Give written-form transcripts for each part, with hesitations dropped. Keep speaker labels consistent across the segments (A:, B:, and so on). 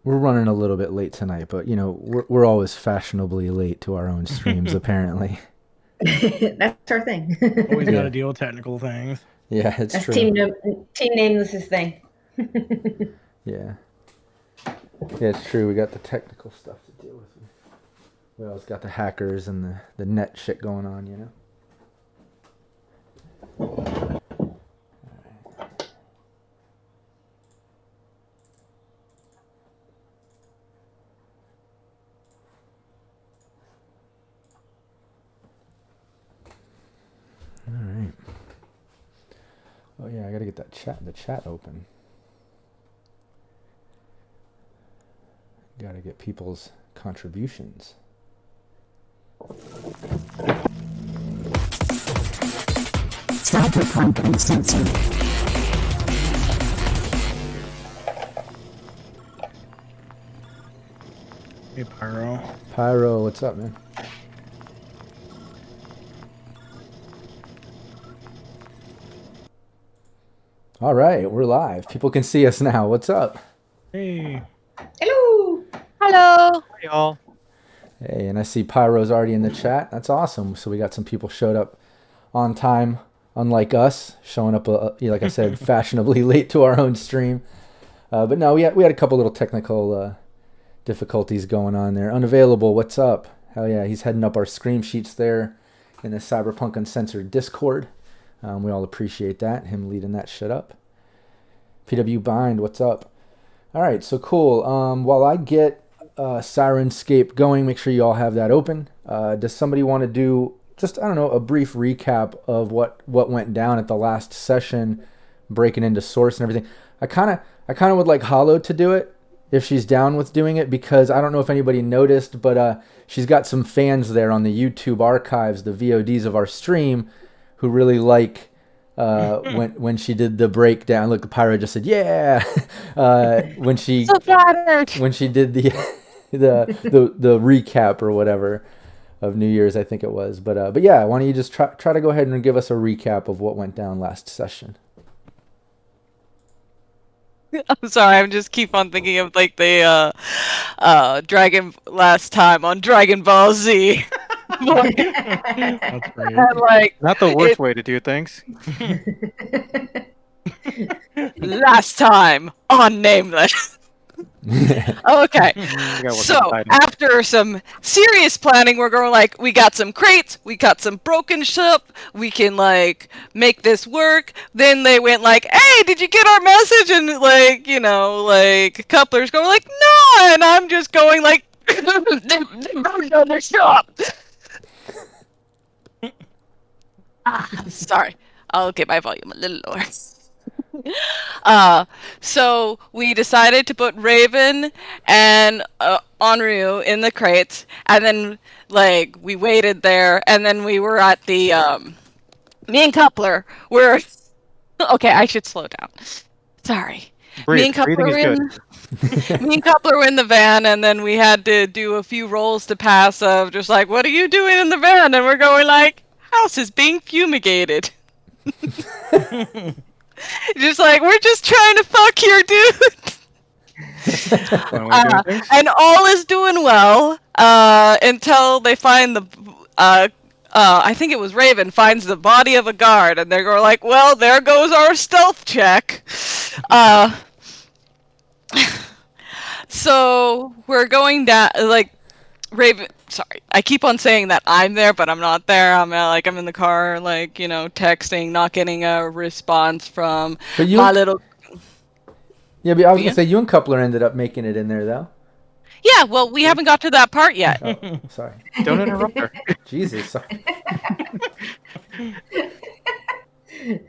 A: we're running a little bit late tonight, but you know we're always fashionably late to our own streams apparently.
B: That's our thing.
C: Always got to deal with technical things.
A: Yeah, it's
B: That's
A: true.
B: Team Nameless's thing.
A: Yeah, it's true. We got the technical stuff to deal with. We always got the hackers and the net shit going on, you know. All right. Oh yeah, I gotta get the chat open. Gotta get people's contributions.
D: Cyberpunk Uncensored.
C: Hey, Pyro.
A: Pyro, what's up, man? All right, we're live. People can see us now. What's up?
C: Hey.
B: Hello.
E: Hello.
F: Hi, y'all.
A: Hey, and I see Pyro's already in the chat. That's awesome. So we got some people showed up on time, unlike us, showing up, like I said, fashionably late to our own stream. But no, we had a couple little technical difficulties going on there. Unavailable, what's up? Hell yeah, he's heading up our scream sheets there in the Cyberpunk Uncensored Discord. We all appreciate that, him leading that shit up. PW Bind, what's up? All right, so cool. While I get Sirenscape going, make sure you all have that open. Does somebody want to do just, I don't know, a brief recap of what went down at the last session, breaking into source and everything? I kind of would like Holo to do it if she's down with doing it, because I don't know if anybody noticed, but she's got some fans there on the YouTube archives, the VODs of our stream, who really like when she did the breakdown. Look, the Pyro just said, yeah. when she
E: So flattered.
A: when she did the recap or whatever of New Year's, I think it was. But yeah, why don't you just try to go ahead and give us a recap of what went down last session?
E: I'm sorry, I'm just keep on thinking of like the Dragon last time on Dragon Ball Z.
C: That's great.
E: And, like,
F: Not the worst way to do things.
E: last time on Nameless. Okay, so after some serious planning, we're going like, we got some crates, we got some broken ship, we can like make this work. Then they went like, hey, did you get our message? And like, you know, like Coupler's going like, no, and I'm just going like, they burned down their shop. Sorry, I'll get my volume a little lower. So we decided to put Raven and Onryu in the crates, and then like we waited there, and then we were at the me and Coupler were okay. I should slow down. Sorry. Me and Coupler were in the van, and then we had to do a few rolls to pass of just like, what are you doing in the van? And we're going like, house is being fumigated. Just like, we're just trying to fuck here, dude. And all is doing well until they find the I think it was Raven finds the body of a guard, and they're going like, well, there goes our stealth check. So we're going down, like, Raven, sorry, I keep on saying that I'm there, but I'm not there. I'm in the car, like, you know, texting, not getting a response from my little...
A: Yeah, but I was going to say, you and Coupler ended up making it in there, though.
E: Yeah, well, we haven't got to that part yet.
A: Oh, sorry.
F: Don't interrupt her.
A: Jesus, sorry.
E: There's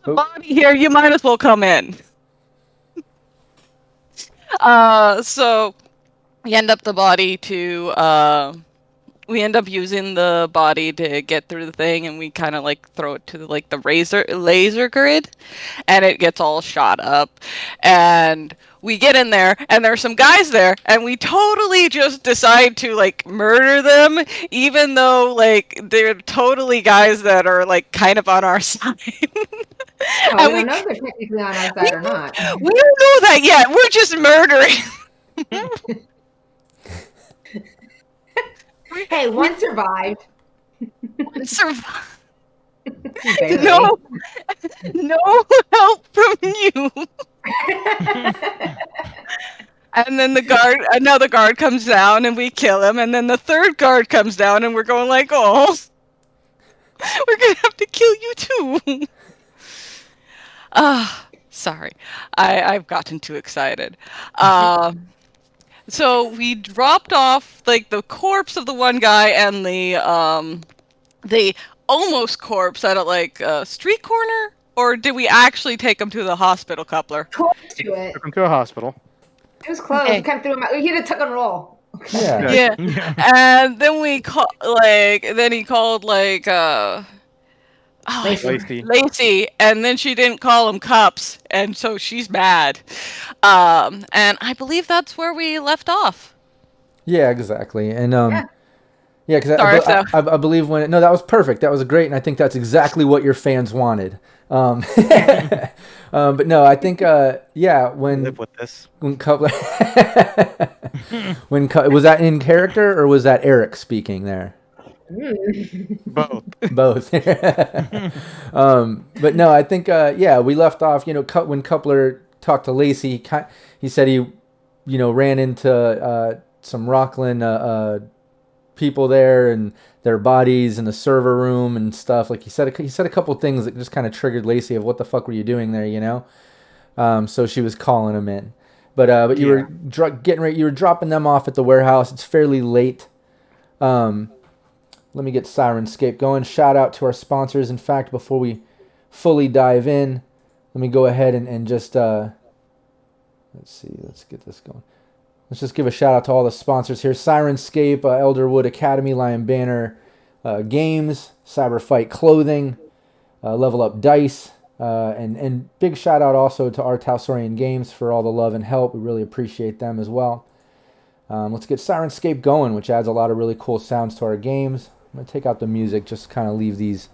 E: a body here, you might as well come in. So we end up using the body to get through the thing, and we kind of like throw it to like the laser grid, and it gets all shot up, and we get in there, and there's some guys there, and we totally just decide to like murder them, even though like they're totally guys that are like kind of on our side.
B: Oh,
E: And
B: we don't know if they're technically on our side or not.
E: we don't know that yet. We're just murdering.
B: Hey, one survived. Barely.
E: No help from you. And then another guard comes down and we kill him. And then the third guard comes down and we're going like, oh, we're going to have to kill you too. Sorry. I've gotten too excited. So we dropped off like the corpse of the one guy and the almost corpse at a street corner, or did we actually take him to the hospital, Coupler?
B: Close to it.
F: Took him to a hospital.
B: It was close.
E: Okay.
B: We kind of threw him out. He had a tuck and roll.
A: Yeah.
E: Yeah. And then we then he called Lacey, and then she didn't call him Cups, and so she's mad. And I believe that's where we left off.
A: Yeah, exactly. And yeah, because
E: Sorry,
A: I believe no, that was perfect. That was great, and I think that's exactly what your fans wanted. But no, I think when
F: Live with this.
A: when Cutler was that in character or was that Eric speaking there?
F: Both.
A: Both. But no, I think we left off. When Coupler talked to Lacey, he said he ran into some Rockland people there and their bodies in the server room and stuff. Like he said a couple things that just kind of triggered Lacey of what the fuck were you doing there, so she was calling him in. But you were getting ready. You were dropping them off at the warehouse. It's fairly late. Let me get Sirenscape going. Shout out to our sponsors. In fact, before we fully dive in, let me go ahead and just let's see. Let's get this going. Let's just give a shout out to all the sponsors here. Sirenscape, Elderwood Academy, Lion Banner Games, Cyberfight Clothing, Level Up Dice, and big shout out also to R.Talsorian Games for all the love and help. We really appreciate them as well. Let's get Sirenscape going, which adds a lot of really cool sounds to our games. I'm going to take out the music, just kind of leave these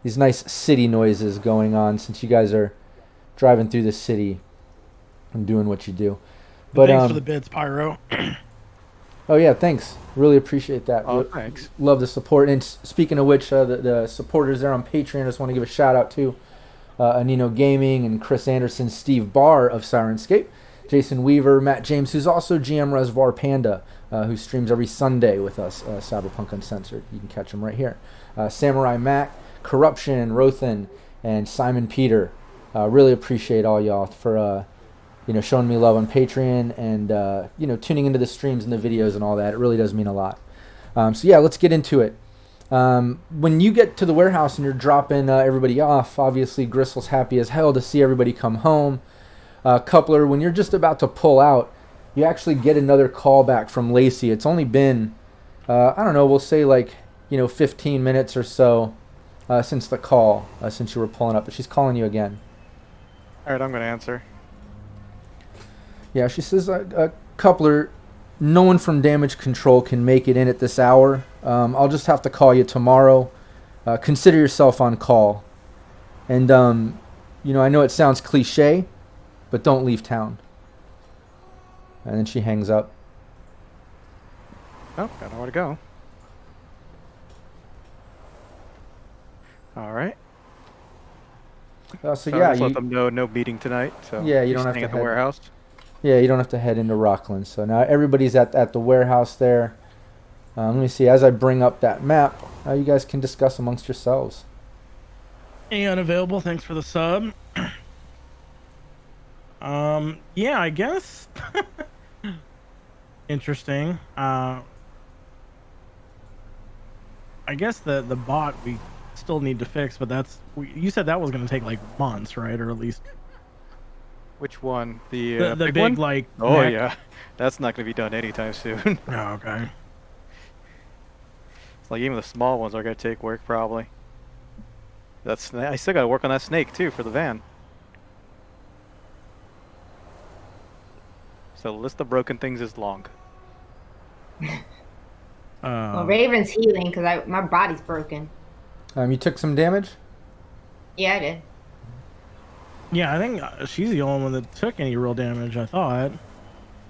A: nice city noises going on since you guys are driving through the city and doing what you do. But
C: thanks for the bits, Pyro.
A: Oh yeah, thanks. Really appreciate that.
F: Oh, thanks.
A: Love the support. And speaking of which, the supporters there on Patreon, I just want to give a shout out to Anino Gaming and Chris Anderson, Steve Barr of Sirenscape, Jason Weaver, Matt James, who's also GM Reservoir Panda, who streams every Sunday with us, Cyberpunk Uncensored. You can catch him right here. Samurai Mac, Corruption, Rothan, and Simon Peter. Really appreciate all y'all for showing me love on Patreon and tuning into the streams and the videos and all that. It really does mean a lot. So yeah, let's get into it. When you get to the warehouse and you're dropping everybody off, obviously Gristle's happy as hell to see everybody come home. Coupler, when you're just about to pull out, you actually get another call back from Lacey. It's only been, I don't know, we'll say 15 minutes or so since the call, since you were pulling up. But she's calling you again.
F: All right, I'm going to answer.
A: Yeah, she says, Coupler, no one from Damage Control can make it in at this hour. I'll just have to call you tomorrow. Consider yourself on call. And, I know it sounds cliche, but don't leave town. And then she hangs up.
F: Oh, got nowhere to go. All right.
A: So yeah,
F: just let them know no meeting tonight. So
A: yeah, you don't have to
F: at the
A: head,
F: warehouse.
A: Yeah, you don't have to head into Rockland. So now everybody's at the warehouse there. Let me see. As I bring up that map, you guys can discuss amongst yourselves.
C: Hey, unavailable. Thanks for the sub. Yeah, I guess. Interesting. I guess the bot we still need to fix, but you said that was going to take months, right? Or at least
F: Which one?
C: the
F: big
C: big
F: one? Oh yeah, that's not going to be done anytime soon.
C: Oh, okay.
F: It's even the small ones are going to take work probably. I still got to work on that snake too for the van. So the list of broken things is long.
B: Well, Raven's healing because my body's broken.
A: You took some damage?
B: Yeah, I did.
C: Yeah, I think she's the only one that took any real damage, I thought.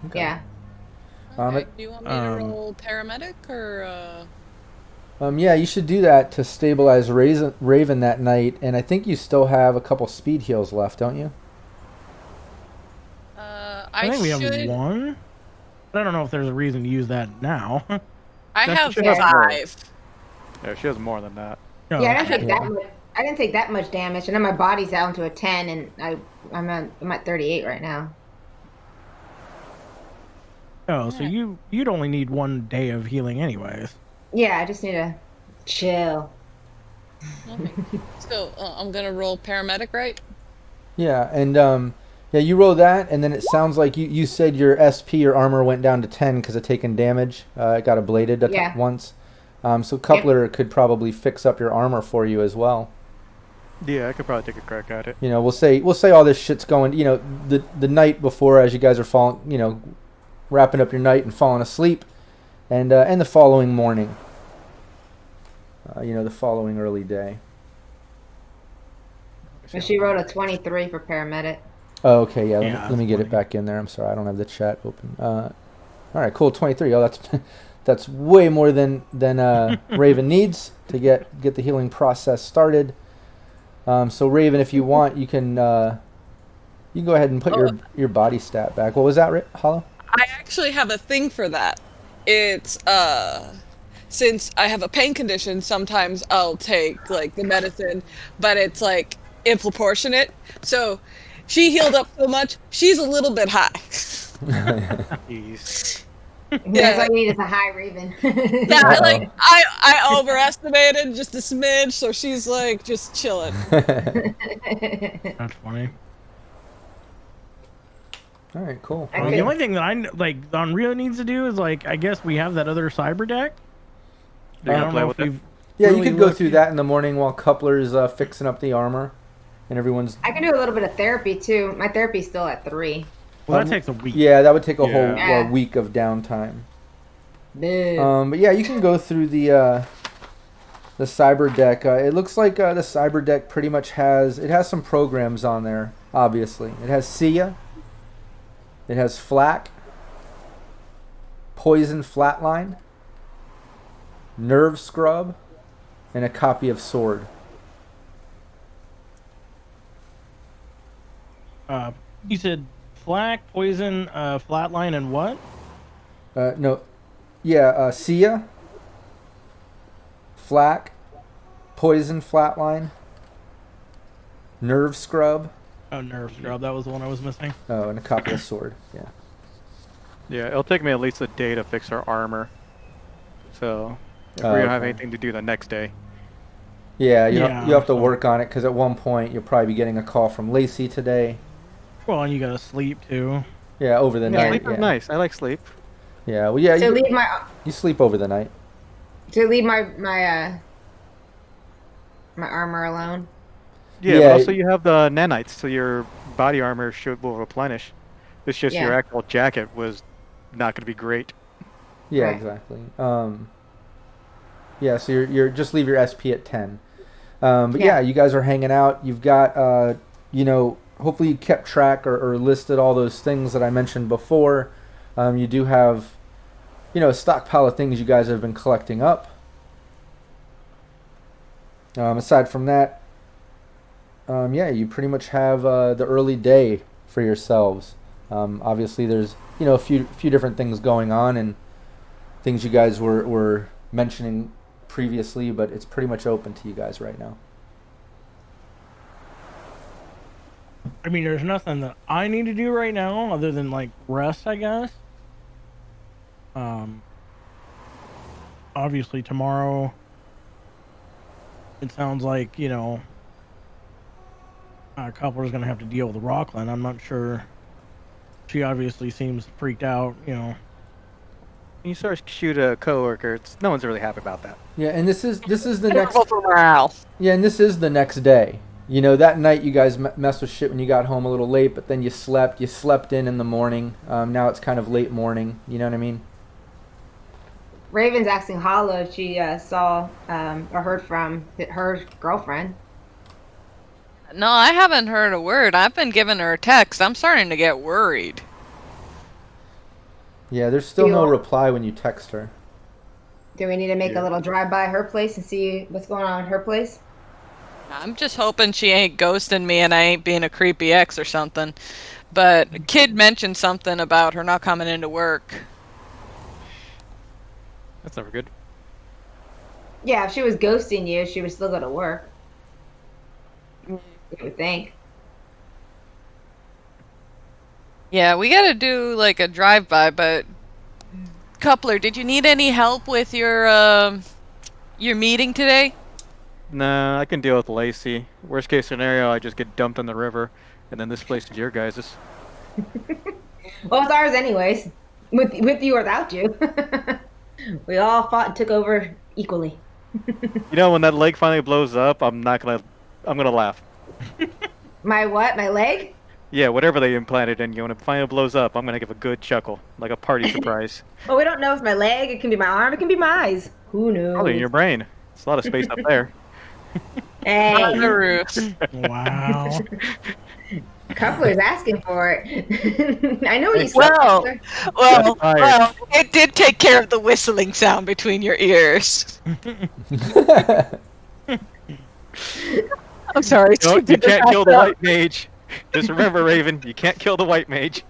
A: Okay.
B: Yeah.
E: Okay. Do you want me to
C: um,
E: roll paramedic or?
A: Yeah, you should do that to stabilize Raven that night, and I think you still have a couple speed heals left, don't you?
C: I think we
E: should.
C: have one. But I don't know if there's a reason to use that now.
E: I
C: That's
E: have
F: should have more.
E: 5.
F: Yeah, she has more than that.
C: Oh,
B: Yeah, I didn't take
A: Yeah.
B: that much. I didn't take that much damage, and then my body's down to a 10, and I'm at 38 right now.
C: Oh, so you'd only need 1 day of healing anyways.
B: Yeah, I just need to chill.
E: Okay. So I'm gonna roll paramedic, right?
A: Yeah, and yeah, you roll that, and then it sounds like you said your SP, your armor went down to 10 because of taking damage. It got ablated
B: Yeah.
A: once. So Coupler could probably fix up your armor for you as well.
F: Yeah, I could probably take a crack at it.
A: You know, we'll say all this shit's going. You know, the night before, as you guys are falling, you know, wrapping up your night and falling asleep, and the following morning. You know, the following early day.
B: And she wrote a 23 for paramedic.
A: Oh, okay, yeah.
C: Yeah,
A: Let me get it
C: that's
A: back in there. I'm sorry, I don't have the chat open. All right, cool. 23. Oh, that's way more than Raven needs to get the healing process started. So Raven, if you want, you can go ahead and put your body stat back. What was that, Holo?
E: I actually have a thing for that. It's since I have a pain condition, sometimes I'll take like the medicine, but it's like improportionate. So she healed up so much, she's a little bit high.
F: Jeez.
B: That's all you need is a high Raven.
E: Yeah, I overestimated just a smidge, so she's like just chilling.
C: That's funny.
A: All right, cool.
C: The only thing that Unreal needs to do is I guess we have that other cyber deck.
F: You're
C: I
F: gonna
C: don't
F: play
C: know
F: with
C: if
F: it?
C: we've
A: Yeah, you
C: really
A: could go
C: looked
A: through
C: at-
A: that in the morning while Coupler's fixing up the armor, and everyone's.
B: I can do a little bit of therapy too. My therapy's still at 3.
C: Well, that takes a week.
A: Yeah, that would take a whole
B: Yeah.
A: week of downtime.
B: Boo.
A: But yeah, you can go through the cyber deck. It looks like the cyber deck pretty much has some programs on there. Obviously, it has Sia. It has Flak. Poison Flatline. Nerve Scrub, and a copy of Sword.
C: You said flak, poison, flatline, and what?
A: No, yeah, Sia. Flak. Poison Flatline. Nerve Scrub.
C: Oh, nerve scrub. That was the one I was missing.
A: Oh, and a copy of Sword. Yeah.
F: Yeah, it'll take me at least a day to fix our armor. So, if we don't have
A: okay.
F: anything to do the next day.
A: Yeah, you have to
C: so-
A: work on it because at one point you'll probably be getting a call from Lacey today.
C: Well, and you gotta sleep too.
A: Yeah, over the night.
F: Sleep is nice. I like sleep.
A: Yeah, well, yeah,
B: To leave my
A: you sleep over the night.
B: my armor alone.
F: Yeah,
A: Yeah.
F: but also you have the nanites, so your body armor will replenish. It's just your
B: Yeah.
F: actual jacket was not going to be great.
A: Yeah,
B: Right.
A: exactly. Yeah, so you're just leave your SP at 10. But yeah, you guys are hanging out. You've got hopefully you kept track or listed all those things that I mentioned before. You do have a stockpile of things you guys have been collecting up. Aside from that, you pretty much have the early day for yourselves. Obviously, there's a few different things going on and things you guys were mentioning previously, but it's pretty much open to you guys right now.
C: I mean, there's nothing that I need to do right now other than rest, I guess. Obviously tomorrow. It sounds like Coupler's gonna have to deal with Rockland. I'm not sure. She obviously seems freaked out.
F: When you start to shoot a coworker, no one's really happy about that.
A: Yeah, and this is the next.
E: Terrible for morale.
A: Yeah, and this is the next day. That night you guys messed with shit when you got home a little late, but then you slept. You slept in the morning. Now it's kind of late morning. You know what I mean?
B: Raven's asking Holo if she saw or heard from her girlfriend.
E: No, I haven't heard a word. I've been giving her a text. I'm starting to get worried.
A: Yeah, there's still no reply when you text her.
B: Do we need to make a little drive by her place and see what's going on at her place?
E: I'm just hoping she ain't ghosting me and I ain't being a creepy ex or something. But Kid mentioned something about her not coming into work.
F: That's never good.
B: Yeah, if she was ghosting you, she would still go to work. You would think.
E: Yeah, we gotta do like a drive-by, but Coupler, did you need any help with your meeting today?
F: Nah, I can deal with Lacey. Worst case scenario, I just get dumped in the river, and then this place is your guys's.
B: Well, it's ours anyways. With you or without you. We all fought and took over equally.
F: You know, when that leg finally blows up, I'm gonna laugh.
B: My what? My leg?
F: Yeah, whatever they implanted in you, when it finally blows up, I'm gonna give a good chuckle, like a party surprise.
B: Well, we don't know if it's my leg. It can be my arm. It can be my eyes. Who knows?
F: Probably in your brain. It's a lot of space up there.
E: On the
B: Hey,
E: roof.
C: Wow.
B: Coupler's asking for it. I know what you said.
E: Well,
B: Coupler.
E: well, it did take care of the whistling sound between your ears. I'm sorry.
F: No, you can't kill the white mage. Just remember, Raven, you can't kill the white mage.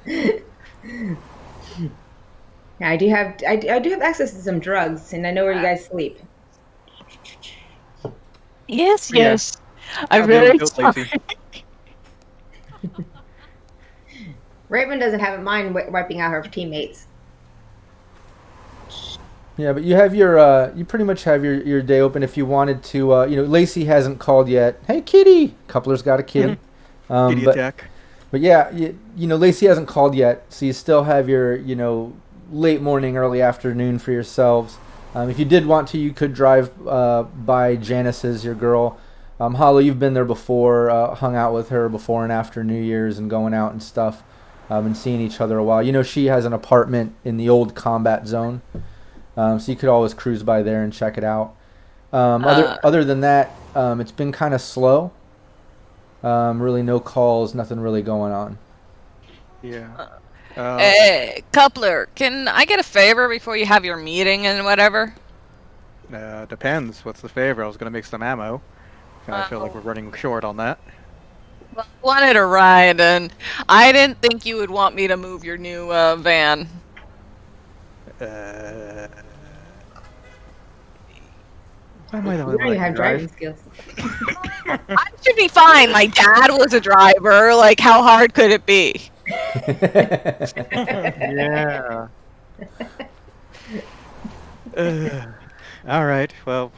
B: Yeah, I do have access to some drugs, and I know where you guys sleep.
E: Yes,
F: Yeah.
E: yes. I'm
F: I'll deal
E: very
F: with
E: sorry.
F: Lacey.
B: Raven doesn't have in mind wiping out her teammates.
A: Yeah, but you have your you pretty much have your day open if you wanted to. Lacey hasn't called yet. Hey, kitty. Coupler's got a kitty.
F: Kitty attack.
A: But yeah, Lacey hasn't called yet, so you still have your late morning, early afternoon for yourselves. If you did want to, you could drive by Janice's, your girl. Holo, you've been there before, hung out with her before and after New Year's and going out and stuff, and seeing each other a while. She has an apartment in the old combat zone, so you could always cruise by there and check it out. Other than that, it's been kind of slow. Really no calls, nothing really going on.
F: Yeah.
E: Hey, Coupler, can I get a favor before you have your meeting and whatever?
F: Depends. What's the favor? I was gonna make some ammo. I feel like we're running short on that.
E: Well, I wanted a ride, and I didn't think you would want me to move your new van.
F: Why am I the
B: You
F: one
B: don't even
F: that
B: have
F: can
B: driving
F: drive?
B: skills.
E: I should be fine. My dad was a driver. Like, how hard could it be?
F: Yeah. All right. Well,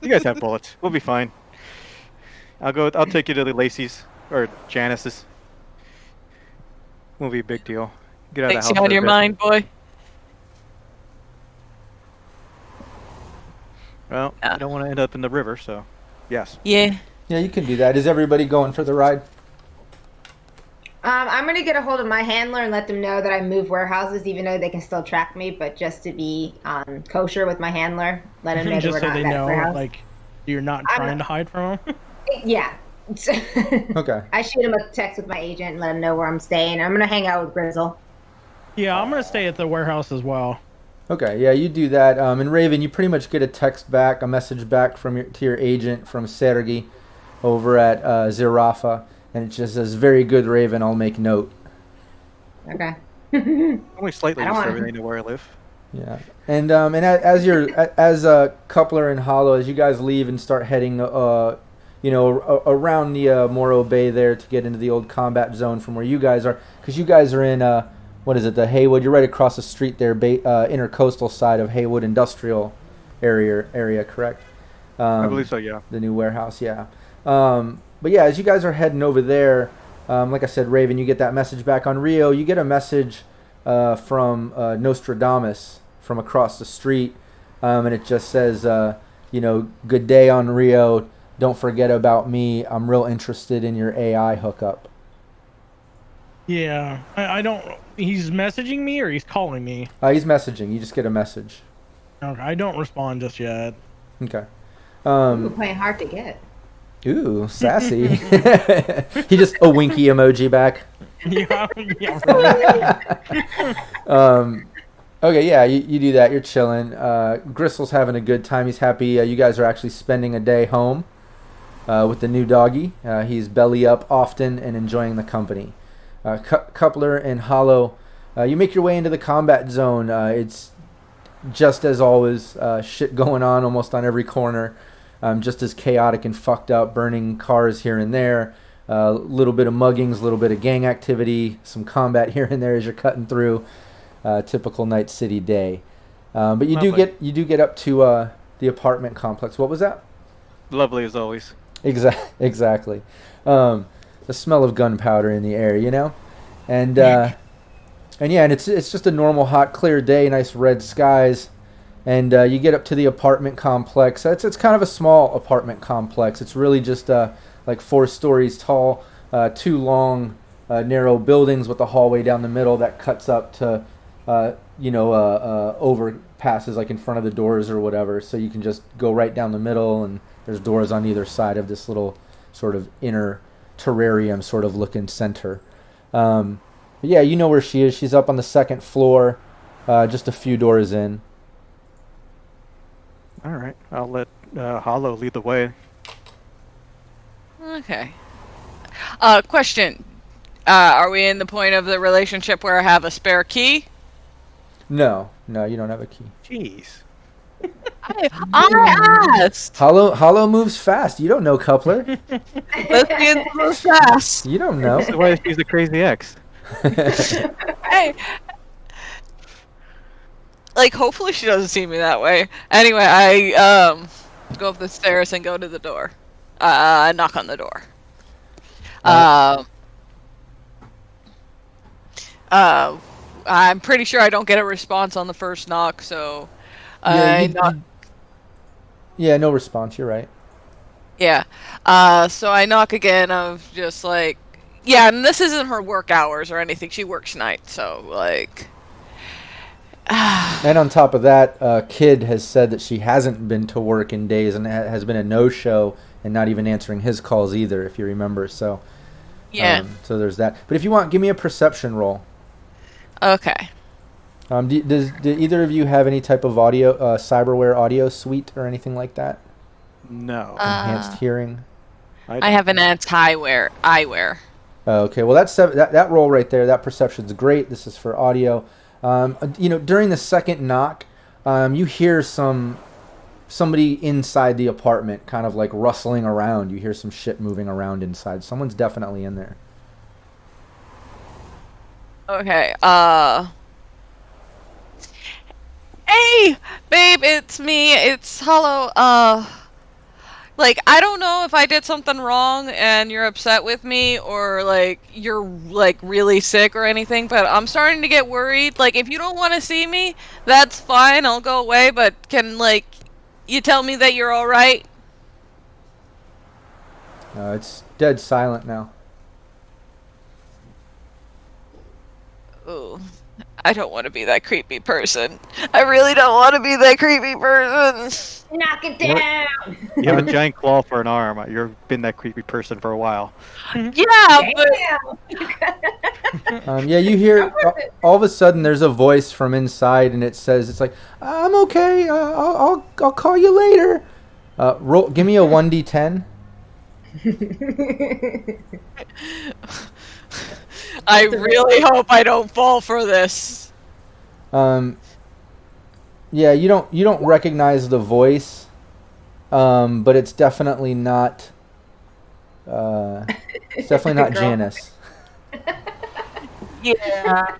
F: you guys have bullets. We'll be fine. I'll take you to the Lacey's or Janice's. Won't be a big deal. Get out
E: Thanks
F: of the
E: you
F: house.
E: on your mind, boy.
F: Well, I don't want to end up in the river, so yes.
E: Yeah.
A: Yeah, you can do that. Is everybody going for the ride?
B: I'm gonna get a hold of my handler and let them know that I moved warehouses, even though they can still track me. But just to be kosher with my handler, let them know that
C: Just
B: we're
C: so
B: not
C: they
B: in that
C: know,
B: warehouse.
C: like, you're not
B: I'm
C: trying
B: not-
C: to hide from them.
B: Yeah.
A: Okay.
B: I shoot him a text with my agent and let him know where I'm staying. I'm gonna hang out with Grizzle.
C: Yeah, I'm gonna stay at the warehouse as well.
A: Okay, yeah, you do that. And Raven, you pretty much get a message back to your agent from Sergey over at Zirafa, and it just says, "Very good, Raven. I'll make note."
B: Okay.
F: Only slightly
B: I don't
F: just so
B: wanna-
F: they know where I live.
A: Yeah, and as Coupler and Holo, as you guys leave and start heading, around the Morro Bay there to get into the old combat zone from where you guys are, because you guys are in what is it, the Haywood? You're right across the street there, intercoastal side of Haywood Industrial area, correct?
F: I believe so. Yeah.
A: The new warehouse, yeah. But yeah, as you guys are heading over there, like I said, Raven, you get that message back on Rio. You get a message from Nostradamus from across the street, and it just says, "Good day on Rio. Don't forget about me. I'm real interested in your AI hookup."
C: Yeah, I don't. He's messaging me or he's calling me.
A: He's messaging. You just get a message.
C: Okay, I don't respond just yet.
A: Okay.
B: Ooh, playing hard to get.
A: Ooh, sassy. He just a winky emoji back.
C: Yeah, right.
A: Okay, yeah, you do that. You're chilling. Gristle's having a good time. He's happy. You guys are actually spending a day home with the new doggy. He's belly up often and enjoying the company. Coupler and Holo, you make your way into the combat zone. It's just as always, shit going on almost on every corner. Just as chaotic and fucked up, burning cars here and there. A little bit of muggings, a little bit of gang activity, some combat here and there as you're cutting through. Typical Night City day. But you do get up to the apartment complex. What was that?
F: Lovely as always.
A: Exactly. The smell of gunpowder in the air, you know, and yeah, and it's just a normal hot clear day, nice red skies, and you get up to the apartment complex. It's kind of a small apartment complex. It's really just like 4 stories tall, 2 long, narrow buildings with a hallway down the middle that cuts up to overpasses like in front of the doors or whatever, so you can just go right down the middle, and there's doors on either side of this little sort of inner terrarium sort of looking center. But yeah, you know where she is. She's up on the 2nd floor, just a few doors in.
F: All right, I'll let Holo lead the way.
E: Okay. Question. Are we in the point of the relationship where I have a spare key?
A: No, you don't have a key.
F: Jeez.
E: I asked.
A: Holo moves fast. You don't know, Coupler.
E: Lesbians move fast.
A: You don't know.
F: That's why she's the crazy ex.
E: Hey. Like, hopefully she doesn't see me that way. Anyway, I go up the stairs and go to the door. Knock on the door. I'm pretty sure I don't get a response on the first knock, so
A: yeah, no response. You're right.
E: Yeah. So I knock again of just like, yeah, and this isn't her work hours or anything. She works night, so like.
A: And on top of that, Kid has said that she hasn't been to work in days and has been a no-show and not even answering his calls either, if you remember. So
E: yeah.
A: So there's that. But if you want, give me a perception roll.
E: Okay.
A: Do either of you have any type of audio, cyberware audio suite or anything like that?
F: No.
A: Enhanced hearing.
E: I have an eyewear.
A: Okay, well that roll right there, that perception's great. This is for audio. During the second knock, you hear somebody inside the apartment kind of like rustling around. You hear some shit moving around inside. Someone's definitely in there.
E: Okay, hey, babe, it's me, it's Holo. Like, I don't know if I did something wrong and you're upset with me, or, like, you're, like, really sick or anything, but I'm starting to get worried. Like, if you don't want to see me, that's fine, I'll go away, but can, like, you tell me that you're alright?
A: It's dead silent now.
E: Ooh, I don't want to be that creepy person. I really don't want to be that creepy person.
B: Knock it down.
F: You have a giant claw for an arm. You've been that creepy person for a while.
E: Yeah, but
A: Yeah, you hear all of a sudden there's a voice from inside, and it says, "It's like I'm okay. I'll call you later." Roll. Give me a 1d10.
E: I really hope I don't fall for this.
A: Yeah, you don't recognize the voice, but it's definitely not. It's definitely not Janice.
E: Yeah.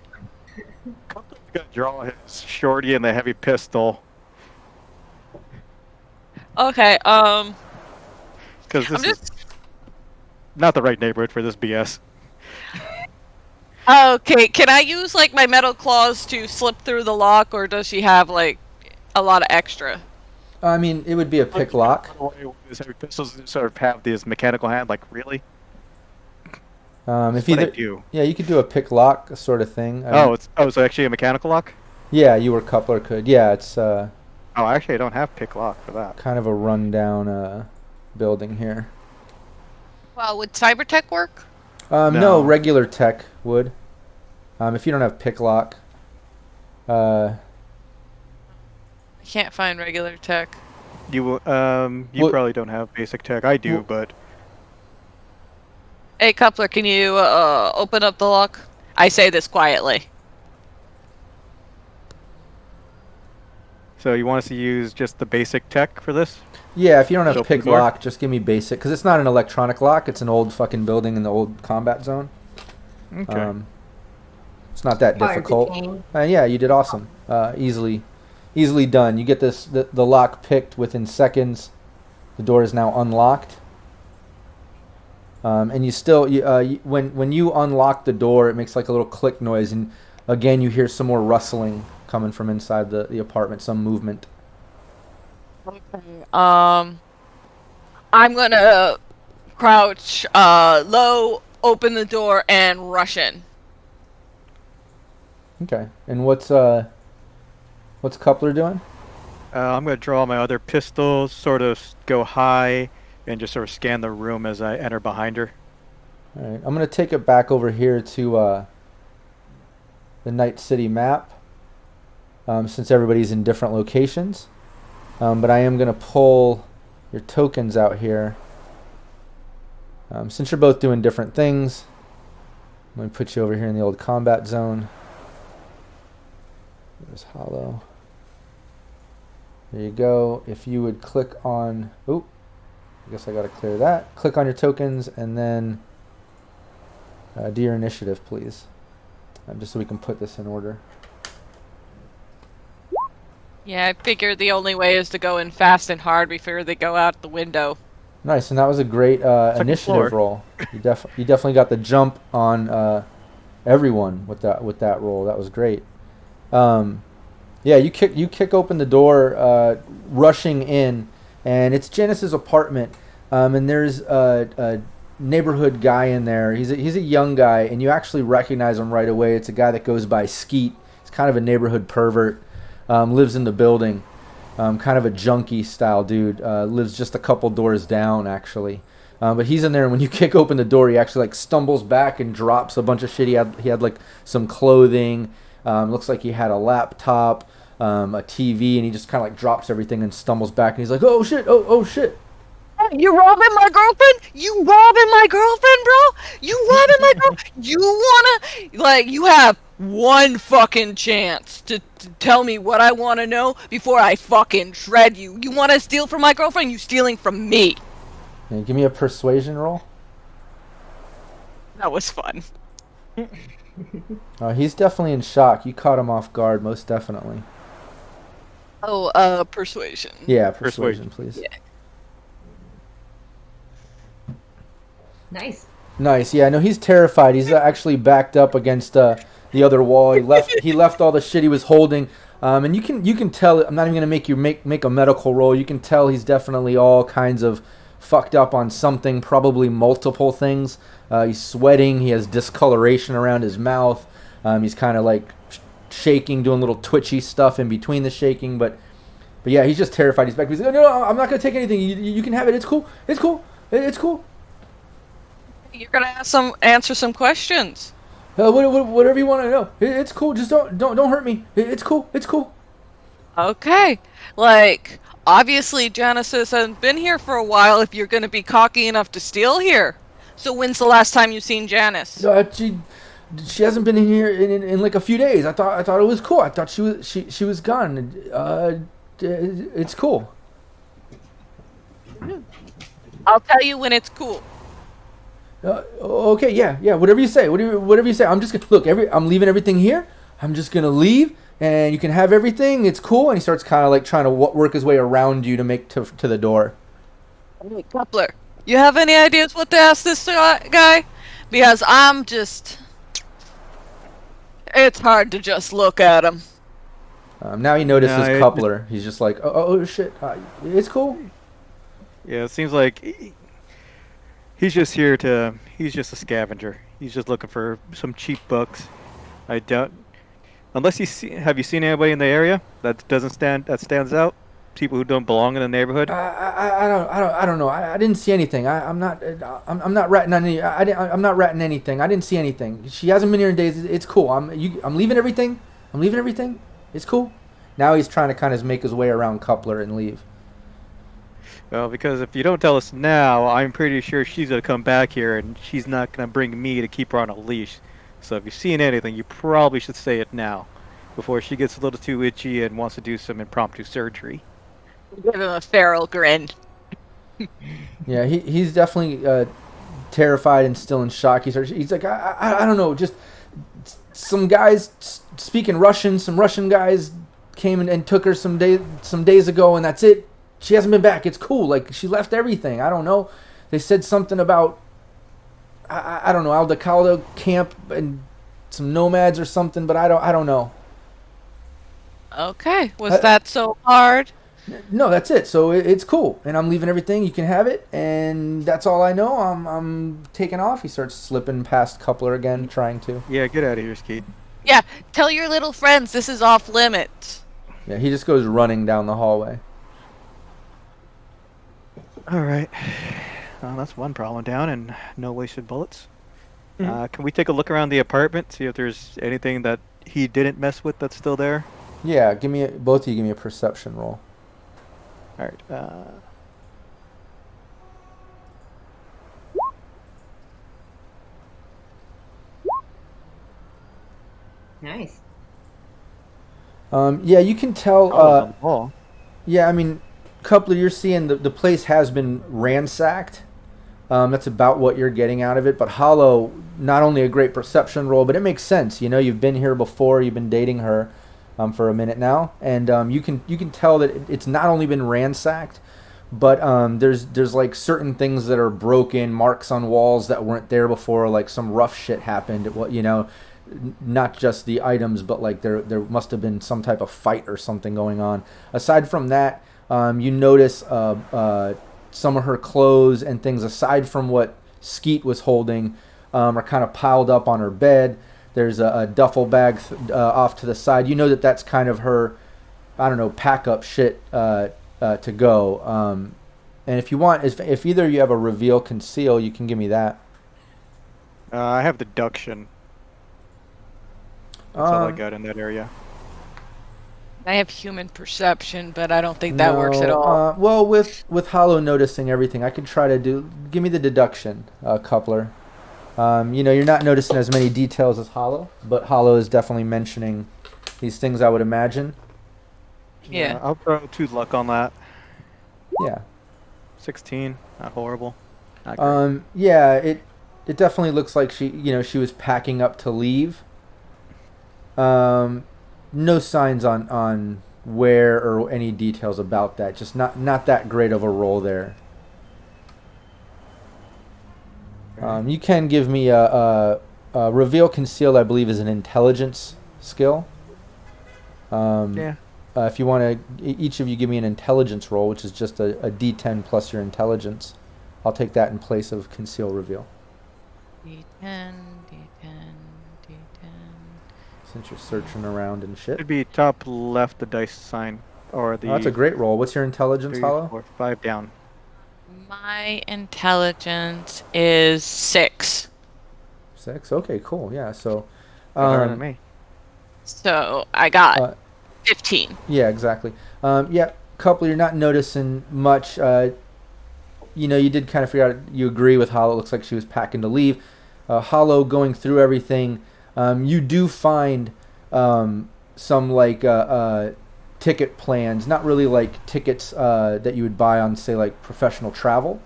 F: Coupler's gonna draw his shorty and the heavy pistol.
E: Okay.
F: Because this is not the right neighborhood for this BS.
E: Okay, can I use, like, my metal claws to slip through the lock, or does she have, like, a lot of extra?
A: I mean, it would be a pick lock.
F: His heavy pistols sort of have this mechanical hand. Like, really?
A: If
F: What I
A: either,
F: do.
A: yeah, you could do a pick lock sort of thing.
F: So actually a mechanical lock?
A: Yeah, you or Coupler could. Yeah, it's
F: Oh, actually, I don't have pick lock for that.
A: kind of a rundown building here.
E: Well, would Cybertech work?
A: No,
F: No.
A: regular tech would. If you don't have pick lock.
E: I can't find regular tech.
F: You
A: Well-
F: probably don't have basic tech. I do,
A: Well-
F: but
E: Hey, Coupler, can you open up the lock? I say this quietly.
F: so you want us to use just the basic tech for this?
A: Yeah, if you don't have
F: Open
A: pick
F: door?
A: lock, just give me basic, because it's not an electronic lock. It's an old fucking building in the old combat zone.
F: Okay.
A: It's not that
B: Hard to
A: difficult.
B: change.
A: Yeah, you did awesome. Easily done. You get the lock picked within seconds. The door is now unlocked. And you still when you unlock the door, it makes like a little click noise, and again you hear some more rustling coming from inside the apartment, some movement.
E: I'm gonna crouch low, open the door, and rush in.
A: Okay. And what's Coupler doing?
F: I'm going to draw my other pistols, sort of go high, and just sort of scan the room as I enter behind her.
A: All right. I'm gonna take it back over here to the Night City map, since everybody's in different locations. But I am gonna pull your tokens out here. Since you're both doing different things, I'm gonna put you over here in the old combat zone. There's Holo. There you go. If you would click on, I guess I gotta clear that. Click on your tokens and then do your initiative, please. Just so we can put this in order.
E: Yeah, I figured the only way is to go in fast and hard before they go out the window.
A: Nice, and that was a great initiative roll. You definitely got the jump on everyone with that roll. That was great. Yeah, you kick open the door, rushing in, and it's Janice's apartment. And there's a neighborhood guy in there. He's a young guy, and you actually recognize him right away. It's a guy that goes by Skeet. He's kind of a neighborhood pervert. Lives in the building. Kind of a junkie style dude. Lives just a couple doors down, actually. But he's in there, and when you kick open the door, he actually like stumbles back and drops a bunch of shit. He had like some clothing. Looks like he had a laptop, a TV, and he just kind of like drops everything and stumbles back. And he's like, "Oh shit! Oh shit!"
E: You robbing my girlfriend? You robbing my girlfriend, bro? You robbing my girlfriend? You wanna, like, you have one fucking chance to tell me what I want to know before I fucking shred you. You want to steal from my girlfriend? You stealing from me.
A: Yeah, give me a persuasion roll.
E: That was fun.
A: He's definitely in shock. You caught him off guard, most definitely.
E: Oh, persuasion.
A: Yeah, persuasion, please.
E: Yeah.
B: Nice.
A: Nice. Yeah, no, he's terrified. He's actually backed up against the other wall. He left all the shit he was holding. And you can tell. I'm not even gonna make you make a medical roll. You can tell he's definitely all kinds of fucked up on something, probably multiple things. He's sweating. He has discoloration around his mouth. He's kind of like shaking, doing little twitchy stuff in between the shaking. But yeah, he's just terrified. He's back. He's like, no, I'm not gonna take anything. You can have it. It's cool. It's cool. It's cool.
E: You're gonna answer some questions.
A: Whatever you want to know. It's cool. Just don't hurt me. It's cool. It's cool.
E: Okay. Like, obviously Janice hasn't been here for a while if you're gonna be cocky enough to steal here. So when's the last time you've seen Janice?
A: She hasn't been in here in like a few days. I thought it was cool. I thought she was gone. It's cool.
E: I'll tell you when it's cool.
A: Okay, yeah. Whatever you say. Whatever you say. I'm just gonna look. I'm leaving everything here. I'm just gonna leave, and you can have everything. It's cool. And he starts kind of like trying to work his way around you to make to the door.
E: Hey, Coupler, you have any ideas what to ask this guy? Because it's hard to just look at him.
A: Now he notices
F: No,
A: Coupler. He's just like, oh shit. It's cool.
F: Yeah, it seems like he's just a scavenger. He's just looking for some cheap bucks. I doubt, unless have you seen anybody in the area that stands out? people who don't belong in the neighborhood?
A: I don't know. I didn't see anything. I'm not ratting on any. I'm not ratting anything. I didn't see anything. She hasn't been here in days. It's cool. I'm leaving everything. I'm leaving everything. It's cool. Now he's trying to kind of make his way around Coupler and leave.
F: Well, because if you don't tell us now, I'm pretty sure she's gonna come back here, and she's not gonna bring me to keep her on a leash. So if you've seen anything, you probably should say it now, before she gets a little too itchy and wants to do some impromptu surgery.
E: Give him a feral grin.
A: Yeah, he's definitely terrified and still in shock. He's like, I don't know, just some guys speaking Russian. Some Russian guys came and took her some days ago, and that's it. She hasn't been back. It's cool. Like, she left everything. I don't know. They said something about, I don't know, Aldecaldo camp and some nomads or something, but I don't know.
E: Okay. Was that so hard?
A: No, that's it. So it's cool, and I'm leaving everything. You can have it, and that's all I know. I'm taking off. He starts slipping past Coupler again, trying to.
F: Yeah, get out of here, Skeet.
E: Yeah. Tell your little friends this is off limits.
A: Yeah, he just goes running down the hallway.
F: All right. Well, that's one problem down, and no wasted bullets. Can we take a look around the apartment, see if there's anything that he didn't mess with that's still there?
A: Yeah, both of you give me a perception roll.
F: All right.
B: Nice.
A: Yeah, you can tell.
F: On the wall.
A: Yeah, I mean, Coupler, you're seeing the place has been ransacked. That's about what you're getting out of it. But Holo, not only a great perception roll, but it makes sense. You know, you've been here before. You've been dating her for a minute now, and you can tell that it's not only been ransacked, but there's like certain things that are broken, marks on walls that weren't there before, like some rough shit happened. You know, not just the items, but like there must have been some type of fight or something going on. Aside from that, you notice some of her clothes and things aside from what Skeet was holding are kind of piled up on her bed. There's a duffel bag off to the side. You know that's kind of her, I don't know, pack up shit to go. And if you want, if either you have a reveal conceal, you can give me that.
F: I have deduction. That's all I got in that area.
E: I have human perception, but I don't think that works at
A: No,
E: all.
A: well, with Holo noticing everything, I could try to give me the deduction, Coupler. You know, you're not noticing as many details as Holo, but Holo is definitely mentioning these things, I would imagine.
E: Yeah.
F: I'll throw 2 luck on that.
A: Yeah.
F: 16, not horrible. Not great.
A: Yeah, it definitely looks like she was packing up to leave. No signs on where or any details about that. Just not that great of a roll there. You can give me a reveal conceal. I believe is an intelligence skill.
F: Yeah.
A: If you want to, each of you give me an intelligence roll, which is just a D10 plus your intelligence. I'll take that in place of conceal reveal.
E: D10, D10, D10.
A: Since you're searching around and shit.
F: Should be top left, the dice sign, or the.
A: Oh, that's a great roll. What's your intelligence,
F: 3,
A: Holo?
F: 4, 5 down.
E: My intelligence is 6.
A: 6. Okay, cool. Yeah. So.
F: Better than me.
E: So I got 15.
A: Yeah, exactly. Yeah, Couple, you're not noticing much. You know, you did kind of figure out. You agree with Holo. It looks like she was packing to leave. Holo going through everything. You do find some like ticket plans, not really like tickets that you would buy on, say, like professional travel,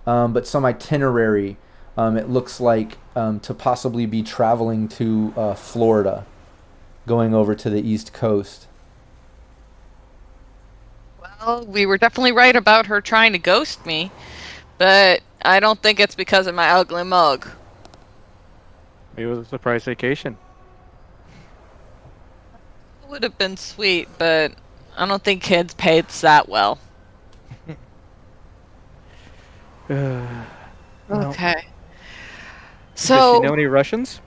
A: but some itinerary. It looks like to possibly be traveling to Florida, going over to the East Coast.
E: Well, we were definitely right about her trying to ghost me, but I don't think it's because of my ugly mug.
F: It was a surprise vacation.
E: It would have been sweet, but I don't think kids paid that well. Okay.
F: Does
E: So,
F: she know any Russians?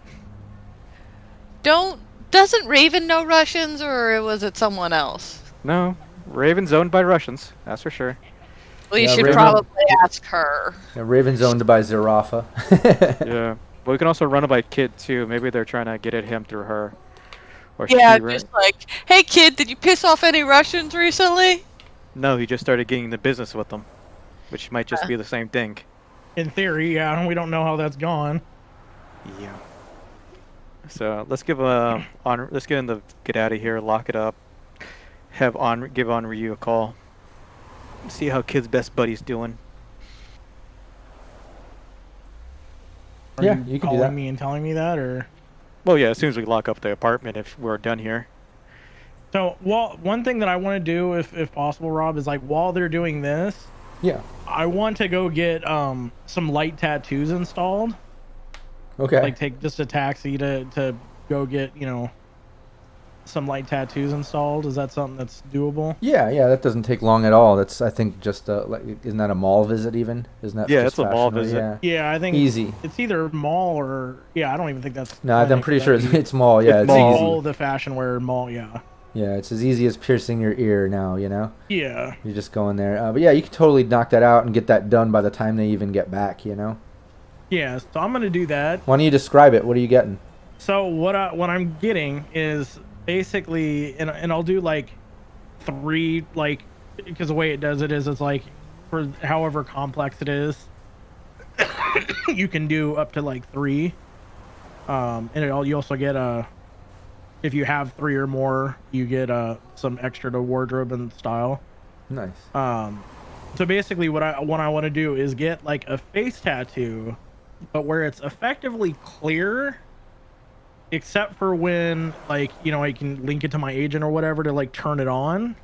E: doesn't Raven know Russians, or was it someone else?
F: No. Raven's owned by Russians, that's for sure.
E: Well, you
A: Yeah,
E: should
A: Raven-
E: probably ask her.
A: Yeah, Raven's owned by Zarafa.
F: Yeah. But we can also run it by Kid too. Maybe they're trying to get at him through her. Or
E: Yeah,
F: she
E: just like, hey kid, did you piss off any Russians recently?
F: No, he just started getting into business with them. Which might just be the same thing.
C: In theory, yeah, we don't know how that's gone.
F: Yeah. So let's give let's get out of here, lock it up. Give Ryu a call. See how Kid's best buddy's doing.
C: Are
A: Yeah,
C: you
A: you can do
C: calling
A: that.
C: me and telling me that, or?
F: Well, yeah, as soon as we lock up the apartment, if we're done here.
C: So, well, one thing that I want to do, if possible, Rob, is like while they're doing this,
A: Yeah.
C: I want to go get some light tattoos installed.
A: Okay.
C: Like take just a taxi to go get, you know, some light tattoos installed. Is that something that's doable?
A: Yeah, that doesn't take long at all. That's, I think, just like, isn't that a mall visit even? Isn't that?
F: Yeah,
A: just
F: it's a mall
A: fashionable?
F: visit.
A: Yeah.
C: Yeah, I think
A: Easy.
C: it's either mall or I don't even think that's.
A: No, I'm
C: clinic,
A: pretty
C: but
A: sure
C: that'd be-
A: it's mall. Yeah,
F: It's
A: it's
F: mall.
A: easy.
C: All the fashion wear mall. Yeah.
A: Yeah, it's as easy as piercing your ear now. You know,
C: Yeah.
A: you just go in there. But yeah, you can totally knock that out and get that done by the time they even get back. You know.
C: Yeah. So I'm gonna do that.
A: Why don't you describe it? What are you getting?
C: So what I'm getting is basically, and I'll do like 3, like, because the way it does it is it's like for however complex it is, you can do up to like 3. And you also get if you have 3 or more, you get some extra to wardrobe and style.
A: Nice.
C: So basically what I want to do is get like a face tattoo, but where it's effectively clear, except for when, like, you know, I can link it to my agent or whatever to like turn it on,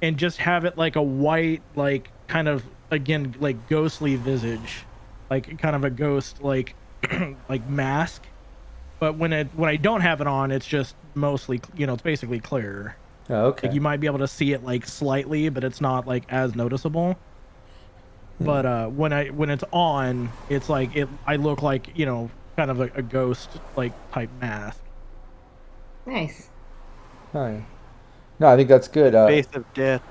C: and just have it like a white, like, kind of, again, like ghostly visage, like kind of a ghost, like like mask. But when I don't have it on, it's just mostly, you know, it's basically clear.
A: Oh, okay.
C: Like you might be able to see it like slightly, but it's not like as noticeable. But when it's on, it's like I look like, you know, kind of a ghost like type mask.
B: Nice.
A: Oh, yeah. No, I think that's good.
F: Face of death.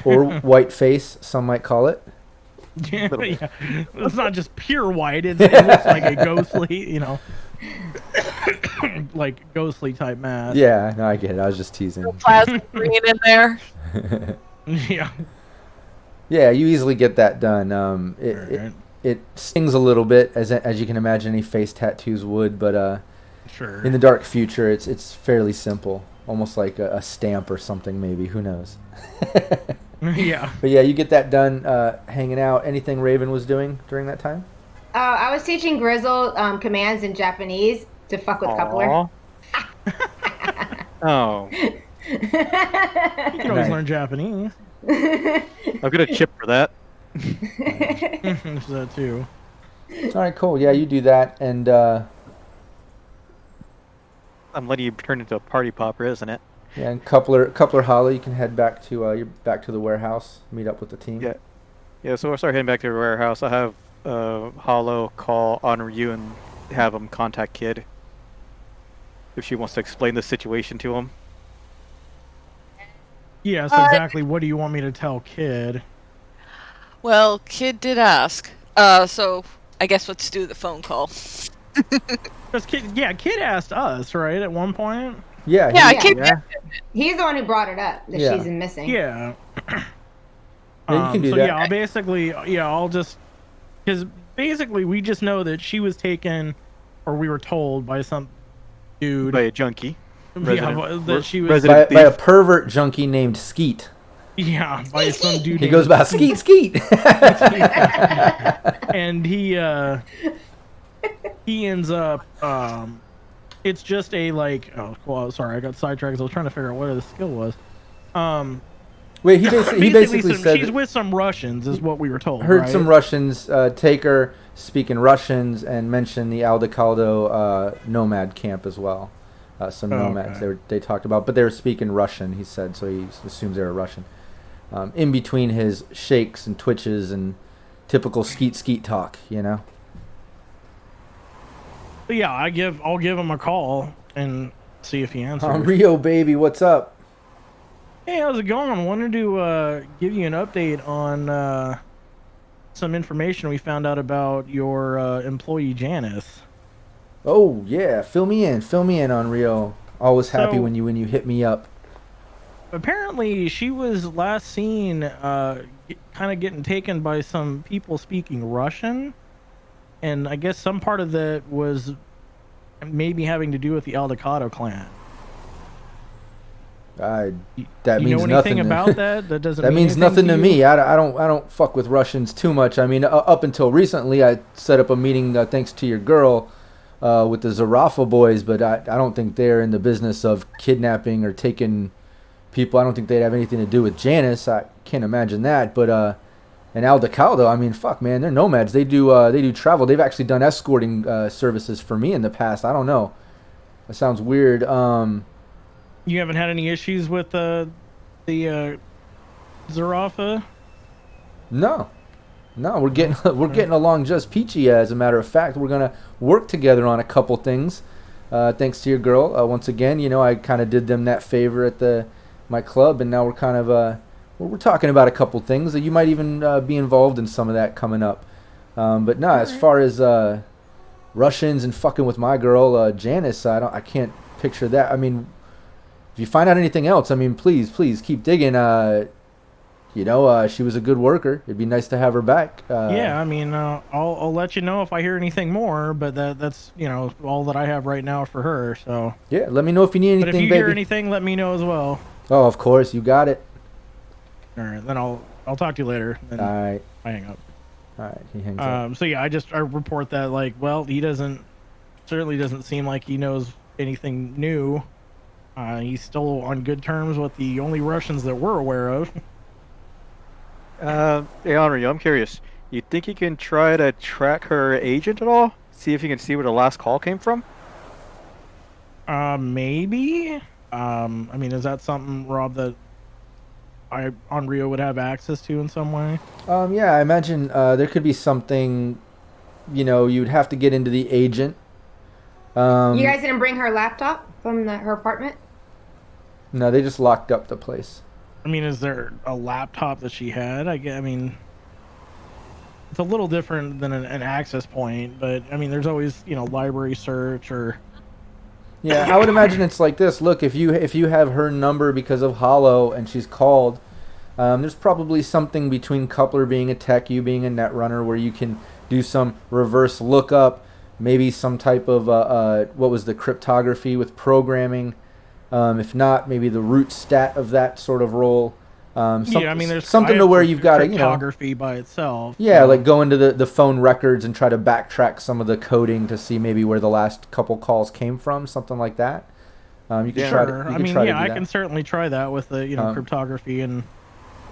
A: Or white face, some might call it.
C: Yeah,
F: Little bit.
C: yeah. It's not just pure white. It looks like a ghostly, you know, like ghostly type mask.
A: Yeah, no, I get it. I was just teasing.
E: Plasma green in there.
C: Yeah.
A: Yeah, you easily get that done.
C: Alright.
A: It stings a little bit, as you can imagine any face tattoos would, but
C: Sure.
A: in the dark future, it's fairly simple, almost like a stamp or something, maybe. Who knows?
C: Yeah.
A: But yeah, you get that done, hanging out. Anything Raven was doing during that time?
B: I was teaching Grizzle commands in Japanese to fuck with Coupler.
F: Aw. Oh,
C: You can always
A: Nice.
C: learn Japanese.
F: I'll get a chip for that.
C: There's that too.
A: All right, cool. Yeah, you do that, and
F: I'm letting you turn into a party popper, isn't it?
A: yeah, and Coupler Holo, you can head back to you're back to the warehouse, meet up with the team.
F: Yeah. Yeah, so we'll start heading back to the warehouse. I'll have Holo call on Ryu and have him contact Kid if she wants to explain the situation to him.
C: Yeah, so exactly what do you want me to tell Kid?
E: Well, kid did ask. So I guess let's do the phone call.
C: Because Kid asked us, right, at one point?
A: Yeah,
E: Yeah,
B: Yeah.
E: kid.
F: Yeah.
B: He's the one who brought it up that
A: Yeah.
B: she's missing.
C: Yeah.
A: Yeah, you can do
C: so
A: that.
C: yeah, I'll just, because basically we just know that she was taken, or we were told by some dude,
F: By a junkie.
C: that she was,
F: resident-
A: by a pervert junkie named Skeet.
C: yeah, by some dude.
A: He
C: named-
A: goes by Skeet.
C: and he ends up, it's just a like, oh, well, sorry, I got sidetracked 'cause I was trying to figure out what the skill was.
A: Wait, he basically said
C: she's with some Russians, is what we were told.
A: heard
C: right?
A: some Russians take her speaking Russians and mention the Aldecaldo nomad camp as well. Some nomads
C: okay.
A: they talked about, but they were speaking Russian. He said, so he assumes they were Russian. In between his shakes and twitches and typical skeet talk, you know.
C: But yeah, I'll give him a call and see if he answers.
A: Rio baby, what's up?
C: Hey, how's it going? Wanted to give you an update on some information we found out about your employee Janice.
A: Oh yeah, fill me in. Fill me in on Rio. Always happy
C: So
A: when you hit me up.
C: apparently, she was last seen kind of getting taken by some people speaking Russian, and I guess some part of that was maybe having to do with the Aldecaldo clan.
A: I
C: Y-
A: that
C: You
A: means
C: know anything
A: nothing.
C: about that? That doesn't
A: That
C: mean
A: means
C: anything
A: nothing to
C: you?
A: me. I don't fuck with Russians too much. I mean, up until recently, I set up a meeting thanks to your girl with the Zarafa boys, but I don't think they're in the business of kidnapping or taking people. I don't think they'd have anything to do with Janice. I can't imagine that. But and Aldecaldo, I mean, fuck, man, they're nomads. They do travel. They've actually done escorting services for me in the past. I don't know. That sounds weird.
C: You haven't had any issues with the Zarafa?
A: No, no, we're getting we're getting along just peachy. As a matter of fact, we're gonna work together on a couple things. Thanks to your girl. Once again, you know, I kind of did them that favor at the my club, and now we're kind of we're talking about a couple things that you might even be involved in some of that coming up. But no, as far as Russians and fucking with my girl Janice, I can't picture that. I mean, if you find out anything else, I mean, please keep digging. You know, she was a good worker. It'd be nice to have her back.
C: Yeah, I mean, I'll let you know if I hear anything more, but that's all that I have right now for her. So,
A: Yeah, let me know if you need
C: but if
A: anything,
C: you
A: baby.
C: hear anything, let me know as well.
A: Oh, of course, you got it.
C: All right, then I'll talk to you later. Then
A: All right,
C: I hang up.
A: all right. He hangs up.
C: So yeah, I report that like, well, he certainly doesn't seem like he knows anything new. He's still on good terms with the only Russians that we're aware of.
F: Hey, Henri, I'm curious. You think you can try to track her agent at all? See if you can see where the last call came from?
C: Maybe. I mean, is that something, Rob, that on Rio would have access to in some way?
A: Yeah, I imagine there could be something. You know, you'd have to get into the agent.
B: You guys didn't bring her laptop from her apartment?
A: No, they just locked up the place.
C: I mean, is there a laptop that she had? I mean, it's a little different than an access point, but I mean, there's always library search or.
A: Yeah, I would imagine it's like this. Look, if you have her number because of Holo and she's called, there's probably something between Coupler being a tech, you being a net runner, where you can do some reverse lookup, maybe some type of what was the cryptography with programming. If not, maybe the root stat of that sort of role.
C: Yeah, I mean, there's
A: something to where you've got to,
C: cryptography by itself.
A: yeah, like go into the phone records and try to backtrack some of the coding to see maybe where the last couple calls came from, something like that. You can try to.
C: Sure.
A: You
C: I
A: can
C: mean,
A: try to
C: yeah,
A: do
C: I
A: that.
C: can certainly try that with the cryptography and.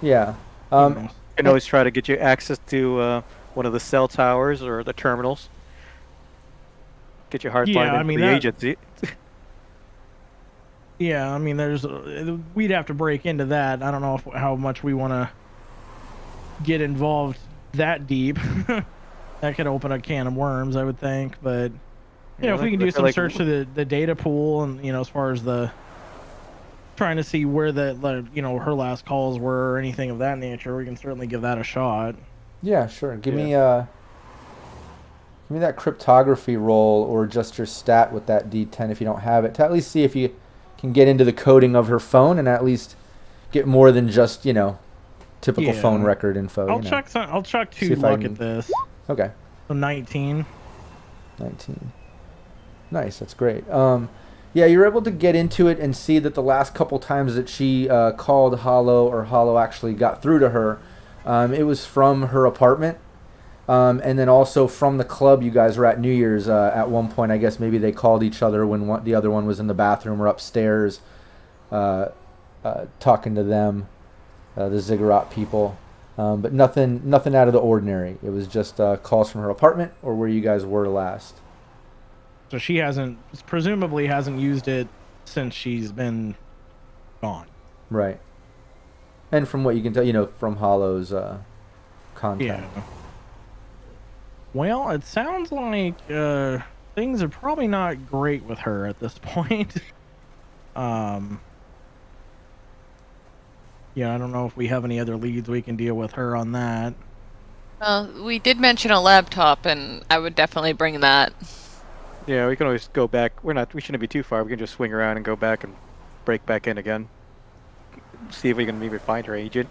A: Yeah.
C: you know.
F: You can always try to get you access to one of the cell towers or the terminals. Get your hard
C: Yeah,
F: line
C: I
F: into
C: mean,
F: the
C: that-
F: agency.
C: Yeah, I mean, we'd have to break into that. I don't know how much we want to get involved that deep. That could open a can of worms, I would think. But
F: Yeah,
C: if we can
F: I
C: do
F: feel
C: some
F: like-
C: search to the data pool, and as far as the trying to see where her last calls were or anything of that nature, we can certainly give that a shot.
A: Yeah, sure. Give me that cryptography roll or just your stat with that D10 if you don't have it, to at least see if you can get into the coding of her phone and at least get more than just typical
C: Yeah.
A: phone record info.
C: I'll check
A: See
C: to
A: if I
C: look
A: can-
C: at this.
A: Okay,
C: So 19.
A: 19. Nice, that's great. Yeah, you're able to get into it and see that the last couple times that she called Holo or Holo actually got through to her, it was from her apartment. And then also from the club you guys were at New Year's at one point. I guess maybe they called each other when the other one was in the bathroom or upstairs talking to them, the Ziggurat people. But nothing out of the ordinary. It was just calls from her apartment or where you guys were last.
C: So she presumably hasn't used it since she's been gone.
A: Right. And from what you can tell, from Holo's contact.
C: Yeah. Well, it sounds like things are probably not great with her at this point. Yeah, I don't know if we have any other leads we can deal with her on that.
E: We did mention a laptop, and I would definitely bring that.
F: Yeah, we can always go back. We shouldn't be too far. We can just swing around and go back and break back in again. See if we can maybe find her agent.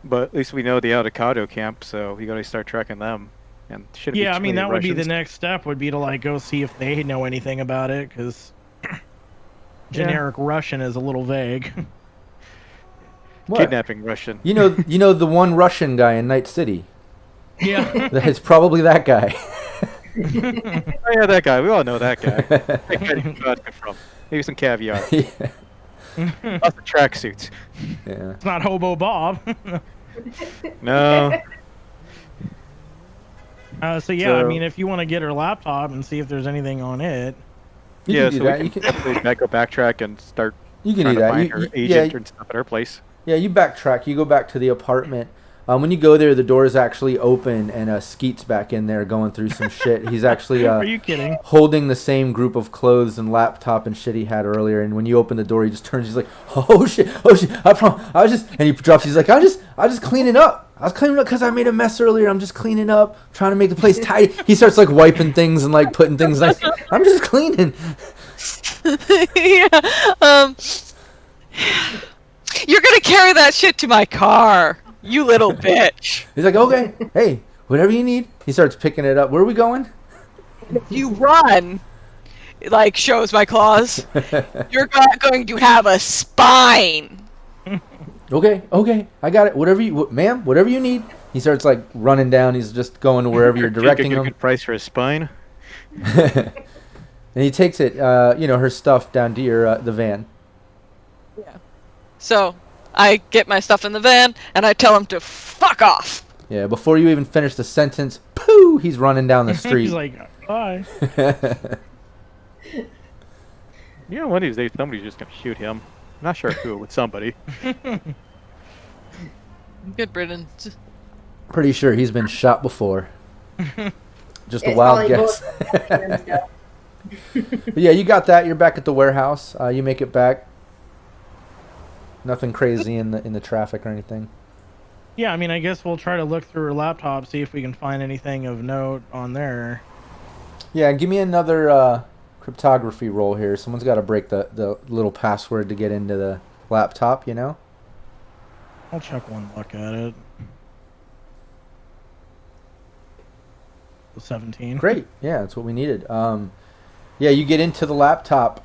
F: But at least we know the Aldecaldo camp, so we gotta start tracking them. And shouldn't be
C: Yeah, I
F: too
C: mean,
F: many
C: that would be the
F: Russians.
C: next step, would be to, like, go see if they know anything about it, because generic Russian is a little vague.
A: What?
F: Kidnapping Russian.
A: You know the one Russian guy in Night City.
C: Yeah.
A: It's probably that guy.
F: Oh yeah, that guy. We all know that guy. That guy did vodka from. Maybe some caviar.
A: Yeah.
F: Lots of tracksuits.
A: Yeah.
C: It's not Hobo Bob.
F: No.
C: So yeah, I
F: So-
C: mean, if you want to get her laptop and see if there's anything on it.
A: You
F: Yeah,
A: can do
F: so
A: that.
F: we
A: You
F: can
A: can,
F: definitely go backtrack and start
A: you can
F: trying
A: do
F: to
A: that.
F: find
A: You-
F: her
A: you-
F: agent
A: yeah,
F: and stuff at her place.
A: yeah, you backtrack. You go back to the apartment. When you go there, the door is actually open, and Skeet's back in there going through some shit. He's actually
C: Are you kidding?
A: holding the same group of clothes and laptop and shit he had earlier. And when you open the door, he just turns. He's like, "Oh shit, oh shit! I was just," and he drops. He's like, "I was just cleaning up. I was cleaning up because I made a mess earlier. I'm just cleaning up, trying to make the place tidy." He starts like wiping things and like putting things nice. I'm just cleaning.
E: Yeah. You're gonna carry that shit to my car, you little bitch.
A: He's like, "Okay, hey, whatever you need." He starts picking it up. Where are we going?
E: You run. Like, shows my claws. You're not going to have a spine.
A: Okay, I got it. Ma'am, whatever you need. He starts like running down. He's just going to wherever you're directing
F: Get a
A: him.
F: good price for his spine.
A: And he takes it, her stuff down to the van.
E: Yeah. So, I get my stuff in the van, and I tell him to fuck off.
A: Yeah, before you even finish the sentence, poo, he's running down the street.
C: He's like, bye.
F: You know, one of these days somebody's just gonna shoot him. I'm not sure who, with somebody.
E: Good riddance.
A: Pretty sure he's been shot before. Just a
B: It's
A: wild
B: probably
A: guess.
B: both.
A: But yeah, you got that. You're back at the warehouse. You make it back. Nothing crazy in the traffic or anything.
C: Yeah, I mean, I guess we'll try to look through her laptop, see if we can find anything of note on there.
A: Yeah, give me another cryptography roll here. Someone's got to break the little password to get into the laptop, you know?
C: I'll check one look at it. 17.
A: Great. Yeah, that's what we needed. Yeah, you get into the laptop.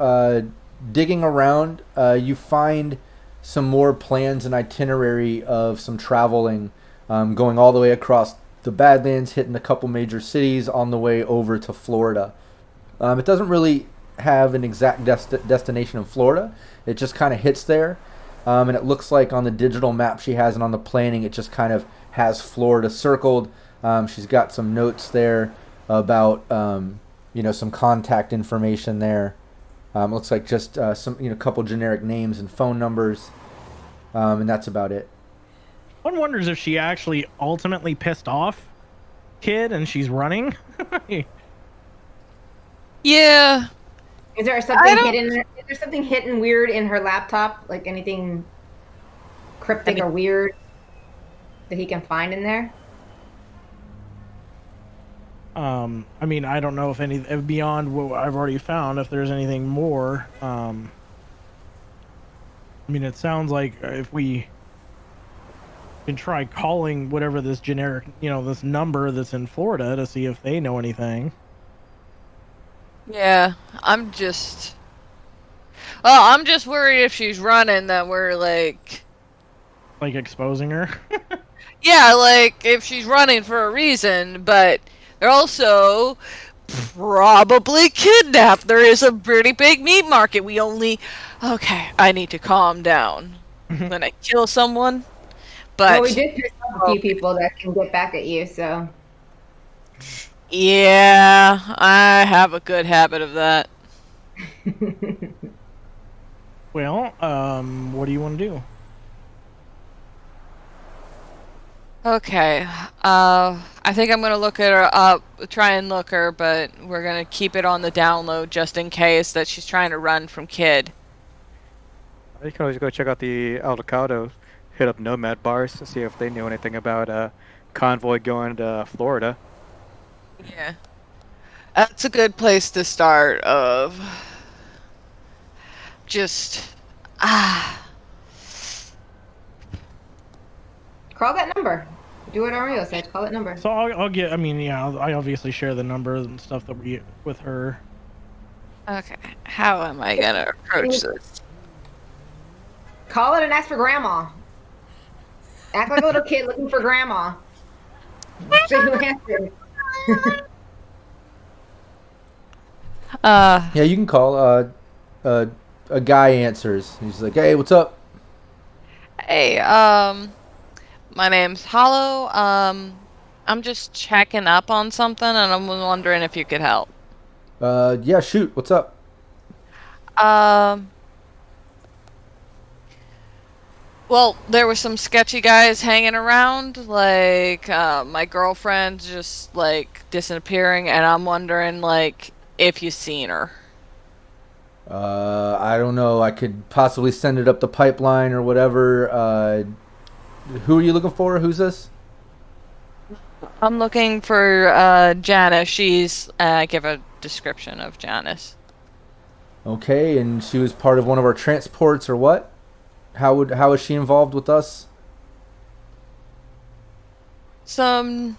A: Digging around, you find some more plans and itinerary of some traveling, going all the way across the Badlands, hitting a couple major cities on the way over to Florida. It doesn't really have an exact destination in Florida. It just kind of hits there. And it looks like on the digital map she has and on the planning, it just kind of has Florida circled. She's got some notes there about, some contact information there. Looks like just some, couple generic names and phone numbers. And that's about it.
C: One wonders if she actually ultimately pissed off Kid and she's running.
E: Yeah.
B: Is there something hidden? Is there something hidden weird in her laptop? Like anything cryptic or weird that he can find in there?
C: I mean, I don't know if beyond what I've already found, if there's anything more. I mean, it sounds like if we can try calling whatever this generic, this number that's in Florida to see if they know anything.
E: Yeah, I'm just worried if she's running that we're like
C: exposing her.
E: yeah, like if she's running for a reason, but they're also probably kidnapped. There is a pretty big meat market. Okay, I need to calm down. When I kill someone, but
B: Well, we did piss off a few people that can get back at you, so.
E: yeah, I have a good habit of that.
C: Well, what do you want to do?
E: Okay, I think I'm gonna look at her up, try and look her, but we're gonna keep it on the download just in case that she's trying to run from Kid.
F: You can always go check out the Aldecaldo hit up nomad bars to see if they knew anything about a convoy going to Florida.
E: Yeah. That's a good place to start of just
B: Call that number. Do what Ario said. Call that number.
C: So I'll get. I mean, yeah, I obviously share the numbers and stuff that we with her.
E: Okay. How am I gonna approach this?
B: Call it and ask for grandma. Act like a little kid looking for grandma. See who answers.
A: Yeah, you can call. A guy answers. He's like, "Hey, what's up?"
E: Hey, my name's Holo. I'm just checking up on something, and I'm wondering if you could help.
A: Yeah, shoot. What's up?
E: Well, there were some sketchy guys hanging around, like, my girlfriend just, like, disappearing, and I'm wondering, like, if you've seen her.
A: I don't know. I could possibly send it up the pipeline or whatever. Who are you looking for? Who's this?
E: I'm looking for, Janice. She's, give a description of Janice.
A: Okay, and she was part of one of our transports or what? How is she involved with us?
E: Some,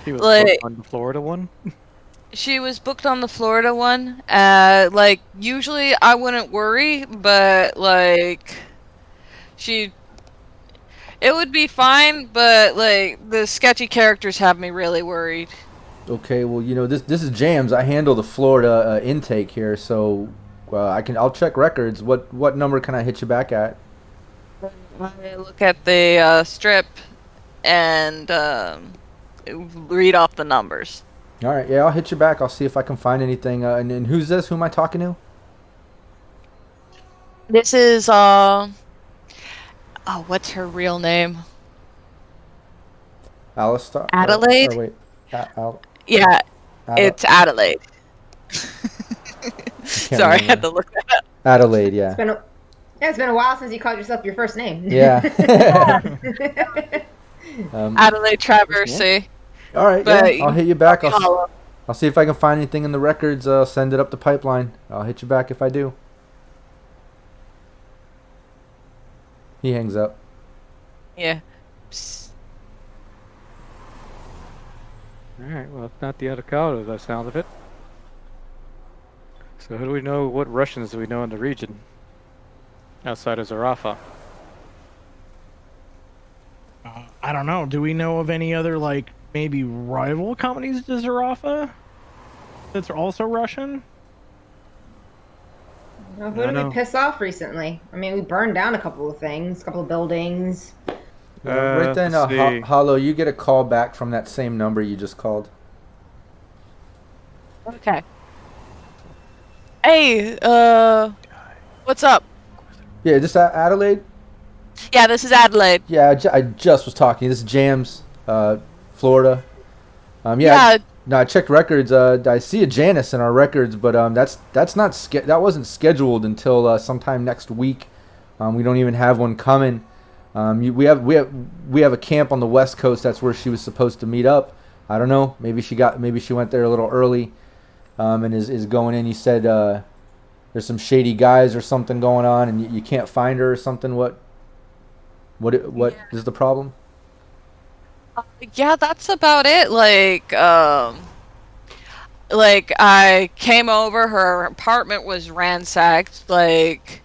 F: He was
E: like,
F: booked on the Florida one.
E: she was booked on the Florida one. Like, usually I wouldn't worry, but, like, it would be fine, but, like, the sketchy characters have me really worried.
A: Okay, well, this is Jams. I handle the Florida intake here, so I'll check records. What number can I hit you back at?
E: I look at the strip and read off the numbers.
A: All right, yeah, I'll hit you back. I'll see if I can find anything. And who's this? Who am I talking to?
E: This is what's her real name?
A: Alistair?
E: Adelaide?
A: Or wait,
E: Yeah, it's Adelaide.
A: can't
E: Sorry, I had to look that up.
A: Adelaide, yeah.
B: It's been a while since you called yourself your first name.
A: Yeah.
E: Adelaide Traversey.
A: All right,
E: But
A: yeah, I'll hit you back.
E: Hollow.
A: I'll see if I can find anything in the records. I'll send it up the pipeline. I'll hit you back if I do. He hangs up.
E: Yeah. Psst.
F: Alright, well, it's not the Aldecaldo, by the sound of it. So who do we know, what Russians do we know in the region? Outside of Zarafa.
C: I don't know. Do we know of any other, like, maybe rival companies to Zarafa that's also Russian?
B: Who did we piss off recently? I mean, we burned down a couple of things, a couple of buildings.
A: Right then, Holo, you get a call back from that same number you just called.
E: Okay. Hey, what's up?
A: Yeah, is this Adelaide?
E: Yeah, this is Adelaide.
A: Yeah, I just was talking. This is Jams, Florida.
E: Yeah.
A: No, I checked records. I see a Janice in our records, but that's not that wasn't scheduled until sometime next week. We don't even have one coming. We have a camp on the West Coast. That's where she was supposed to meet up. I don't know. Maybe she went there a little early, and is going in. You said there's some shady guys or something going on, and you can't find her or something. What is the problem?
E: Yeah, that's about it. Like I came over, her apartment was ransacked. Like,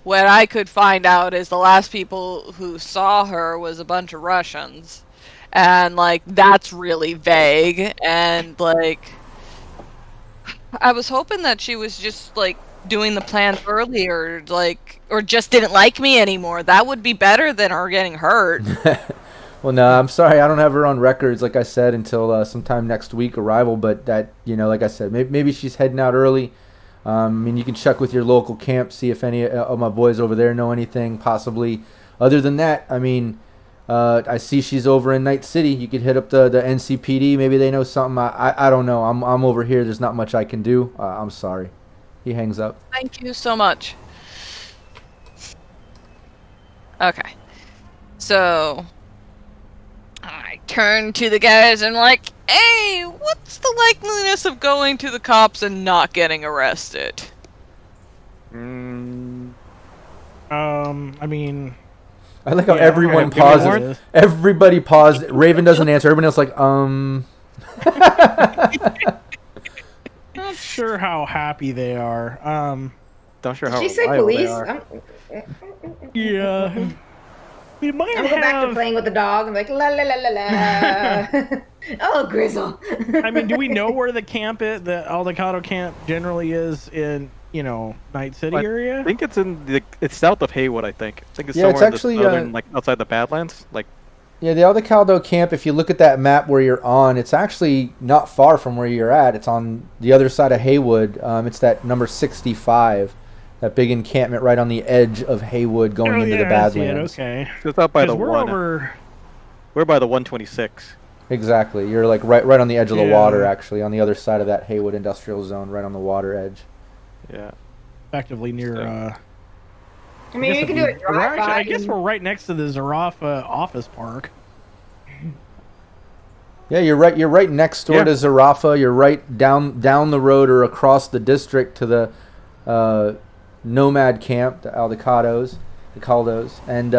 E: what I could find out is the last people who saw her was a bunch of Russians. And, like, that's really vague. And, like, I was hoping that she was just, like, doing the plans early, or just didn't like me anymore. That would be better than her getting hurt.
A: Well, no, I'm sorry. I don't have her on records, like I said, until sometime next week arrival. But that, like I said, maybe she's heading out early. I mean, you can check with your local camp, see if any of my boys over there know anything, possibly. Other than that, I mean, I see she's over in Night City. You could hit up the NCPD. Maybe they know something. I don't know. I'm over here. There's not much I can do. I'm sorry. He hangs up.
E: Thank you so much. Okay. So I turn to the guys and like, hey, what's the likeliness of going to the cops and not getting arrested?
C: I mean,
A: I like how
C: yeah,
A: everyone
C: okay, give me
A: pauses.
C: warrant.
A: Everybody paused. Raven doesn't answer. Everybody else like,
C: Not sure how happy they are.
F: Not sure
B: Did
F: how
B: she say
F: reliable they
B: police?
F: are.
C: Yeah. We might
B: I'm going back to
C: have.
B: playing with the dog. I'm like, la la la la la. Oh, Grizzle.
C: I mean, do we know where the camp is? The Aldecaldo camp generally is in, Night City area.
F: I think it's it's south of Haywood. I think it's
A: Yeah, it's
F: somewhere
A: actually,
F: in the southern, like outside the Badlands. Like,
A: yeah, the Aldecaldo camp, if you look at that map where you're on, it's actually not far from where you're at. It's on the other side of Haywood. It's that number 65, that big encampment right on the edge of Haywood going into the Badlands.
C: Okay.
F: it's out by the
C: We're
F: one.
C: over.
F: We're by the 126.
A: Exactly. You're like right on the edge of the
C: Yeah.
A: water, actually, on the other side of that Haywood industrial zone, right on the water edge.
F: Yeah.
C: Effectively near.
B: I mean, you can do a drive-by.
C: I guess we're right next to the Zarafa office park.
A: Yeah, you're right. You're right next door to Zarafa. You're right down the road or across the district to the nomad camp, the Aldecaldos, and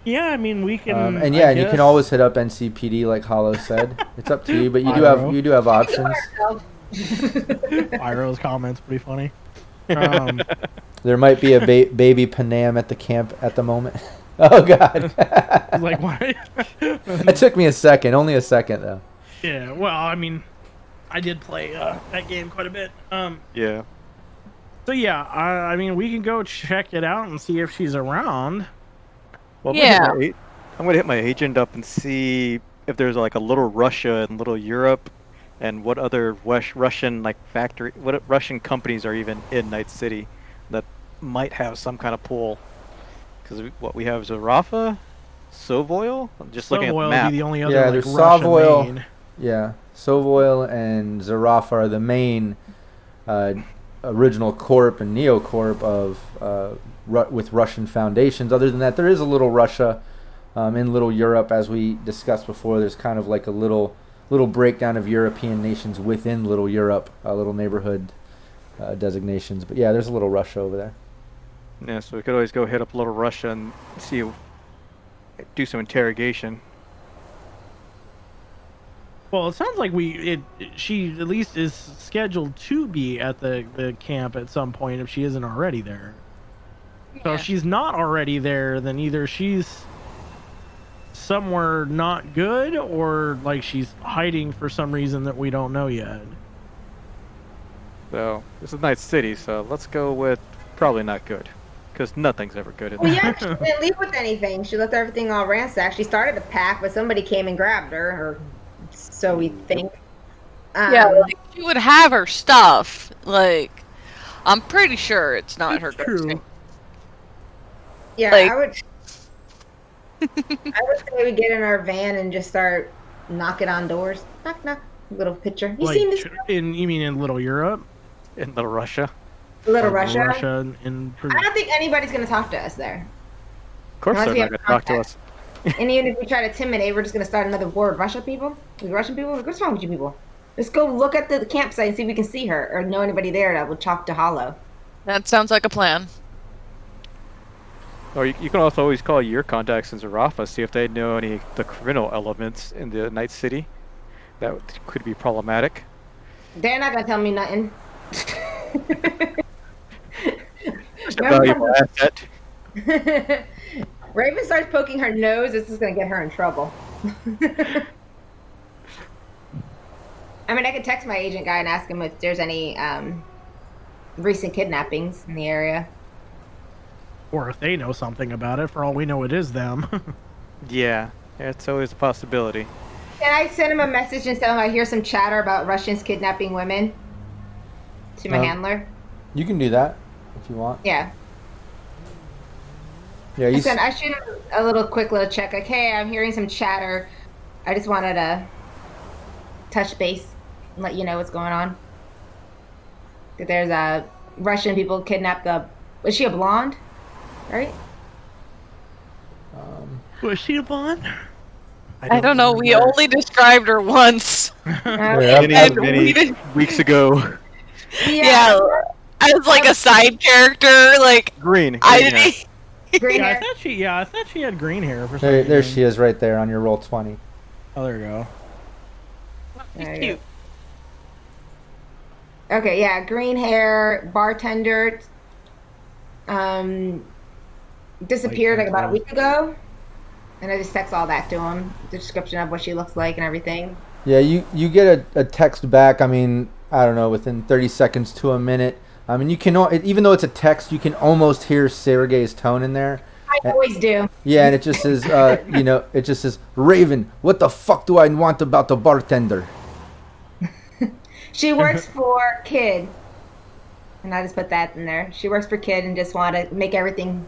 C: Yeah, I mean we can.
A: and you can always hit up NCPD, like Holo said. It's up to you, but you do have options.
C: Pyro's comments pretty funny.
A: There might be a baby Panam at the camp at the moment. Oh God!
C: Like what?
A: It took me a second, only a second though.
C: Yeah, well, I mean, I did play that game quite a bit.
F: Yeah.
C: So yeah, I mean, we can go check it out and see if she's around.
F: Well,
E: Yeah.
F: I'm gonna hit my agent up and see if there's like a little Russia and little Europe, and what other Russian what Russian companies are even in Night City that might have some kind of pull. Because what we have is Zarafa, Sovoil. I'm just looking at the
C: Sovoil
F: map.
C: would be the only other
A: Yeah,
C: like,
A: there's
C: Russian
A: Sovoil.
C: main.
A: Yeah, Sovoil and Zarafa are the main original corp and neocorp of with Russian foundations. Other than that, there is a little Russia in Little Europe, as we discussed before. There's kind of like a little breakdown of European nations within Little Europe, little neighborhood designations. But yeah, there's a little Russia over there.
F: Yeah, so we could always go hit up Little Russia and do some interrogation.
C: Well, it sounds like she at least is scheduled to be at the camp at some point if she isn't already there. So if she's not already there, then either she's somewhere not good or like she's hiding for some reason that we don't know yet.
F: So this is Night City, so let's go with probably not good, because nothing's ever good in
B: Well,
F: there.
B: yeah, she didn't leave with anything. She left everything all ransacked. She started to pack, but somebody came and grabbed her, or so we think.
E: Yeah, like, she would have her stuff. Like, I'm pretty sure it's not her
C: True.
E: ghosting.
B: Yeah,
E: like-
B: I would say we get in our van and just start knocking on doors. Knock, knock. Little picture. You
C: Like,
B: seen this?
C: you mean in Little Europe?
F: In Little Russia.
B: Little
C: Or
B: Russia?
C: in
B: I don't think anybody's going to talk to us there.
F: Of course
B: Unless
F: they're
B: we
F: not
B: have
F: going to talk to us.
B: And even if we try to intimidate, we're just going to start another war. Russia people? Like Russian people? Like, what's wrong with you people? Let's go look at the campsite and see if we can see her or know anybody there that would talk to Holo.
E: That sounds like a plan.
F: Or you can also always call your contacts in Zarafa, see if they know any of the criminal elements in the Night City. That could be problematic.
B: They're not going to tell me nothing.
F: It's a valuable asset.
B: Raven starts poking her nose. This is going to get her in trouble. I mean, I could text my agent guy and ask him if there's any recent kidnappings in the area.
C: Or if they know something about it, for all we know, it is them.
F: Yeah, it's always a possibility.
B: Can I send him a message and tell him I hear some chatter about Russians kidnapping women to my handler?
A: You can do that if you want.
B: Yeah.
A: Yeah,
B: I shoot him a little quick little check. Like, hey, I'm hearing some chatter. I just wanted to touch base and let you know what's going on. That there's a Russian people kidnapped Was she a blonde? Right?
C: Was she a blonde?
E: I don't know. We only described her once.
F: Many weeks ago.
E: Yeah. As like a side character, like
F: Green.
E: I
B: Green
C: Yeah,
B: hair.
C: I thought she had green hair for some
A: There
C: reason.
A: she is, right there on your roll 20.
C: Oh, there you go.
E: she's
B: There you
E: cute.
B: Okay, yeah, green hair, bartender, disappeared like about a week ago, and I just text all that to him, the description of what she looks like and everything.
A: Yeah, you get a text back. I mean, I don't know, within 30 seconds to a minute. I mean, you can even though it's a text, you can almost hear Sergey's tone in there.
B: I always do.
A: Yeah, and it just says, it just says, Raven, what the fuck do I want about the bartender?
B: She works for Kid, and I just put that in there. She works for Kid and just want to make everything.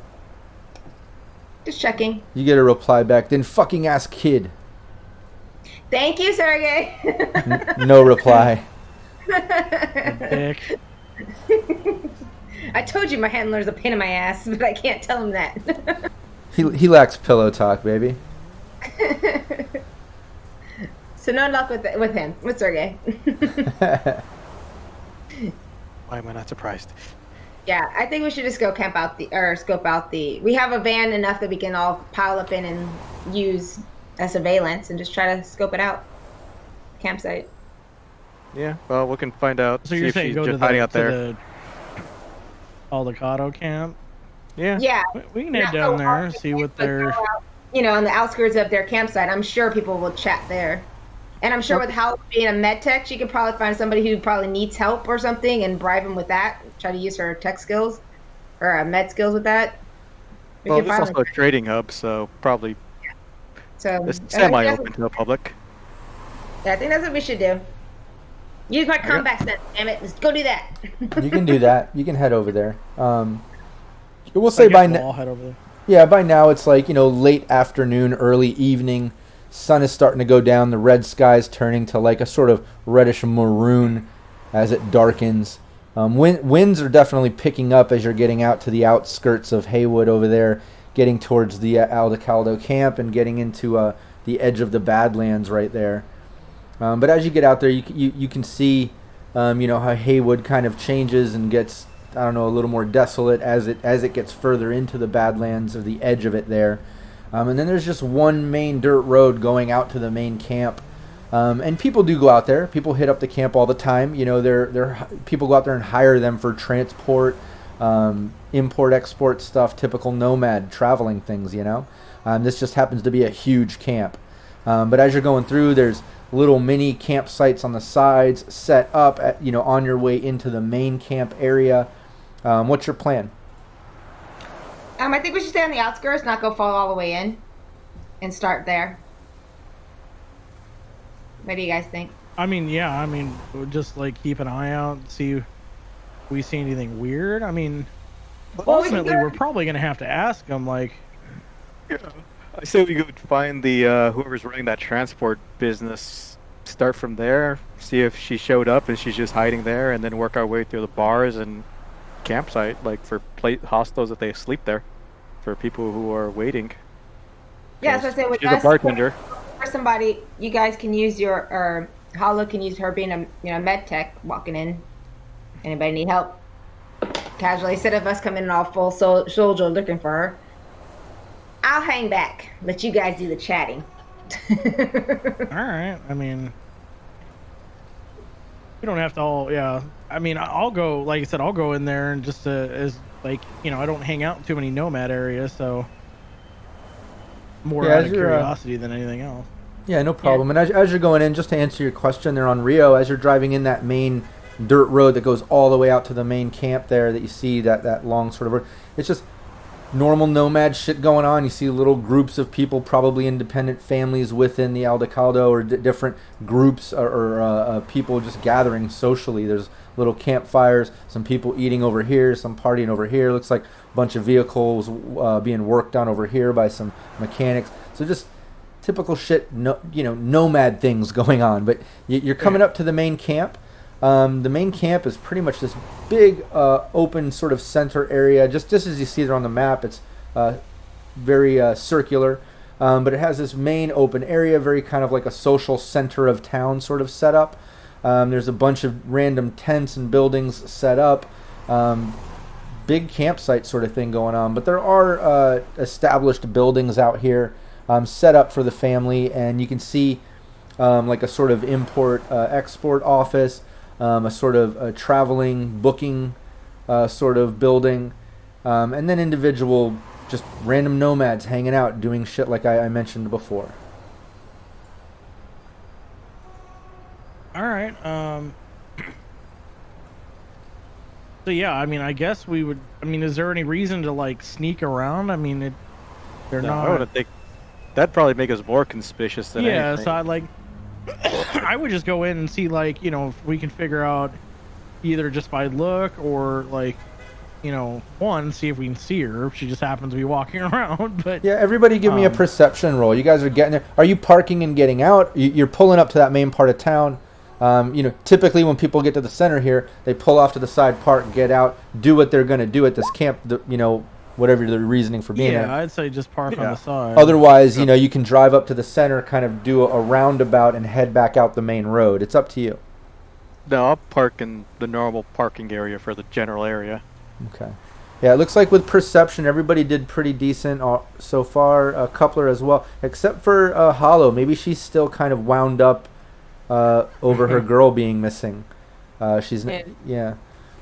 B: Just checking.
A: You get a reply back, then fucking ask Kid.
B: Thank you, Sergey.
A: No reply.
C: Dick.
B: I told you my handler's a pain in my ass, but I can't tell him that.
A: He lacks pillow talk, baby.
B: So no luck with him, with Sergey.
F: Why am I not surprised?
B: Yeah, I think we should just go scope out the. We have a van enough that we can all pile up in and use as surveillance and just try to scope it out. Campsite.
F: Yeah, well, we can find out.
C: So
F: See
C: you're
F: if
C: saying
F: she's
C: go
F: just
C: to
F: hiding out
C: the
F: there.
C: Aldecaldo camp?
F: Yeah.
B: Yeah.
C: We can head
B: Not
C: down
B: so
C: there
B: hard,
C: and see what
B: but
C: they're.
B: go out, on the outskirts of their campsite. I'm sure people will chat there. And I'm sure with Hal being a med tech, she could probably find somebody who probably needs help or something and bribe him with that. Try to use her tech skills or med skills with that.
F: Well, it's also a trading hub, so probably
B: so
F: it's semi-open to the public.
B: Yeah, I think that's what we should do. Use my combat sense, damn it. Let's go do that.
A: You can do that. You can head over there. We'll say by now.
C: I'll head over there.
A: Yeah, by now it's like, late afternoon, early evening. Sun is starting to go down. The red sky's turning to like a sort of reddish maroon as it darkens. Winds are definitely picking up as you're getting out to the outskirts of Haywood over there, getting towards the Aldecaldo camp and getting into the edge of the Badlands right there. But as you get out there, you can see, how Haywood kind of changes and gets, I don't know, a little more desolate as it gets further into the Badlands or the edge of it there. And then there's just one main dirt road going out to the main camp. And people do go out there. People hit up the camp all the time. People go out there and hire them for transport, import, export stuff, typical nomad traveling things, This just happens to be a huge camp. But as you're going through, there's little mini campsites on the sides set up on your way into the main camp area. What's your plan?
B: I think we should stay on the outskirts, not go fall all the way in, and start there. What do you guys think?
C: I mean, yeah. We'll just like keep an eye out, see if we see anything weird. I mean, ultimately, we're probably gonna have to ask them. Like,
F: Yeah. I say we could find the whoever's running that transport business. Start from there, see if she showed up and she's just hiding there, and then work our way through the bars and campsite, like for hostels that they sleep there, for people who are waiting.
B: Yeah, so I say with
F: She's
B: us,
F: a bartender.
B: for somebody, you guys can use or Holo can use her being a med tech walking in. Anybody need help? Casually, instead of us coming in all full soldier looking for her, I'll hang back. Let you guys do the chatting.
C: all right. I mean, we don't have to all. Yeah. I mean, I'll go. Like I said, I'll go in there and just as like I don't hang out in too many nomad areas, so more out of curiosity than anything else.
A: Yeah, no problem. And as you're going in, just to answer your question there on Rio, as you're driving in that main dirt road that goes all the way out to the main camp there that you see, that long sort of road, it's just normal nomad shit going on. You see little groups of people, probably independent families within the Aldecaldo or different groups or people just gathering socially. There's little campfires, some people eating over here, some partying over here. Looks like a bunch of vehicles being worked on over here by some mechanics. So just typical shit, nomad things going on. But you're coming up to the main camp. The main camp is pretty much this big open sort of center area. Just as you see there on the map, it's very circular. But it has this main open area, very kind of like a social center of town sort of setup. There's a bunch of random tents and buildings set up. Big campsite sort of thing going on. But there are established buildings out here set up for the family. And you can see like a sort of import-export office, a sort of a traveling booking sort of building. And then individual, just random nomads hanging out, doing shit like I mentioned before.
C: All right. So yeah, I mean, I guess we would. I mean, is there any reason to like sneak around? I mean, they're not.
F: I would think that'd probably make us more conspicuous than anything.
C: Yeah, so I like. I would just go in and see, like, you know, if we can figure out either just by look or like, you know, see if we can see her if she just happens to be walking around. But
A: yeah, everybody give me a perception roll. You guys are getting there. Are you parking and getting out? You're pulling up to that main part of town. You know, typically when people get to the center here, they pull off to the side, park, get out, do what they're going to do at this camp, you know, whatever the reasoning for being there.
C: Yeah, I'd say just park on the side.
A: Otherwise, you know, you can drive up to the center, kind of do a roundabout and head back out the main road. It's up to you.
F: No, I'll park in the normal parking area for the general area.
A: Okay. Yeah, it looks like with perception, everybody did pretty decent so far. Coupler as well, except for Holo. Maybe she's still kind of wound up over her girl being missing. She's yeah,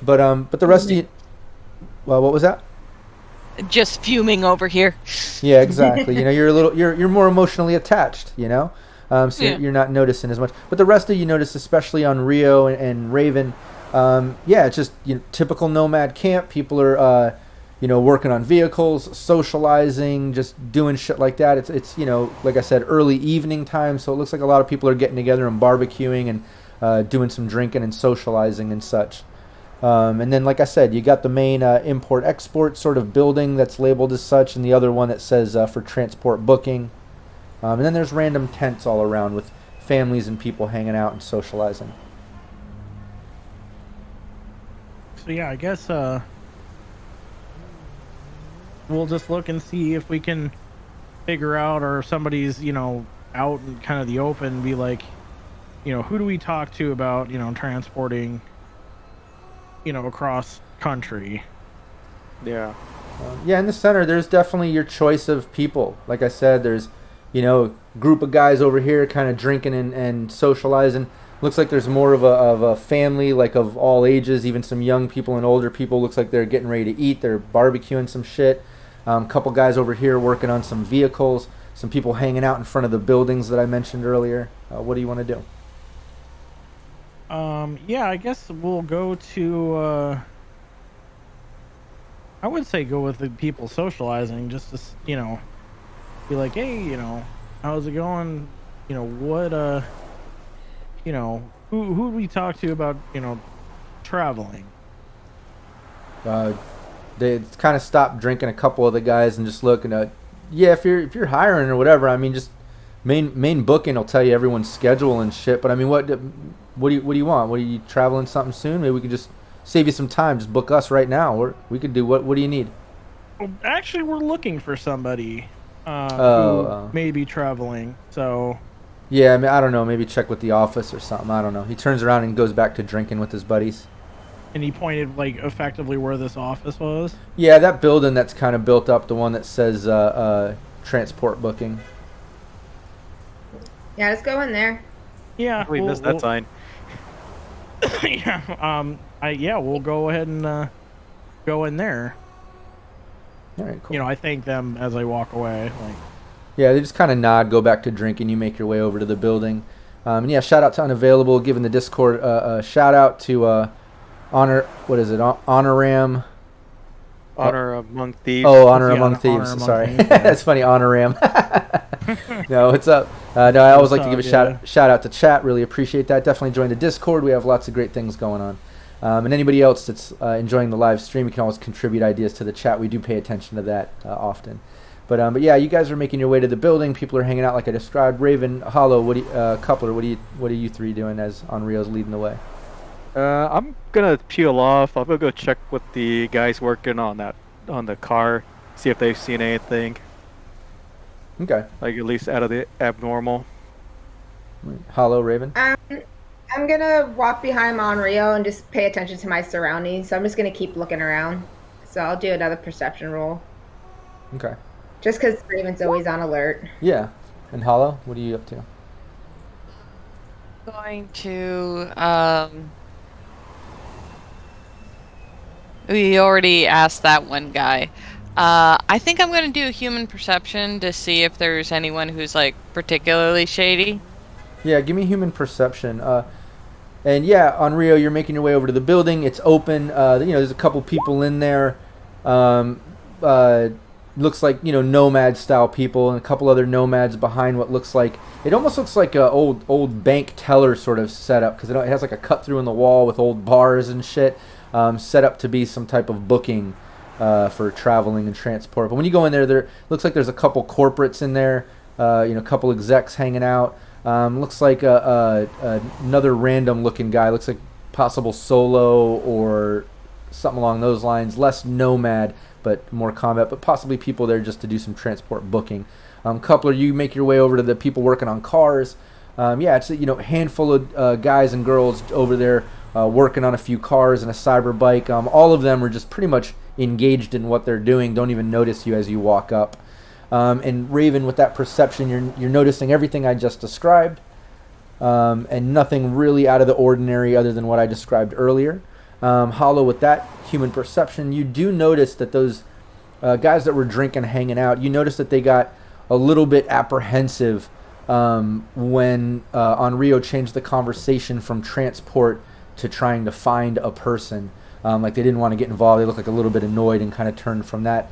A: but the rest of you. Well, what was that?
E: Just fuming over here.
A: Yeah, exactly. You know, you're more emotionally attached. You know, so you're not noticing as much. But the rest of you notice, especially on Rio and Raven. Yeah, it's just typical nomad camp. People are, working on vehicles, socializing, just doing shit like that. It's like I said, early evening time, so it looks like a lot of people are getting together and barbecuing and doing some drinking and socializing and such. And then, like I said, you got the main import-export sort of building that's labeled as such, and the other one that says for transport booking. And then there's random tents all around with families and people hanging out and socializing.
C: So yeah, I guess we'll just look and see if we can figure out, or if somebody's out in kind of the open, be like, who do we talk to about transporting across country.
F: Yeah.
A: In the center there's definitely your choice of people. Like I said, there's a group of guys over here kind of drinking and socializing. Looks like there's more of a family, like of all ages, even some young people and older people. Looks like they're getting ready to eat. They're barbecuing some shit. Couple guys over here working on some vehicles. Some people hanging out in front of the buildings that I mentioned earlier. What do you want to do?
C: Yeah, I guess we'll go to, I would say go with the people socializing, just to, be like, hey, how's it going? What, who do we talk to about, traveling?
A: They kind of stopped drinking, a couple of the guys, and just looking at, if you're hiring or whatever, I mean, just main booking will tell you everyone's schedule and shit. But I mean, what do you want? What are you traveling something soon? Maybe we could just save you some time. Just book us right now. We could do what do you need?
C: Well, actually, we're looking for somebody who may be traveling. So
A: yeah, I mean, I don't know. Maybe check with the office or something. I don't know. He turns around and goes back to drinking with his buddies.
C: And he pointed like effectively where this office was.
A: Yeah, that building that's kind of built up, the one that says transport booking.
B: Yeah, let's go in there.
C: Yeah,
F: we missed that sign.
C: Yeah, we'll go ahead and go in there.
A: All right, cool.
C: I thank them as I walk away. Like,
A: yeah, they just kind of nod, go back to drinking. You make your way over to the building. And yeah, shout out to Unavailable, giving the Discord a shout out to Honoram.
F: Honor Among Thieves.
A: Oh, Honor Among Thieves. Sorry. That's funny, Honoram. No, what's up? No, I always like to give a shout out to chat. Really appreciate that. Definitely join the Discord. We have lots of great things going on. And anybody else that's enjoying the live stream, you can always contribute ideas to the chat. We do pay attention to that often. But yeah, you guys are making your way to the building. People are hanging out like I described. Raven, Holo, Coupler, what are you three doing as Onrio's leading the way?
F: I'm gonna peel off. I'm gonna go check with the guys working on the car, see if they've seen anything.
A: Okay.
F: Like at least out of the abnormal.
A: Holo, Raven.
B: I'm gonna walk behind Monrio and just pay attention to my surroundings. So I'm just gonna keep looking around. So I'll do another perception roll.
A: Okay.
B: Just because Raven's always on alert.
A: Yeah. And Holo, what are you up to?
E: Going to we already asked that one guy. I think I'm going to do a human perception to see if there's anyone who's like particularly shady.
A: Yeah, give me human perception. And yeah, on Rio, you're making your way over to the building. It's open. There's a couple people in there. Looks like, nomad style people, and a couple other nomads behind what looks like, it almost looks like a old bank teller sort of setup, because it has like a cut through in the wall with old bars and shit, set up to be some type of booking for traveling and transport. But when you go in there looks like there's a couple corporates in there, a couple execs hanging out. Looks like another random looking guy. Looks like possible solo or something along those lines. Less nomad, but more combat. But possibly people there just to do some transport booking. Coupler, you make your way over to the people working on cars. It's a handful of guys and girls over there working on a few cars and a cyber bike. All of them are just pretty much engaged in what they're doing. Don't even notice you as you walk up. And Raven, with that perception, you're noticing everything I just described, and nothing really out of the ordinary other than what I described earlier. Holo, with that human perception, you do notice that those guys that were drinking, hanging out, you notice that they got a little bit apprehensive when Onryo changed the conversation from transport to trying to find a person. Like they didn't want to get involved. They looked like a little bit annoyed and kind of turned from that.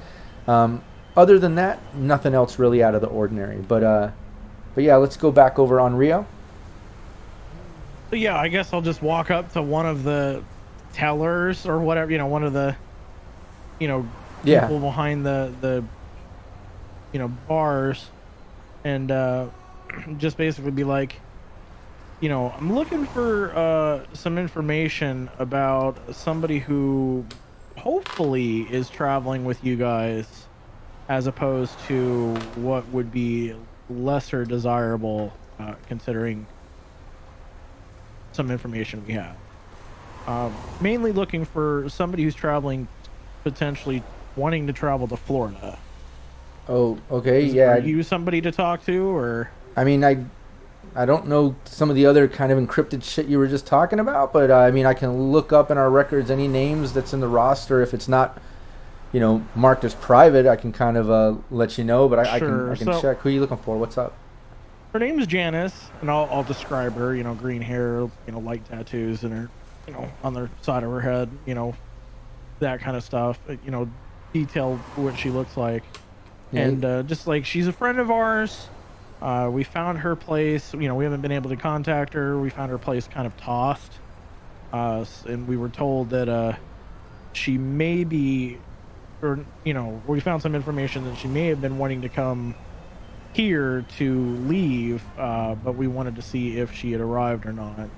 A: Other than that, nothing else really out of the ordinary. But yeah, let's go back over on Rio.
C: So yeah, I guess I'll just walk up to one of the tellers or whatever, one of the, people behind the bars, and just basically be like, I'm looking for some information about somebody who hopefully is traveling with you guys, as opposed to what would be lesser desirable, considering some information we have. Mainly looking for somebody who's traveling, potentially wanting to travel to Florida.
A: Oh, okay, yeah.
C: Are you somebody to talk to, or?
A: I mean, I don't know some of the other kind of encrypted shit you were just talking about, but I mean, I can look up in our records any names that's in the roster. If it's not, marked as private, I can kind of let you know. But I can check. Who are you looking for? What's up?
C: Her name is Janice, and I'll describe her. Green hair, light tattoos, and her, on the side of her head, that kind of stuff. Detail what she looks like, and just like she's a friend of ours. We found her place. We haven't been able to contact her. We found her place kind of tossed, and we were told that she may be, or we found some information that she may have been wanting to come here to leave, but we wanted to see if she had arrived or not.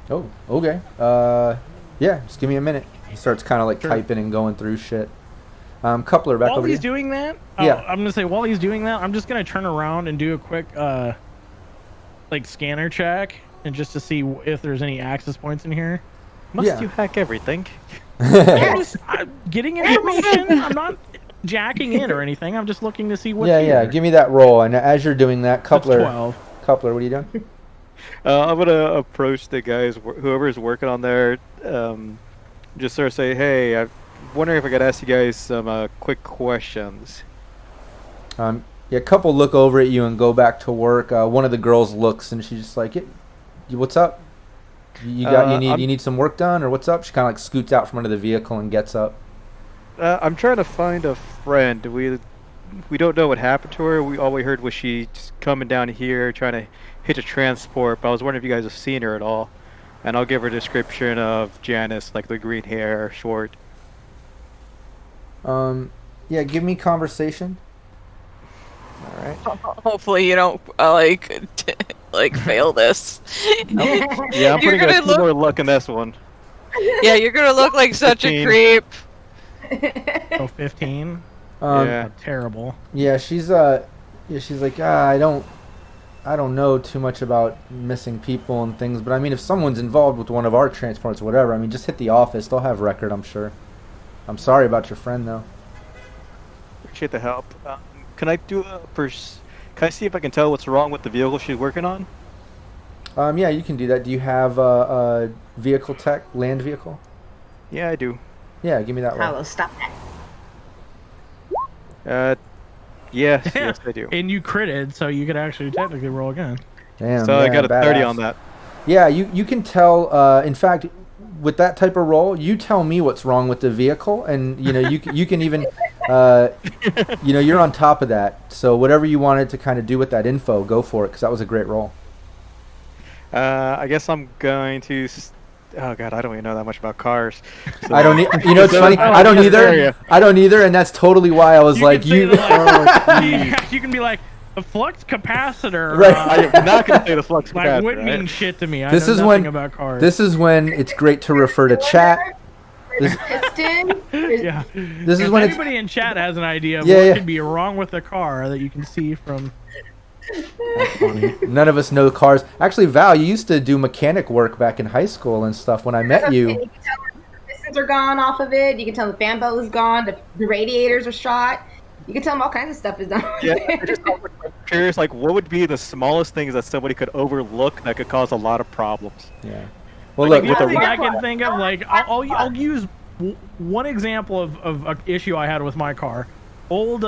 A: Oh, okay. Yeah, just give me a minute. He starts kind of like typing and going through shit. Coupler, back
C: while
A: over
C: he's
A: to
C: doing that,
A: yeah.
C: I'm gonna say while he's doing that, I'm just gonna turn around and do a quick scanner check, and just to see if there's any access points in here.
F: Must you hack everything?
C: I'm getting information. I'm not jacking in or anything. I'm just looking to see what's here.
A: Yeah. Give me that roll, and as you're doing that, Coupler.
C: That's 12.
A: Coupler, what are you doing?
F: I'm gonna approach the guys, whoever's working on there, just sort of say, "Hey, I'm wondering if I could ask you guys some quick questions."
A: A couple look over at you and go back to work. One of the girls looks, and she's just like, "What's up? You need some work done, or what's up?" She kind of like scoots out from under the vehicle and gets up.
F: I'm trying to find a friend. We don't know what happened to her. All we heard was she just coming down here trying to hit a transport. But I was wondering if you guys have seen her at all. And I'll give her a description of Janice, like the green hair, short.
A: Yeah, give me conversation.
F: All right.
E: Hopefully you don't fail this.
F: Yeah, I'm putting a little more luck in this one.
E: Yeah, you're gonna look like such
F: 15.
E: a creep.
C: Oh, 15.
F: Yeah.
C: Terrible.
A: Yeah, she's Yeah, she's like, I don't know too much about missing people and things, but I mean, if someone's involved with one of our transports or whatever, I mean, just hit the office. They'll have record, I'm sure. I'm sorry about your friend, though.
F: Appreciate the help. Can I do Can I see if I can tell what's wrong with the vehicle she's working on?
A: Yeah, you can do that. Do you have a vehicle tech, land vehicle?
F: Yeah, I do.
A: Yeah, give me that
B: Holo,
A: one.
B: stop that.
F: Yes, yes, I do.
C: And you critted, so you could actually technically roll again.
A: Damn,
F: So I
A: yeah,
F: got a 30
A: badass.
F: on that.
A: Yeah, you can tell. In fact, with that type of roll, you tell me what's wrong with the vehicle, and you can even, you're on top of that. So whatever you wanted to kind of do with that info, go for it, because that was a great roll.
F: I guess I'm going to. Oh god, I don't even know that much about cars. So
A: I don't. It's funny. I don't either. I don't either, and that's totally why I was like, you.
C: You can be like the flux capacitor.
A: Right.
F: I'm not going to say the flux
C: Like
F: capacitor,
C: wouldn't mean
F: right?
C: shit to me. I
A: This
C: know
A: is
C: nothing
A: when.
C: about cars.
A: This is when it's great to refer to chat.
B: Piston.
C: Yeah.
A: This is
C: If
A: when it's.
C: anybody in chat has an idea of
A: Yeah,
C: what
A: yeah.
C: could be wrong with the car that you can see from.
A: That's funny. None of us know cars. Actually, Val, you used to do mechanic work back in high school and stuff. When I met you.
B: You can tell the pistons are gone off of it. You can tell the fan belt is gone. The radiators are shot. You can tell them all kinds of stuff is done.
F: Yeah, I'm just curious, like, what would be the smallest things that somebody could overlook that could cause a lot of problems?
A: Yeah. Well,
C: Like,
A: look.
C: the
A: With
C: only
A: the,
C: thing I can think of, like, I'll use one example of an issue I had with my car. Old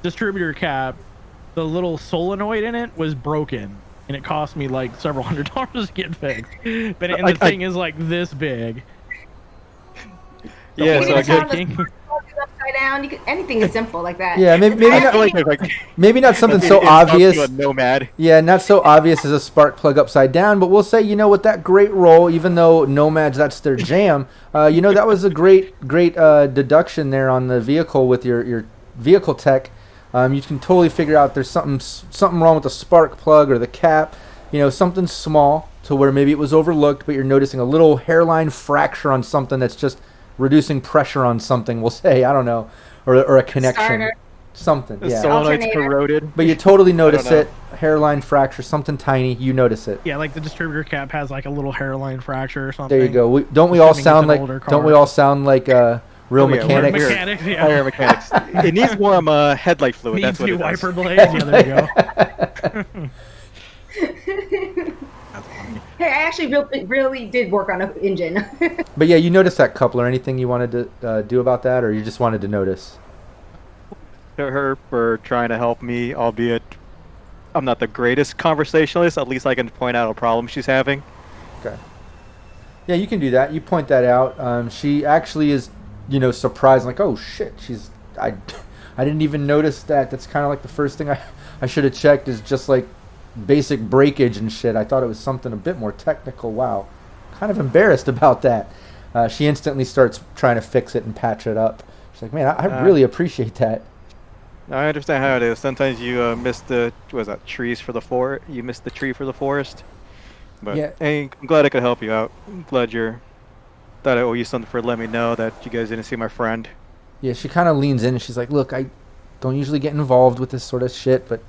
C: distributor cap, the little solenoid in it was broken, and it cost me like several $100s to get fixed. But and the thing is like this big.
F: Yeah,
B: You
F: so I
B: can
F: get.
B: tell the upside down. You can, anything is simple like that.
A: yeah, maybe
F: I
A: not.
F: feel like there's like
A: Maybe not something
F: like
A: so
F: it's up to
A: obvious.
F: a nomad.
A: Yeah, not so obvious as a spark plug upside down, but we'll say, with that great roll, even though nomads, that's their jam, that was a great deduction there on the vehicle with your vehicle tech. You can totally figure out there's something wrong with the spark plug or the cap, something small to where maybe it was overlooked, but you're noticing a little hairline fracture on something that's just reducing pressure on something, we'll say, I don't know, or a connection.
B: Starter.
A: Something,
F: The
A: yeah.
F: solenoid's
B: Alternator.
F: corroded.
A: But you totally notice
F: know.
A: it. Hairline fracture, something tiny. You notice it.
C: Yeah, like the distributor cap has like a little hairline fracture or something.
A: There you go. Don't we all
C: Assuming it's
A: sound
C: an
A: like?
C: older
A: Don't we
C: car.
A: all sound like real
F: Oh, yeah, we're
A: mechanics?
C: Mechanics, yeah.
F: Fire mechanics. It needs warm headlight fluid.
C: Needs
F: That's what
C: new
F: it does.
C: wiper blades. Yeah, there you go.
B: Hey, I actually really did work on an engine.
A: But yeah, you noticed that coupler. Anything you wanted to do about that, or you just wanted to notice?
F: To her for trying to help me, albeit I'm not the greatest conversationalist. At least I can point out a problem she's having.
A: Okay. Yeah, you can do that. You point that out. She actually is, surprised, like, oh shit, I didn't even notice that. That's kind of like the first thing I should have checked is just like basic breakage and shit. I thought it was something a bit more technical. Wow. Kind of embarrassed about that. She instantly starts trying to fix it and patch it up. She's like, man, I really appreciate that.
F: I understand how it is. Sometimes you miss the trees for the forest. You miss the tree for the forest. But
A: Yeah.
F: hey, I'm glad I could help you out. I'm glad thought I owe you something for letting me know that you guys didn't see my friend.
A: Yeah, she kind of leans in and she's like, look, I don't usually get involved with this sort of shit, but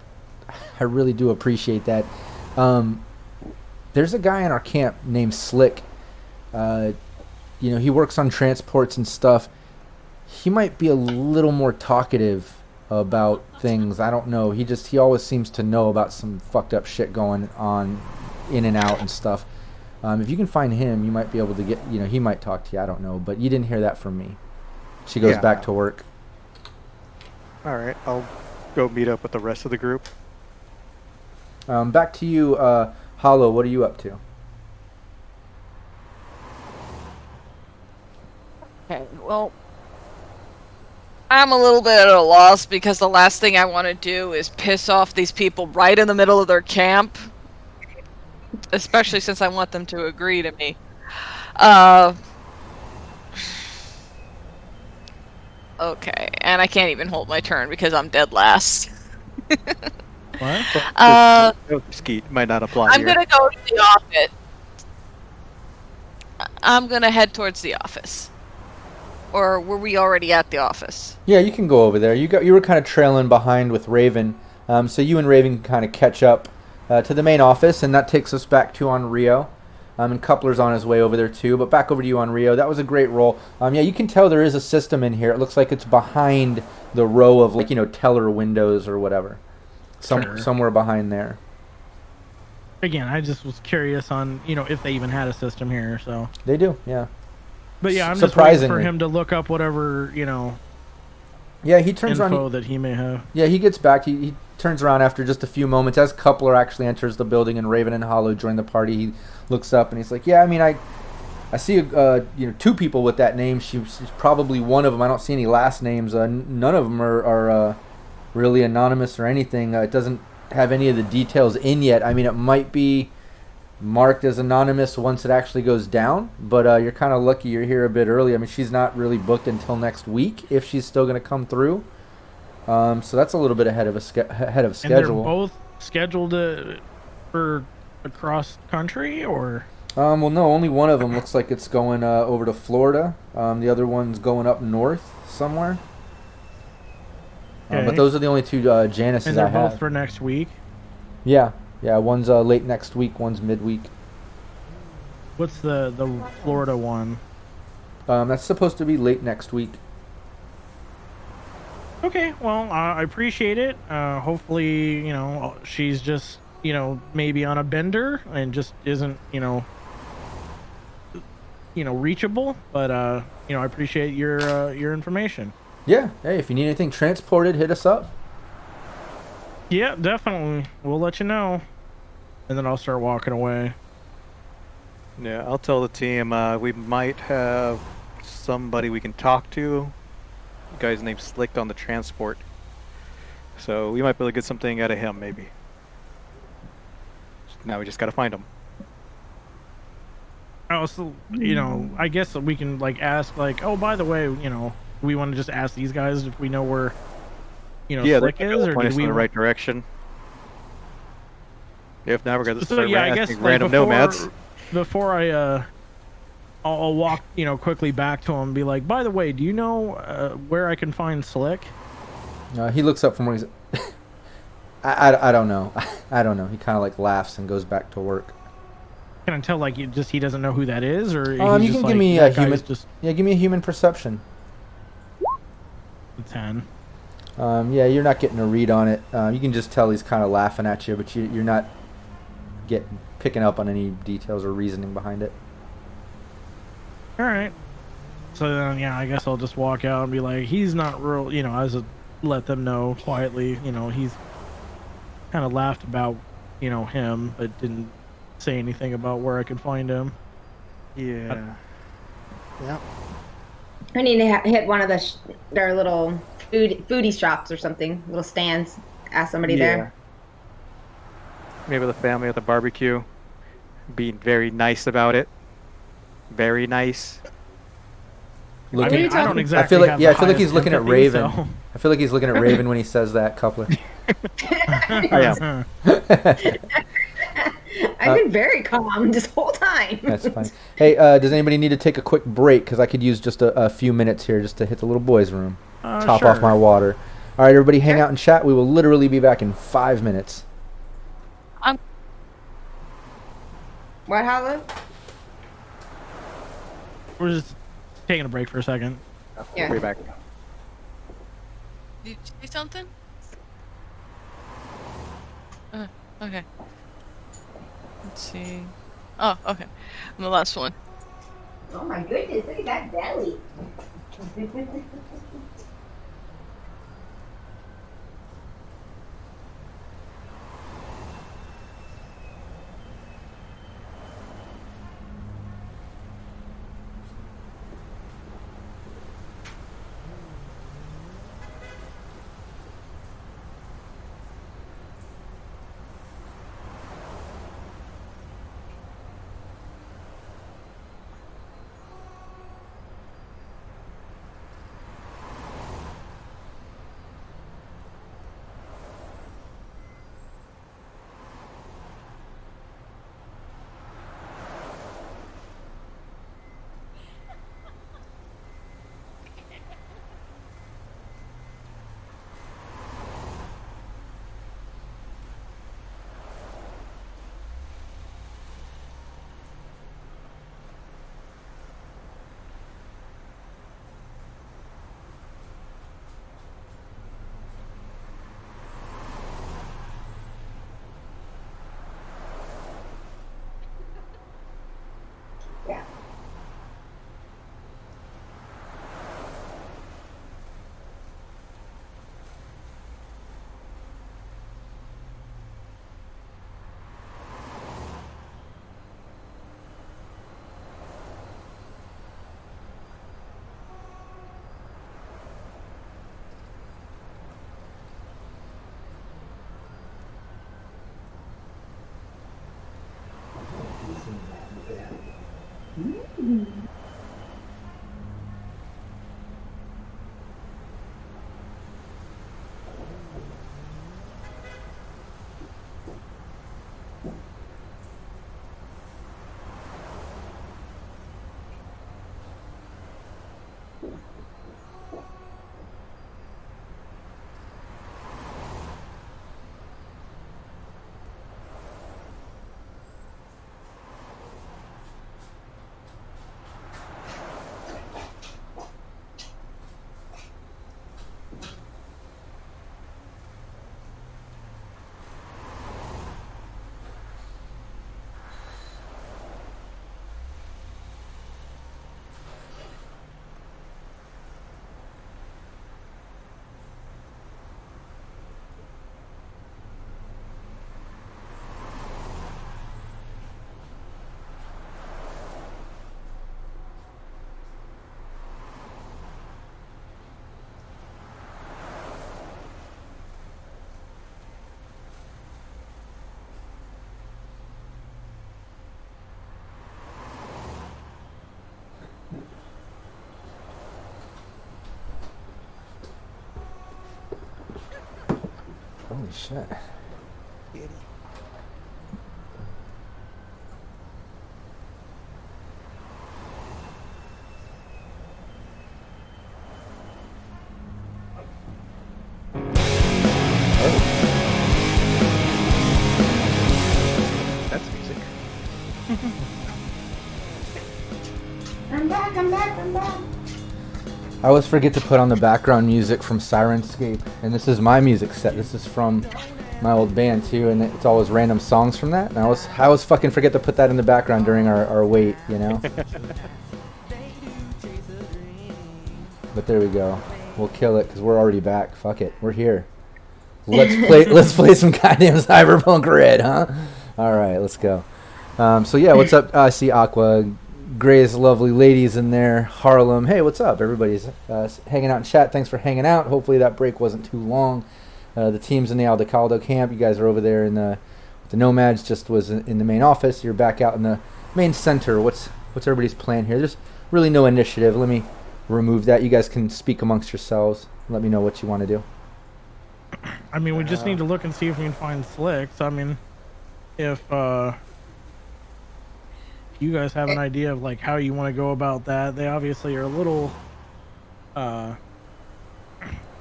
A: I really do appreciate that. There's a guy in our camp named Slick. He works on transports and stuff. He might be a little more talkative about things. I don't know. He always seems to know about some fucked up shit going on in and out and stuff. If you can find him, you might be able to get, he might talk to you. I don't know, but you didn't hear that from me. She goes back to work.
F: All right, I'll go meet up with the rest of the group.
A: Back to you, Holo. What are you up to?
E: Okay, well, I'm a little bit at a loss because the last thing I want to do is piss off these people right in the middle of their camp. Especially since I want them to agree to me. Okay, and I can't even hold my turn because I'm dead last.
C: What?
F: Skeet might not apply
E: I'm
F: here.
E: gonna go to the office. I'm gonna head towards the office. or were we already at the office?
A: Yeah, you can go over there. You were kind of trailing behind with Raven, so you and Raven can kind of catch up to the main office, and that takes us back to on Rio. And Coupler's on his way over there too. But back over to you on Rio. That was a great roll. Yeah, you can tell there is a system in here. It looks like it's behind the row of teller windows or whatever. Somewhere behind there.
C: Again, I just was curious on if they even had a system here. So
A: they do, yeah.
C: But yeah, I'm just waiting for him to look up whatever
A: Yeah, he turns
C: info
A: around.
C: that he may have.
A: Yeah, he gets back. He turns around after just a few moments as Coupler actually enters the building and Raven and Holo join the party. He looks up and he's like, "Yeah, I mean, I see two people with that name. She's probably one of them. I don't see any last names. None of them are really anonymous or anything. It doesn't have any of the details in yet. I mean, it might be marked as anonymous once it actually goes down, but you're kind of lucky you're here a bit early. I mean, she's not really booked until next week if she's still going to come through. So that's a little bit ahead of schedule.
C: And they're both scheduled for across country, or?
A: Well, no, only one of them looks like it's going over to Florida. The other one's going up north somewhere.
C: Okay.
A: But those are the only two Janices
C: and they're
A: I have.
C: both for next week?
A: Yeah, one's late next week, one's midweek.
C: What's the Florida one?
A: That's supposed to be late next week.
C: Okay, well, I appreciate it. Hopefully, she's just, maybe on a bender and just isn't, reachable. But, I appreciate your information.
A: Yeah, hey, if you need anything transported, hit us up.
C: Yeah, definitely. We'll let you know. And then I'll start walking away.
F: Yeah, I'll tell the team we might have somebody we can talk to. The guy's name's Slick on the transport. So we might be able to get something out of him, maybe. Now we just gotta find him.
C: Also, I guess we can, ask, oh, by the way, we want to just ask these guys if we know where, Slick is, or
F: point us
C: do we
F: in the right direction? If not, we're gonna
C: So
F: start
C: yeah, I guess
F: asking random nomads.
C: before I'll walk, quickly back to him and be like, by the way, do you know where I can find Slick?
A: He looks up from where he's... I don't know. I don't know. He kind of laughs and goes back to work.
C: Can I tell he doesn't know who that is, or
A: you can give me a human. Yeah, give me a human perception.
C: 10.
A: Yeah, you're not getting a read on it. You can just tell he's kind of laughing at you, but you're not picking up on any details or reasoning behind it.
C: All right. So then, yeah, I guess I'll just walk out and be like, he's not real, let them know quietly, he's kind of laughed about, him, but didn't say anything about where I could find him.
F: Yeah. Yeah.
B: I need to hit one of their little foodie shops or something, little stands. Ask somebody there.
F: Maybe the family at the barbecue. Being very nice about it. Very nice.
C: I mean, I don't exactly.
A: I feel like
C: have
A: I feel like he's looking at
C: empathy,
A: Raven.
C: so.
A: I feel like he's looking at Raven when he says that, Coupler.
F: I am.
B: I've been very calm this whole time.
A: That's fine. Hey, does anybody need to take a quick break? Because I could use just a few minutes here just to hit the little boys' room. Top
C: Sure.
A: off my water. All right, everybody hang out and chat. We will literally be back in 5 minutes.
B: What, Holo?
C: We're just taking a break for a second.
B: Yeah.
F: We'll be back.
E: Did you say something? Okay. Let's see. Oh, okay. I'm the last one.
B: Oh my goodness, look at that belly.
A: Holy shit.
F: That's music.
B: I'm back, I'm back, I'm back.
A: I always forget to put on the background music from Sirenscape, and this is my music set. This is from my old band too, and it's always random songs from that. And I always fucking forget to put that in the background during our wait, you know. But there we go. We'll kill it because we're already back. Fuck it, we're here. Let's play some goddamn Cyberpunk RED, huh? All right, let's go. So yeah, what's up? I see Aqua. Gray's lovely ladies in there. Harlem. Hey, what's up? Everybody's hanging out in chat. Thanks for hanging out. Hopefully that break wasn't too long. The team's in the Aldecaldo camp. You guys are over there in the Nomads. Just was in the main office. You're back out in the main center. What's everybody's plan here? There's really no initiative. Let me remove that. You guys can speak amongst yourselves. Let me know what you want to do.
C: I mean, we just need to look and see if we can find Slicks. I mean, if you guys have an idea of like how you want to go about that. They obviously are a little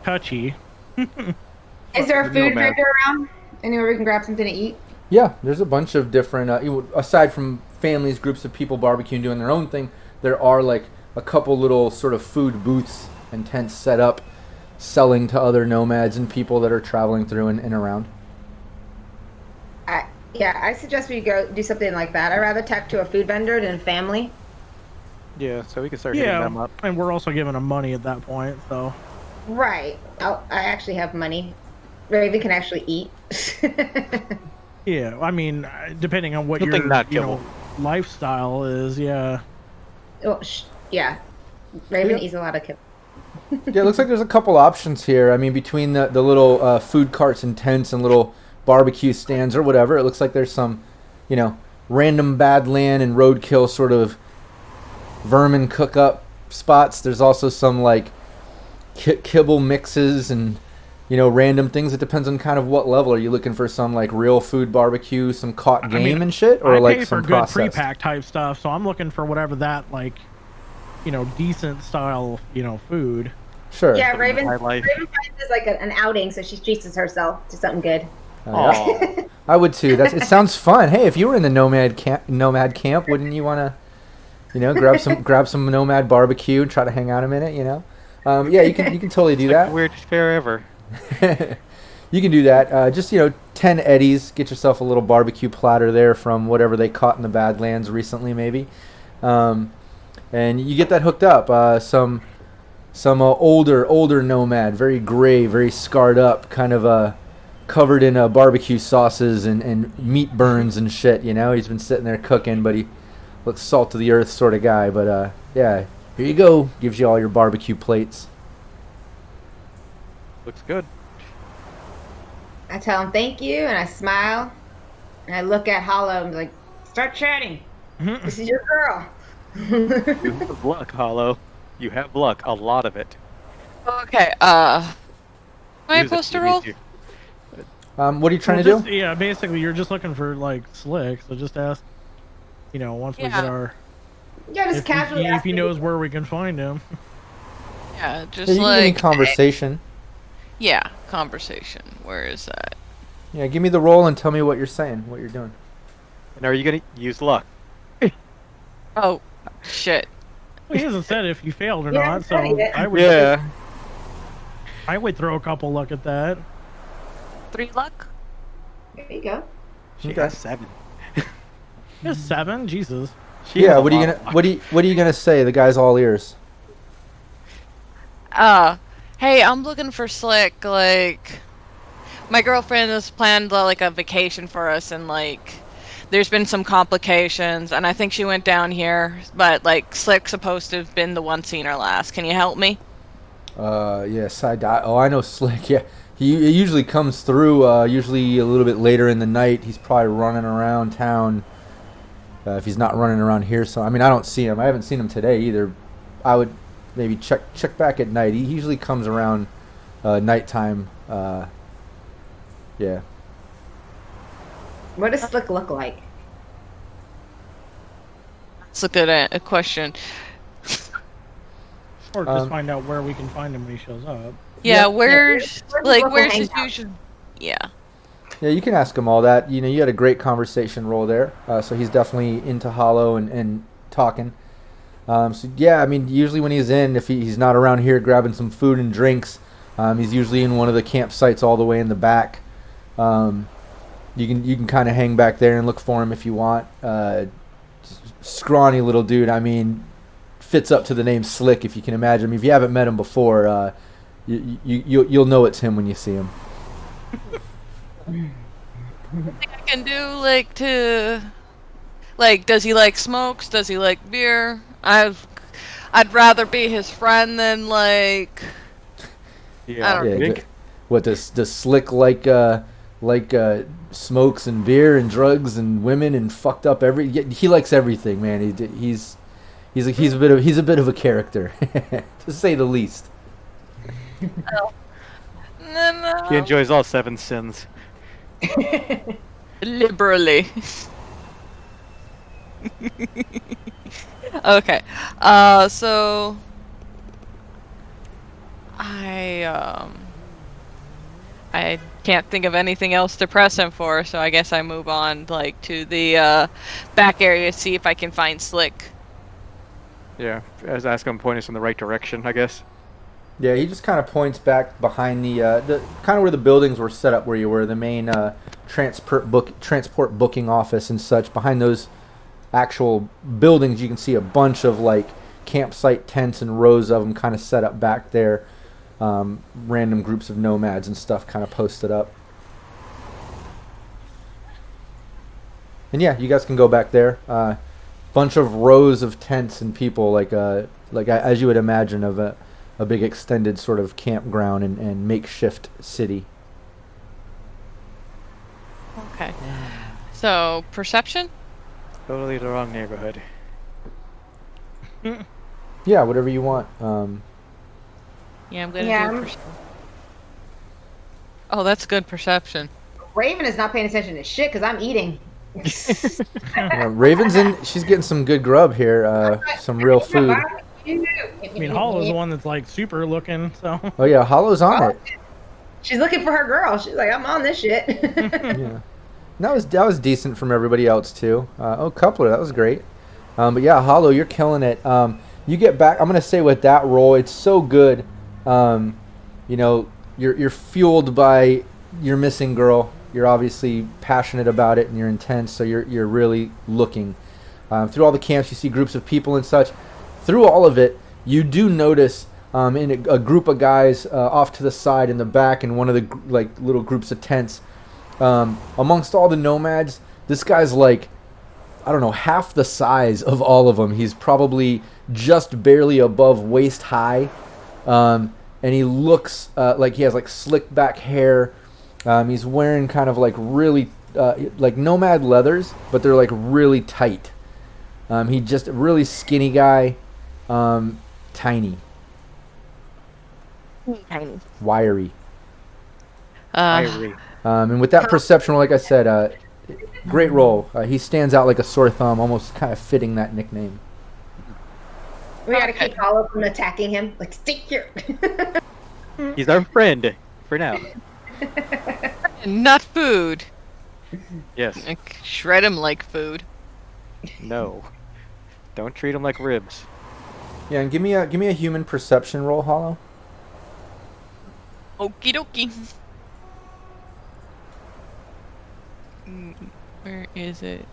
C: touchy.
B: Is there a food vendor around? Anywhere we can grab something to eat?
A: Yeah, there's a bunch of different, aside from families, groups of people barbecuing, doing their own thing, there are like a couple little sort of food booths and tents set up, selling to other nomads and people that are traveling through and around.
B: Yeah, I suggest we go do something like that. I'd rather talk to a food vendor than family.
F: Yeah, so we can start hitting them up.
C: And we're also giving them money at that point, so.
B: Right. I actually have money. Raven can actually eat.
C: Yeah, I mean, depending on what your lifestyle is, yeah.
B: Well, yeah. Raven eats a lot of kibble.
A: Yeah, it looks like there's a couple options here. I mean, between the little food carts and tents and little barbecue stands or whatever, it looks like there's some, random badland and roadkill sort of vermin cook-up spots. There's also some, like, kibble mixes and, random things. It depends on kind of what level. Are you looking for some, like, real food barbecue, some caught game and shit? Or, like, some processed?
C: I pay for good pre-pack type stuff, so I'm looking for whatever that, like, decent style, food.
A: Sure.
B: Yeah, Raven finds it like an outing, so she treats herself to something good.
A: I would too. It sounds fun. Hey, if you were in the nomad camp, wouldn't you want to, grab some nomad barbecue and try to hang out a minute? Yeah, you can totally do that.
F: Weirdest fair ever.
A: You can do that. Just 10 eddies. Get yourself a little barbecue platter there from whatever they caught in the Badlands recently, maybe, and you get that hooked up. Some older nomad, very gray, very scarred up, kind of covered in barbecue sauces and meat burns and shit. He's been sitting there cooking, but he looks salt to the earth sort of guy. But yeah, here you go. Gives you all your barbecue plates.
F: Looks good.
B: I tell him thank you, and I smile, and I look at Holo and be like, Start chatting.
C: Mhm.
B: This is your girl.
F: You have luck, Holo. You have luck. A lot of it.
E: Okay. Am I
F: Use it
E: supposed
F: if
E: to
F: you need
E: roll?
F: to.
A: What are you trying to
C: Well,
A: do?
C: yeah, basically, you're just looking for like Slick. So just ask. Once we get
E: Yeah.
C: our,
B: Yeah, just casually.
C: if
B: ask
C: he
B: me.
C: knows where we can find him.
E: Yeah,
A: Yeah,
E: just
A: you can give me
E: like
A: conversation.
E: yeah, conversation. Where is that?
A: Yeah, give me the roll and tell me what you're saying, what you're doing.
F: And are you gonna use luck?
E: Oh, shit.
C: Well, he hasn't said if you failed or
B: Yeah,
C: not, so
B: I said it.
C: I would throw a couple luck at that.
E: 3 luck.
B: There you go.
F: She
A: Okay.
F: has 7.
C: It's 7. Jesus.
F: She
A: Yeah,
F: has a
A: what are you
F: lot
A: gonna
F: of luck.
A: what are you gonna say? The guy's all ears.
E: Hey, I'm looking for Slick. Like, my girlfriend has planned like a vacation for us, and like, there's been some complications, and I think she went down here. But like, Slick's supposed to have been the one seen her last. Can you help me?
A: Yes, I know Slick. Yeah, he usually comes through. Usually a little bit later in the night. He's probably running around town. If he's not running around here, so I mean, I don't see him. I haven't seen him today either. I would maybe check back at night. He usually comes around nighttime. Yeah.
B: What does Slick look like?
E: That's a good a question.
C: Or just find out where we can find him when he shows up.
E: Yeah,
A: Yeah.
E: where's
B: Where's the
E: like
B: local
E: where's his
B: hangout?
E: usual? Yeah.
A: Yeah, you can ask him all that. You had a great conversation roll there. So he's definitely into Holo and talking. So yeah, I mean, usually when he's in, if he's not around here grabbing some food and drinks, he's usually in one of the campsites all the way in the back. You can kind of hang back there and look for him if you want. Scrawny little dude. I mean, fits up to the name Slick if you can imagine. If you haven't met him before, you'll know it's him when you see him.
E: I can do like does he like smokes? Does he like beer? I'd rather be his friend than like
F: Yeah.
E: I don't
A: Yeah,
F: Big.
A: what does Slick like smokes and beer and drugs and women and fucked up he likes everything, man. He's a bit of a character to say the least.
E: no.
F: He enjoys all 7 sins.
E: Liberally. Okay. So I can't think of anything else to press him for, so I guess I move on like to the back area to see if I can find Slick.
F: Yeah. As ask him, point us in the right direction, I guess.
A: Yeah, he just kind of points back behind the kind of where the buildings were set up, where you were, the main transport booking office and such. Behind those actual buildings, you can see a bunch of like campsite tents and rows of them kind of set up back there. Random groups of nomads and stuff kind of posted up. And yeah, you guys can go back there. Bunch of rows of tents and people, like as you would imagine of a big extended sort of campground and makeshift city.
E: Okay. So perception?
F: Totally the wrong neighborhood.
A: Yeah, whatever you want.
E: Yeah, I'm gonna
B: Yeah,
E: do
B: I'm-
E: perception. Oh, that's good perception.
B: Raven is not paying attention to shit because I'm eating.
A: Raven's in. She's getting some good grub here. Some real food.
C: I mean, Holo's the one that's like super looking, so
A: Oh yeah, Holo's on it.
B: She's looking for her girl. She's like, I'm on this shit.
A: Yeah, that was decent from everybody else too. Coupler, that was great. But yeah, Holo, you're killing it. You get back. I'm gonna say with that roll, it's so good. You're fueled by your missing girl. You're obviously passionate about it and you're intense. So you're really looking through all the camps. You see groups of people and such. Through all of it, you do notice in a group of guys off to the side in the back in one of the little groups of tents. Amongst all the nomads, this guy's like, I don't know, half the size of all of them. He's probably just barely above waist high. And he looks like he has like slick back hair. He's wearing kind of like really like nomad leathers, but they're like really tight. He just a really skinny guy, tiny, wiry.
F: Irie.
A: And with that perception, like I said, great roll. He stands out like a sore thumb, almost kind of fitting that nickname.
B: We gotta keep Holo from attacking him. Like, stay here.
F: He's our friend for now.
E: Not food.
F: Yes.
E: Like, shred him like food.
F: No. Don't treat him like ribs.
A: Yeah, and give me a human perception roll, Holo.
E: Okie dokie. Where is it?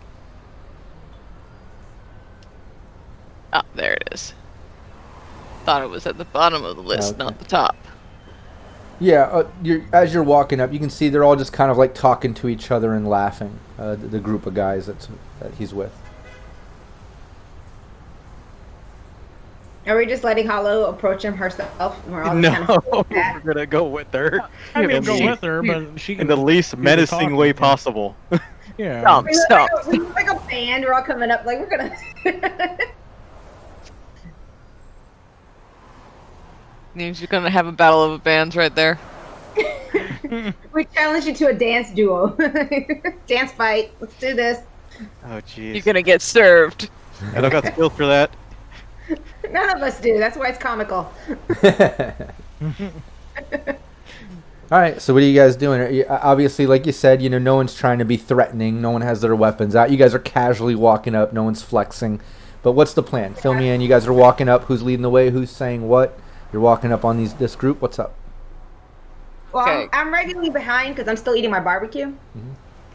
E: Ah, there it is. Thought it was at the bottom of the list,
A: Okay.
E: not the top.
A: Yeah, as you're walking up, you can see they're all just kind of like talking to each other and laughing. The group of guys that he's with.
B: Are we just letting Holo approach him herself? And we're all
F: No,
B: just kind of
F: we're gonna go with her.
C: I mean,
F: In
C: go
F: the-
C: with her, but she can
F: in the least
C: do the
F: menacing
C: talking.
F: way possible.
C: Yeah.
E: Stomp, stomp.
B: we're like a band. We're all coming up like we're gonna.
E: Means you're gonna have a battle of the bands right there.
B: We challenge you to a dance duo, dance fight. Let's do this.
F: Oh jeez.
E: You're gonna get served.
F: I don't got skills for that.
B: None of us do. That's why it's comical.
A: All right, so what are you guys doing? Obviously, like you said, no one's trying to be threatening. No one has their weapons out. You guys are casually walking up. No one's flexing. But what's the plan? Fill me in. You guys are walking up. Who's leading the way? Who's saying what? You're walking up on this group. What's up?
B: Well,
E: Okay.
B: I'm regularly behind because I'm still eating my barbecue.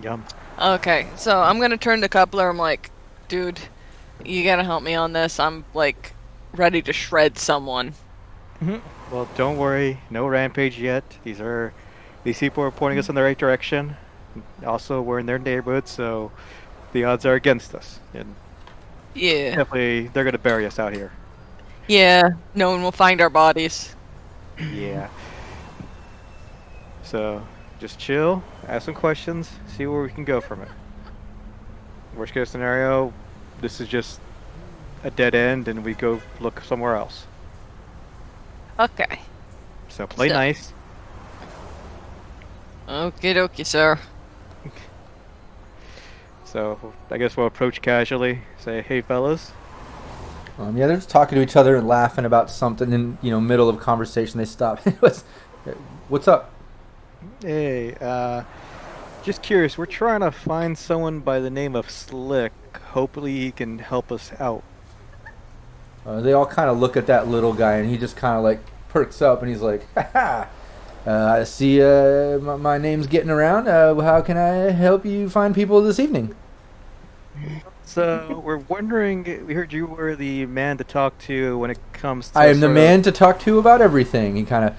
F: Yum.
E: Okay, so I'm gonna turn to Coupler. I'm like, dude, you gotta help me on this. I'm like ready to shred someone.
F: Well, don't worry. No rampage yet. These people are pointing us in the right direction. Also, we're in their neighborhood, so the odds are against us. And
E: Yeah.
F: definitely, they're gonna bury us out here.
E: Yeah. No one will find our bodies.
F: Yeah. So, just chill, ask some questions, see where we can go from it. Worst case scenario, this is just a dead end and we go look somewhere else.
E: Okay.
F: So play
E: So-
F: nice.
E: Okie dokie, sir.
F: So I guess we'll approach casually, say, hey fellas.
A: Yeah, they're just talking to each other and laughing about something. In middle of conversation, they stop. What's up?
F: Hey, just curious, we're trying to find someone by the name of Slick. Hopefully he can help us out.
A: They all kind of look at that little guy, and he just kind of like perks up, and he's like, "Ha ha! I see my name's getting around. How can I help you find people this evening?"
F: So we're wondering, we heard you were the man to talk to when it comes to
A: I am the
F: sort of
A: man to talk to about everything. He kind of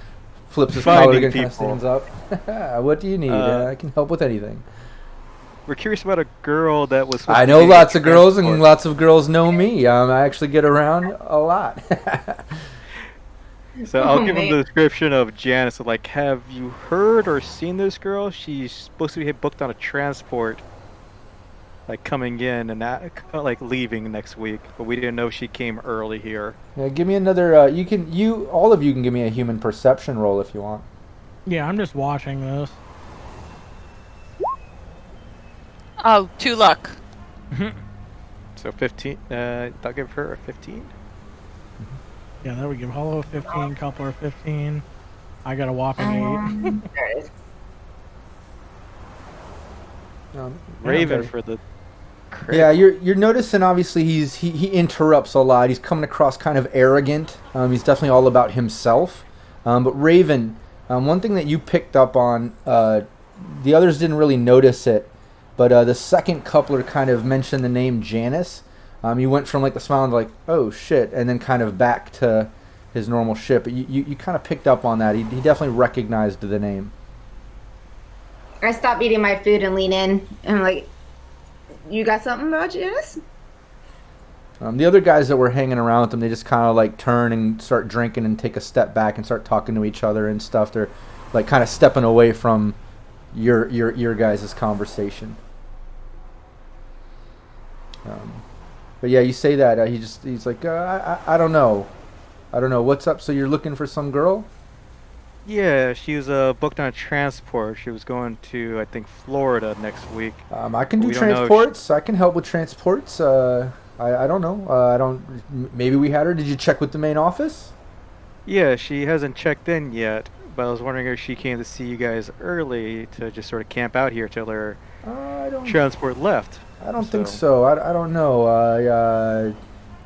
A: flips his collar
F: Finding
A: again, kind of
F: people.
A: stands up. What do you need? I can help with anything.
F: We're curious about a girl that was.
A: I know lots of girls, and lots of girls know me. I actually get around a lot.
F: So I'll
B: Oh,
F: give him
B: man.
F: the description of Janice. Like, have you heard or seen this girl? She's supposed to be booked on a transport, like coming in and that, like leaving next week. But we didn't know she came early here.
A: Yeah, give me another. All of you can give me a human perception roll if you want.
C: Yeah, I'm just watching this.
E: Oh, 2 luck.
F: So 15. I'll give her a 15.
C: Yeah, there we go. Holo 15, Coupler 15. I got a whopping 8.
B: There it is.
F: Raven
A: okay.
F: for the. Crit.
A: Yeah, you're noticing. Obviously, he interrupts a lot. He's coming across kind of arrogant. He's definitely all about himself. But Raven, one thing that you picked up on, the others didn't really notice it, but the second coupler kind of mentioned the name Janice. He went from like the smile and like, oh shit, and then kind of back to his normal shit. But you kind of picked up on that. He definitely recognized the name.
B: I stop eating my food and lean in. And I'm like, you got something about Janice?
A: The other guys that were hanging around with them, they just kind of like turn and start drinking and take a step back and start talking to each other and stuff. They're like kind of stepping away from your guys' conversation. But yeah, you say that he's like I don't know, what's up. So you're looking for some girl?
F: Yeah, she was booked on a transport. She was going to, I think, Florida next week.
A: I can do
F: We don't know if
A: transports. I can help with transports. I don't know. I don't. Maybe we had her. Did you check with the main office?
F: Yeah, she hasn't checked in yet, but I was wondering if she came to see you guys early to just sort of camp out here till her
A: I don't.
F: transport left.
A: I don't think so. I don't know. I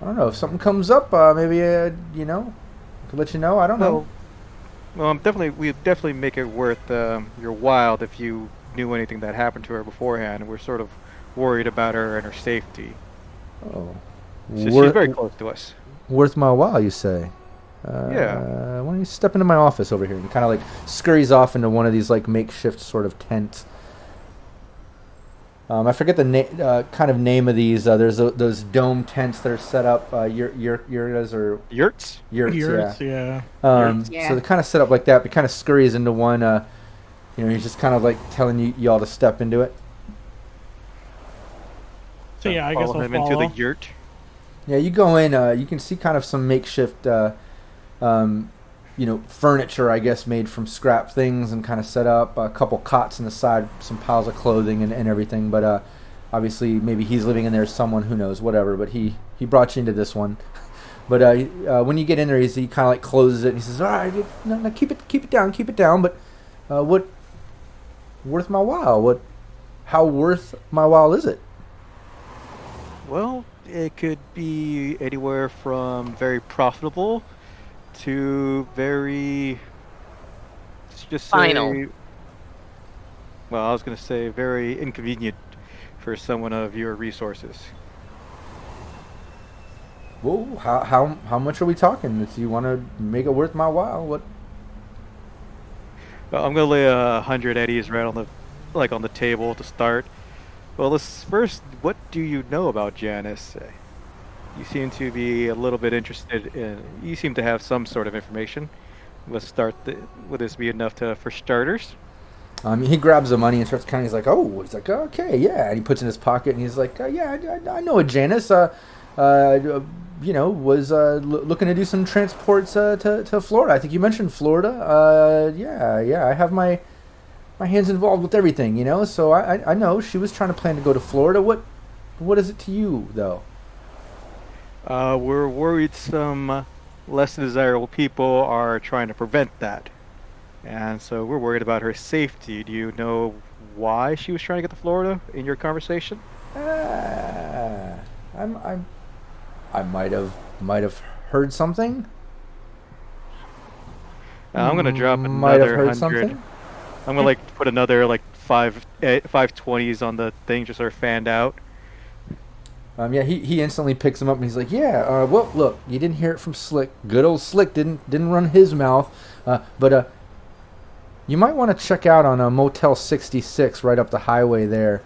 A: don't know if something comes up. Maybe I could let you know. I don't know.
F: Well, we'd definitely make it worth your while if you knew anything that happened to her beforehand. We're sort of worried about her and her safety.
A: Oh,
F: So she's very close to us.
A: Worth my while, you say?
F: Yeah.
A: Why don't you step into my office over here and kind of like scurries off into one of these like makeshift sort of tents. I forget the kind of name of these. There's those dome tents that are set up. Yurts or
F: Yurts?
C: Yurts, yeah.
B: Yeah.
A: So they're kind of set up like that. But kind of scurries into one. He's just kind of like telling y'all to step into it.
C: So yeah, I guess
F: Follow
C: I'll
F: him
C: follow.
F: into the yurt.
A: Yeah, you go in. You can see kind of some makeshift, furniture, I guess, made from scrap things and kind of set up. A couple cots on the side, some piles of clothing and everything. But obviously, maybe he's living in there. Someone, who knows, whatever. But he brought you into this one. But when you get in there, he kind of like closes it and he says, "All right, no, keep it down. But what worth my while? How worth my while is it?"
F: Well, it could be anywhere from very profitable to very, let's just say,
E: Final.
F: well, I was going to say very inconvenient for someone of your resources.
A: Whoa, how much are we talking? If you want to make it worth my while, what?
F: Well, I'm going to lay 100 eddies right on the table to start. Well, what do you know about Janice? You seem to be a little bit interested in. You seem to have some sort of information. Let's start. Would this be enough for starters?
A: He grabs the money and starts counting. He's like, okay, yeah. And he puts it in his pocket and he's like, yeah, I know a Janice. Was looking to do some transports to Florida. I think you mentioned Florida. Yeah. I have my hands involved with everything, So I know she was trying to plan to go to Florida. What is it to you, though?
F: We're worried some less desirable people are trying to prevent that, and so we're worried about her safety. Do you know why she was trying to get to Florida in your conversation?
A: I might have heard something.
F: I'm gonna drop
A: Might have
F: another
A: heard
F: 100.
A: something.
F: I'm gonna put another 520s on the thing, just sort of fanned out.
A: He instantly picks him up and he's like, yeah. Well, look, you didn't hear it from Slick. Good old Slick didn't run his mouth. But you might want to check out on a Motel 66 right up the highway there.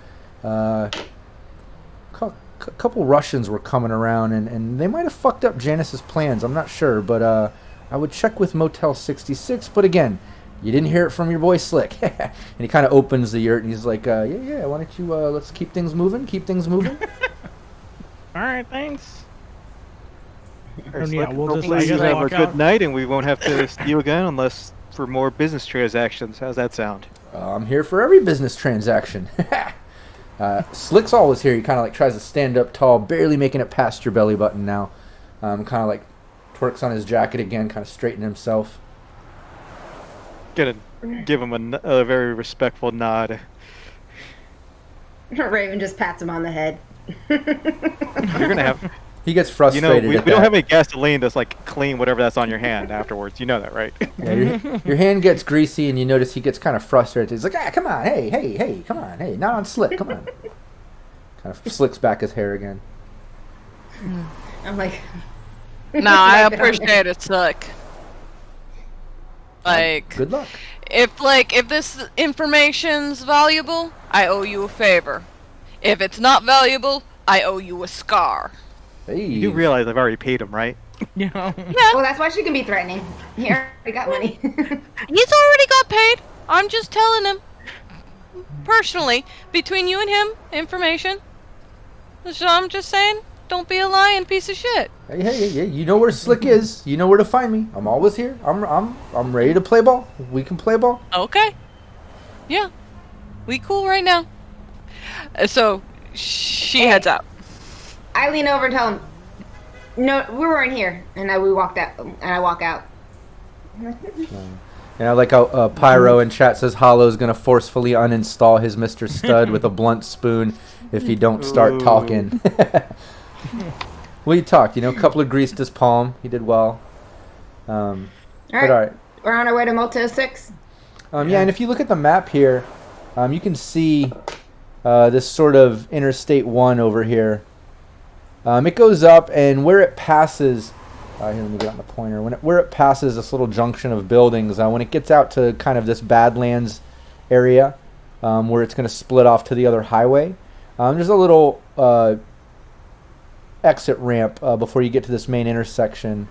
A: Couple Russians were coming around and they might have fucked up Janice's plans. I'm not sure, but I would check with Motel 66. But again, you didn't hear it from your boy Slick. And he kind of opens the yurt and he's like, yeah. Why don't you let's keep things moving.
C: All right, thanks.
F: Or
C: Yeah, we'll just, I
F: hopefully
C: guess,
F: you have a
C: walk
F: good
C: out.
F: night, and we won't have to see you again unless for more business transactions. How's that sound?
A: I'm here for every business transaction. Slick's always here. He kind of like tries to stand up tall, barely making it past your belly button now. Kind of like twerks on his jacket again, kind of straighten himself.
F: Gonna give him a very respectful nod.
B: Raven just pats him on the head.
F: You're gonna have.
A: He gets frustrated.
F: We
A: at
F: don't
A: that.
F: have any gasoline to clean whatever that's on your hand afterwards. You know that, right?
A: Yeah, your hand gets greasy, and you notice he gets kind of frustrated. He's like, come on, hey, come on, hey, not on Slick, come on. Kind of slicks back his hair again.
B: I'm like,
E: No, I appreciate it, Slick.
A: Good luck.
E: If this information's valuable, I owe you a favor. If it's not valuable, I owe you a scar.
A: Hey,
F: You do realize I've already paid him, right?
C: Yeah.
B: well, that's why she can be threatening. He already got money.
E: He's already got paid. I'm just telling him. personally, between you and him, information. So I'm just saying, don't be a lying piece of shit.
A: Hey, you know where Slick is. You know where to find me. I'm always here. I'm ready to play ball. We can play ball.
E: Okay. Yeah. We cool right now. So she heads out.
B: I lean over and tell him, "No, we weren't here." And we walked out. And I walk out.
A: Yeah, like how Pyro in chat says Holo's gonna forcefully uninstall his Mr. Stud with a blunt spoon if he don't start talking. Well, he talked. A couple of greased his palm. He did well.
B: All
A: But all right.
B: We're on our way to Motel 6.
A: Yeah, and if you look at the map here, you can see this sort of Interstate 1 over here. It goes up, and where it passes... here, let me get on the pointer. Where it passes this little junction of buildings, when it gets out to kind of this Badlands area, where it's going to split off to the other highway, there's a little exit ramp before you get to this main intersection,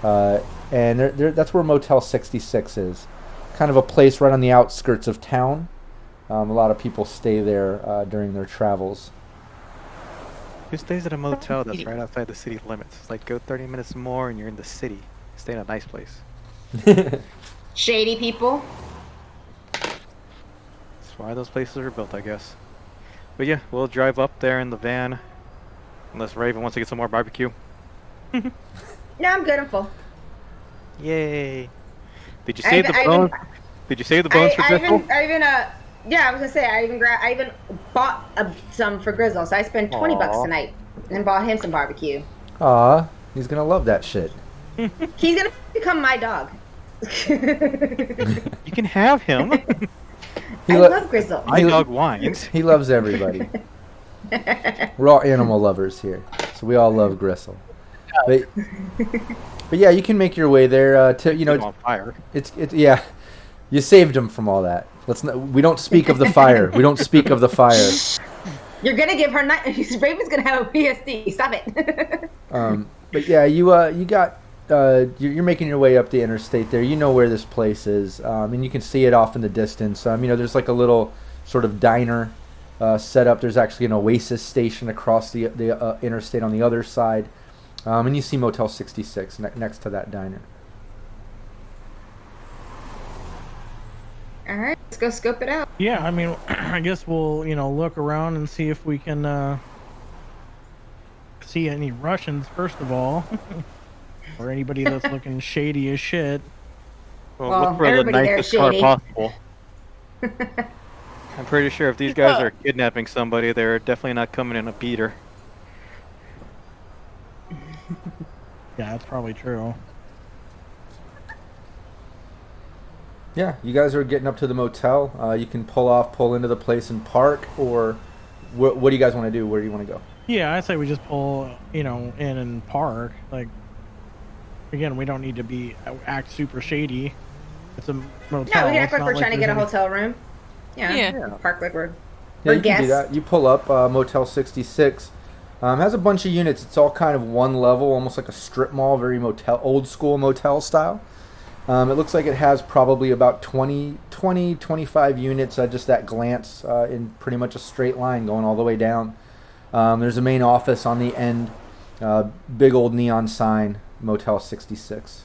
A: and that's where Motel 66 is. Kind of a place right on the outskirts of town. A lot of people stay there during their travels.
F: Who stays at a motel that's right outside the city limits? It's like, go 30 minutes more and you're in the city. Stay in a nice place.
B: Shady people.
F: That's why those places are built, I guess. But yeah, we'll drive up there in the van. Unless Raven wants to get some more barbecue.
B: No, I'm good. I'm full.
F: Yay. Did you save the bones? Did you save the bones for Grizzle?
B: Yeah, I was gonna say I even bought some for Grizzle, so I spent $20 tonight and bought him some barbecue.
A: Aw, he's gonna love that shit.
B: He's gonna become my dog.
F: You can have him.
B: I love Grizzle.
F: My dog whines.
A: He loves everybody. We're all animal lovers here, so we all love Gristle. But yeah, you can make your way there.
F: On fire.
A: It's yeah. You saved him from all that. We don't speak of the fire. We don't speak of the fire.
B: You're gonna give her Raven's gonna have a PSD. Stop it.
A: But yeah, you got you're making your way up the interstate there. You know where this place is, and you can see it off in the distance. There's like a little sort of diner set up. There's actually an Oasis station across the interstate on the other side, and you see Motel 66 next to that diner.
B: All right, let's go scope it out.
C: Yeah, I guess we'll look around and see if we can see any Russians first of all, or anybody that's looking shady as shit.
F: Well, look for the nicest car possible. I'm pretty sure if these guys are kidnapping somebody, they're definitely not coming in a beater.
C: Yeah, that's probably true.
A: Yeah, you guys are getting up to the motel. You can pull into the place and park, or what do you guys want to do? Where do you want to go?
C: Yeah, I say we just pull, in and park. Like, again, we don't need to act super shady. It's a motel.
B: No, we can act like we're trying to get a hotel room. Yeah. Park like we're
A: you can do that. You pull up Motel 66. Has a bunch of units. It's all kind of one level, almost like a strip mall, very old school motel style. It looks like it has probably about 25 units, just that glance in pretty much a straight line going all the way down. There's a main office on the end, big old neon sign, Motel 66.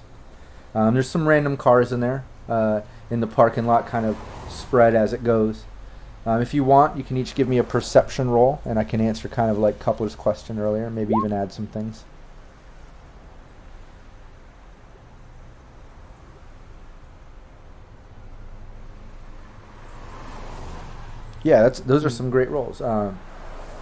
A: There's some random cars in there in the parking lot, kind of spread as it goes. If you want, you can each give me a perception roll, and I can answer kind of like Coupler's question earlier, maybe even add some things. Yeah, those are some great rolls. To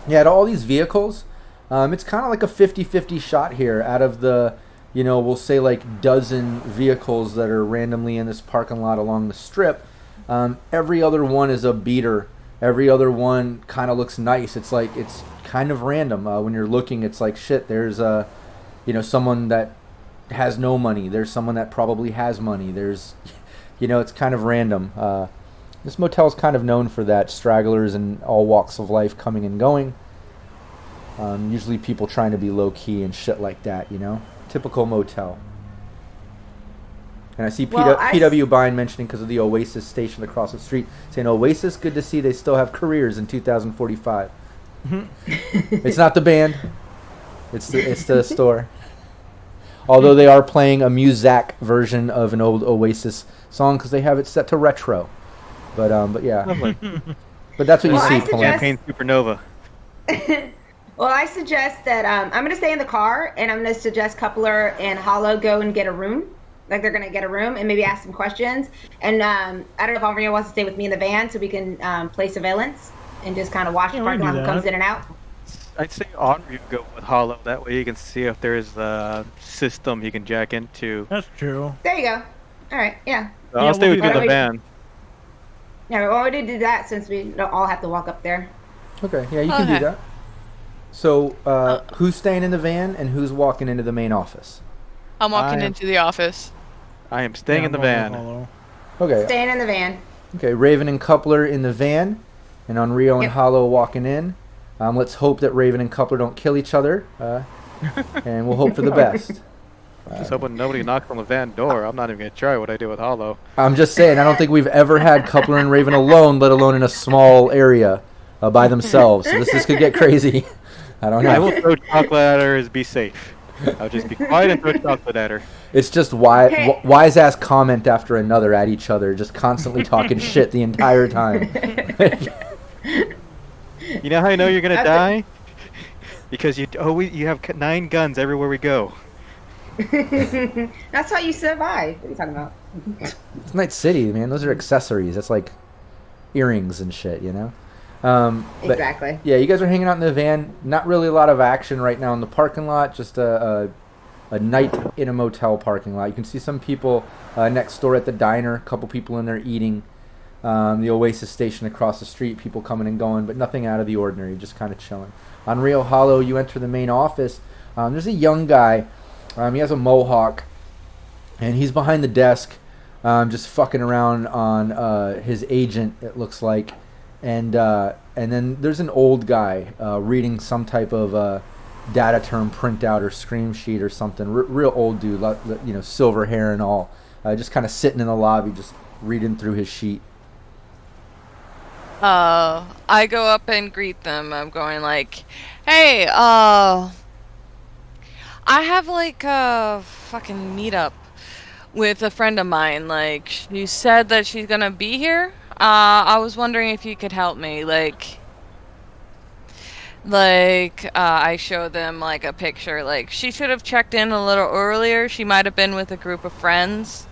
A: all these vehicles, it's kind of like a 50-50 shot here out of the, we'll say like dozen vehicles that are randomly in this parking lot along the strip. Every other one is a beater. Every other one kind of looks nice. It's like, it's kind of random. When you're looking, it's like, shit, there's someone that has no money. There's someone that probably has money. There's, it's kind of random. This motel is kind of known for that. Stragglers in all walks of life coming and going. Usually people trying to be low-key and shit like that, Typical motel. And I see
B: Well,
A: PW Bine mentioning because of the Oasis station across the street, saying Oasis, good to see they still have careers in 2045. It's not the band. It's the store. Although they are playing a Muzak version of an old Oasis song because they have it set to retro. But yeah.
F: Lovely.
A: But that's what you
B: Well,
A: see
B: I
A: playing.
F: Campaign Supernova.
B: Well, I suggest that I'm going to stay in the car, and I'm going to suggest Coupler and Holo go and get a room. Like, they're going to get a room and maybe ask some questions. And I don't know if Alvaro wants to stay with me in the van so we can play surveillance and just kind of watch the parking lot who comes in and out.
F: I'd say Henri go with Holo. That way you can see if there's a system he can jack into.
C: That's true.
B: There you go. All right, yeah.
F: So I'll stay
C: we'll
F: with you in the van.
B: Yeah, we already did that since we don't all have to walk up there.
A: Okay, yeah, you can do that. So, who's staying in the van and who's walking into the main office?
E: I'm walking into the office.
F: I am staying in the van.
A: Okay.
B: Staying in the van.
A: Okay, Raven and Coupler in the van, and Unreal and Holo walking in. Let's hope that Raven and Coupler don't kill each other, and we'll hope for the best.
F: Just hoping nobody knocks on the van door. I'm not even going to try what I do with Holo.
A: I'm just saying, I don't think we've ever had Coupler and Raven alone, let alone in a small area by themselves. So this could get crazy. I don't know.
F: I will throw chocolate at her as be safe. I'll just be quiet and throw chocolate at her.
A: It's just wise ass comment after another at each other, just constantly talking shit the entire time.
F: You know how I know you're going to die? Because you have 9 guns everywhere we go.
B: That's how you survive. What are you talking about?
A: It's Night City, man. Those are accessories. That's like earrings and shit, you know? But
B: exactly.
A: Yeah, you guys are hanging out in the van. Not really a lot of action right now in the parking lot. Just a night in a motel parking lot. You can see some people next door at the diner. A couple people in there eating. The Oasis station across the street. People coming and going, but nothing out of the ordinary. Just kind of chilling. On Real Hollow, you enter the main office. There's a young guy. He has a mohawk, and he's behind the desk, just fucking around on his agent. It looks like. And then there's an old guy reading some type of data term printout or screen sheet or something. Real old dude, you know, silver hair and all. Just kind of sitting in the lobby, just reading through his sheet.
E: I go up and greet them. I'm going like, hey, I have like a fucking meetup with a friend of mine. Like, she said that she's gonna be here. I was wondering if you could help me. I show them like a picture. Like, she should have checked in a little earlier. She might have been with a group of friends.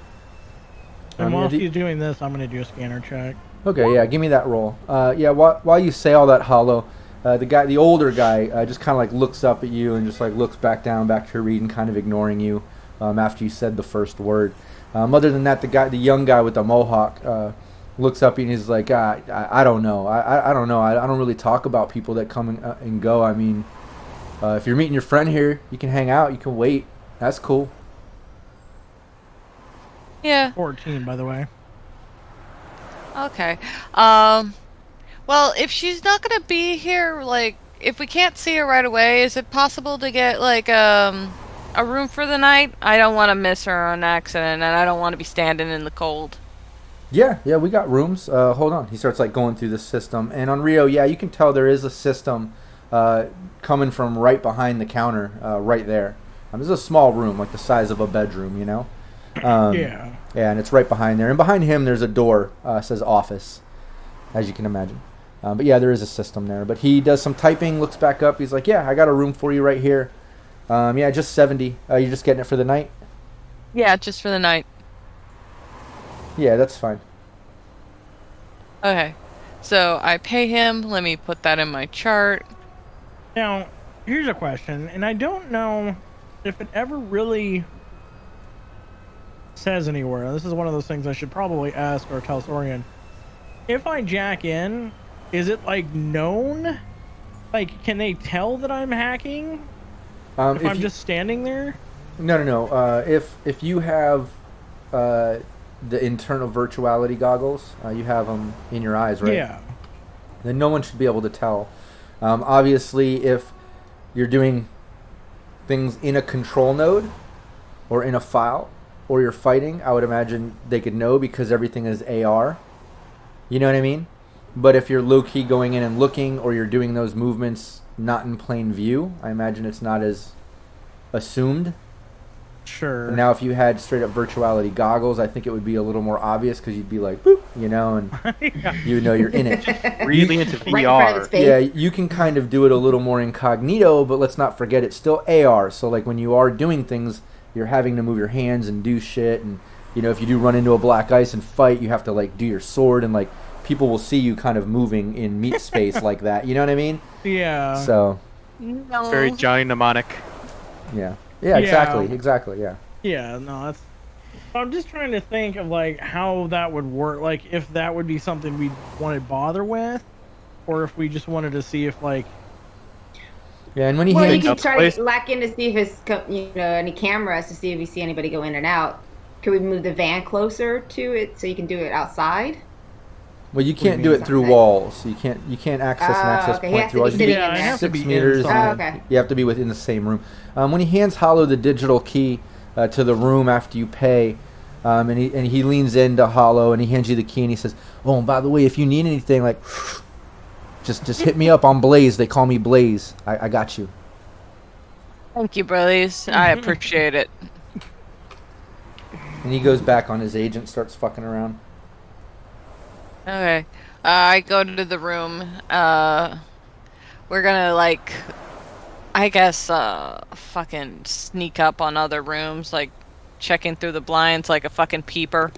C: And while she's doing this, I'm gonna do a scanner check.
A: Okay, yeah, give me that roll. Yeah, while you say all that, Holo, the older guy, just kind of like looks up at you and just like looks back down, back to her reading, kind of ignoring you after you said the first word. Other than that, the young guy with the mohawk, looks up and he's like, I don't know. I don't know. I don't really talk about people that come and go. I mean, if you're meeting your friend here, you can hang out. You can wait. That's cool.
E: Yeah.
C: 14, by the way.
E: Okay. Well, if she's not gonna be here, like, if we can't see her right away, is it possible to get, like, a room for the night? I don't want to miss her on accident, and I don't want to be standing in the cold.
A: Yeah, we got rooms. Hold on. He starts like going through the system, and on Rio, yeah, you can tell there is a system coming from right behind the counter, right there. There's a small room, like the size of a bedroom, you know.
C: Yeah.
A: Yeah, and it's right behind there, and behind him there's a door. Says office, as you can imagine. But yeah, there is a system there. But he does some typing, looks back up. He's like, yeah, I got a room for you right here. Yeah, just 70. You're just getting it for the night?
E: Yeah, just for the night.
A: Yeah, that's fine.
E: Okay. So I pay him. Let me put that in my chart.
C: Now, here's a question, and I don't know if it ever really says anywhere. This is one of those things I should probably ask R.Talsorian. If I jack in, is it like known? Like, can they tell that I'm hacking? If I'm just standing there?
A: No. If you have the internal virtuality goggles, you have them in your eyes, right?
C: Yeah.
A: Then no one should be able to tell. Obviously, if you're doing things in a control node or in a file, or you're fighting, I would imagine they could know because everything is AR. You know what I mean? But if you're low-key going in and looking, or you're doing those movements not in plain view, I imagine it's not as assumed.
C: Sure.
A: Now, if you had straight-up virtuality goggles, I think it would be a little more obvious because you'd be like, boop, you know, and you know you're in it.
F: Really into
B: Right in front of his
F: VR.
B: face.
A: Yeah, you can kind of do it a little more incognito, but let's not forget it's still AR. So, like, when you are doing things, you're having to move your hands and do shit. And, you know, if you do run into a black ice and fight, you have to, like, do your sword. And, like, people will see you kind of moving in meat space like that. You know what I mean?
C: Yeah.
A: So,
E: No.
F: Very giant mnemonic.
A: yeah. Yeah, exactly, yeah.
C: Yeah, no, that's. I'm just trying to think of like how that would work. Like if that would be something we want to bother with, or if we just wanted to see if like.
A: Yeah, and when he
B: Well, you
A: hands...
B: can try to lack in to see if his, any cameras to see if you see anybody go in and out. Could we move the van closer to it so you can do it outside?
A: Well, you can't
C: do
A: do
C: you
A: it
C: mean?
A: through walls. You can't access an access
B: okay. He
A: point
B: has
A: through
B: to
A: walls.
B: be
A: You
B: sitting
A: need
B: in there.
C: I have to
A: 6
C: be
A: meters.
C: inside.
B: Oh, okay.
A: You have to be within the same room. When he hands Holo the digital key to the room after you pay, and he leans into Holo and he hands you the key and he says, "Oh, and by the way, if you need anything, like, just hit me up on Blaze. They call me Blaze. I got you."
E: Thank you, brothers. I appreciate it.
A: And he goes back on his agent, starts fucking around.
E: Okay. I go to the room. We're gonna like, I guess, fucking sneak up on other rooms, like checking through the blinds like a fucking peeper.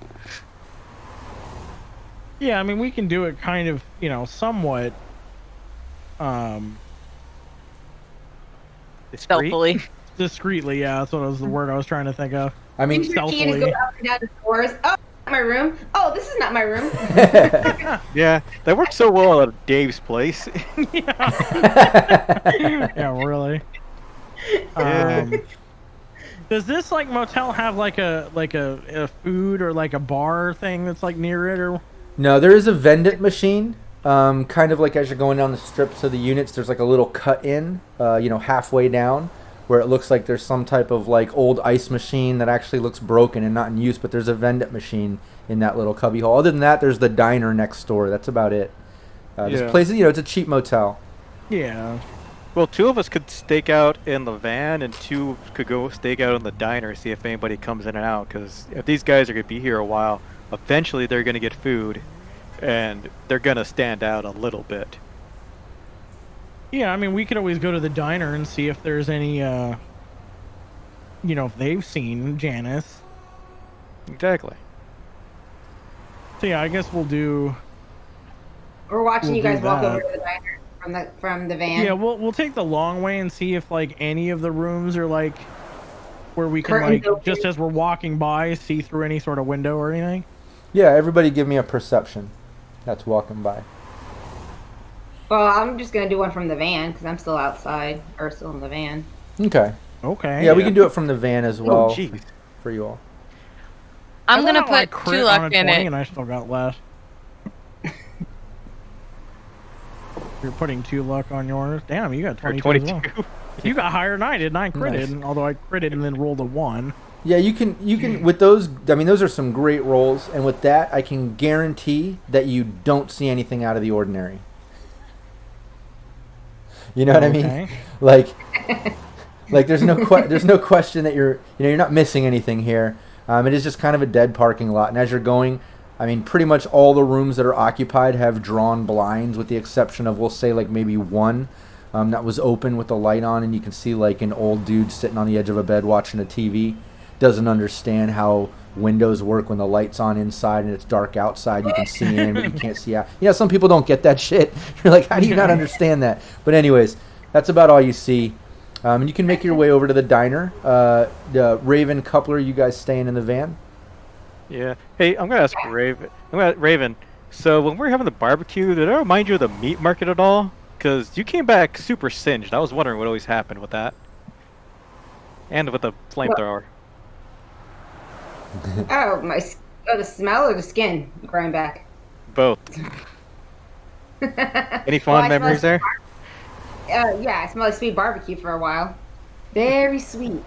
C: Yeah, I mean we can do it kind of, somewhat.
E: Stealthily.
C: Discreetly. Yeah, that's what was the word I was trying to think of.
A: I mean,
B: Use your key to go
C: stealthily.
B: up and down the doors. Oh, not my room. Oh, this is not my room.
F: Yeah, that worked so well at Dave's place.
C: Yeah, really.
F: Yeah.
C: Does this like motel have like a food or like a bar thing that's like near it or?
A: no, there is a vending machine. Kind of like as you're going down the strips of the units, there's like a little cut in, halfway down, where it looks like there's some type of like old ice machine that actually looks broken and not in use, but there's a vending machine in that little cubby hole. Other than that, there's the diner next door. That's about it. This place, it's a cheap motel.
C: Yeah.
F: Well, 2 of us could stake out in the van, and 2 could go stake out in the diner, see if anybody comes in and out. Because if these guys are going to be here a while, eventually they're going to get food, and they're going to stand out a little bit.
C: Yeah, I mean, we could always go to the diner and see if there's any, if they've seen Janice.
F: Exactly.
C: So yeah, I guess we'll do.
B: We're watching
C: We'll
B: you guys
C: do
B: walk
C: that.
B: over to the diner from the van.
C: Yeah, we'll take the long way and see if like any of the rooms are like where we can
B: Curtains
C: like
B: open.
C: just as we're walking by see through any sort of window or anything.
A: Yeah, everybody give me a perception. That's walking by.
B: Well, I'm just gonna do one from the van because I'm still outside or still in the van.
A: Okay.
C: Okay.
A: Yeah, we can do it from the van as well
F: Oh, jeez.
A: for you all.
E: I'm gonna
C: I
E: put
C: crit
E: 2
C: on a
E: luck in
C: 20
E: it.
C: and I still got less. You're putting 2 luck on yours. Damn, you got
F: Or
C: 22. as well.
F: 22.
C: You got higher than I did, and I critted.
A: Nice.
C: Although I critted and then rolled a 1.
A: Yeah, you can with those. I mean, those are some great rolls, and with that, I can guarantee that you don't see anything out of the ordinary. You know what I mean?
C: Okay.
A: Like there's no question that you're not missing anything here. It is just kind of a dead parking lot, and as you're going, I mean, pretty much all the rooms that are occupied have drawn blinds, with the exception of, we'll say, like maybe one that was open with the light on, and you can see like an old dude sitting on the edge of a bed watching a TV. Doesn't understand how windows work when the light's on inside and it's dark outside. You can see in, but you can't see out. Some people don't get that shit. You're like, how do you not understand that? But anyways, that's about all you see. And you can make your way over to the diner. The Raven, Coupler, you guys staying in the van?
F: Yeah. Hey, I'm gonna ask Raven. So when we were having the barbecue, did I remind you of the meat market at all? Because you came back super singed. I was wondering what always happened with that, and with the flamethrower.
B: The smell or the skin growing back?
F: Both. Any fond memories there?
B: Yeah, I smelled like sweet barbecue for a while. Very sweet.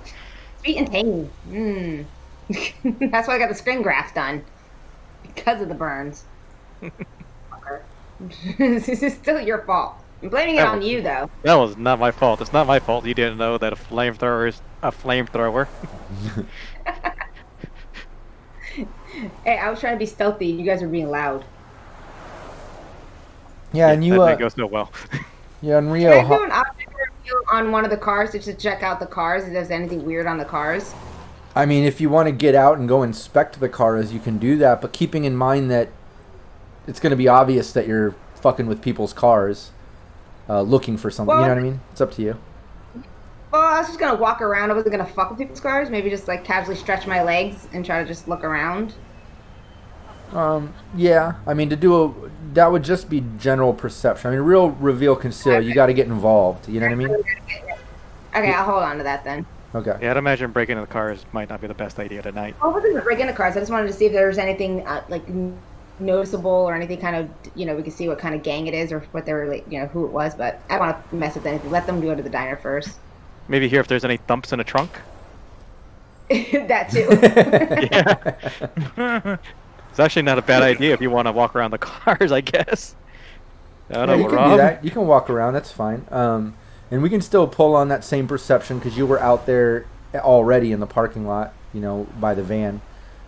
B: Sweet and tangy. That's why I got the screen grafts done. Because of the burns. Fucker. This is still your fault. I'm blaming it on you, though.
F: That was not my fault. It's not my fault. You didn't know that a flamethrower is a flamethrower.
B: Hey, I was trying to be stealthy. You guys are being loud.
A: Yeah, and you
F: that didn't go so well.
A: yeah, and
B: Can
A: Rio.
B: I do an object review on one of the cars just to check out the cars if there's anything weird on the cars?
A: I mean, if you want to get out and go inspect the cars, you can do that, but keeping in mind that it's going to be obvious that you're fucking with people's cars, looking for something.
B: Well,
A: you know what I mean? It's up to you.
B: Well, I was just gonna walk around. I wasn't gonna fuck with people's cars. Maybe just like casually stretch my legs and try to just look around.
A: Yeah. I mean, that would just be general perception. I mean, real reveal conceal. You got to get involved. You know what I mean?
B: Okay, I'll hold on to that then.
A: Okay.
F: Yeah, I'd imagine breaking into the cars might not be the best idea tonight.
B: I wasn't gonna break into cars. I just wanted to see if there was anything noticeable or anything kind of, we could see what kind of gang it is or what they were, like, who it was. But I don't want to mess with anything. Let them go to the diner first.
F: Maybe hear if there's any thumps in the trunk.
B: That too.
F: Yeah. It's actually not a bad idea if you want to walk around the cars, I guess. I don't know,
A: you can
F: Rob.
A: do that. You can walk around. That's fine. And we can still pull on that same perception because you were out there already in the parking lot, by the van.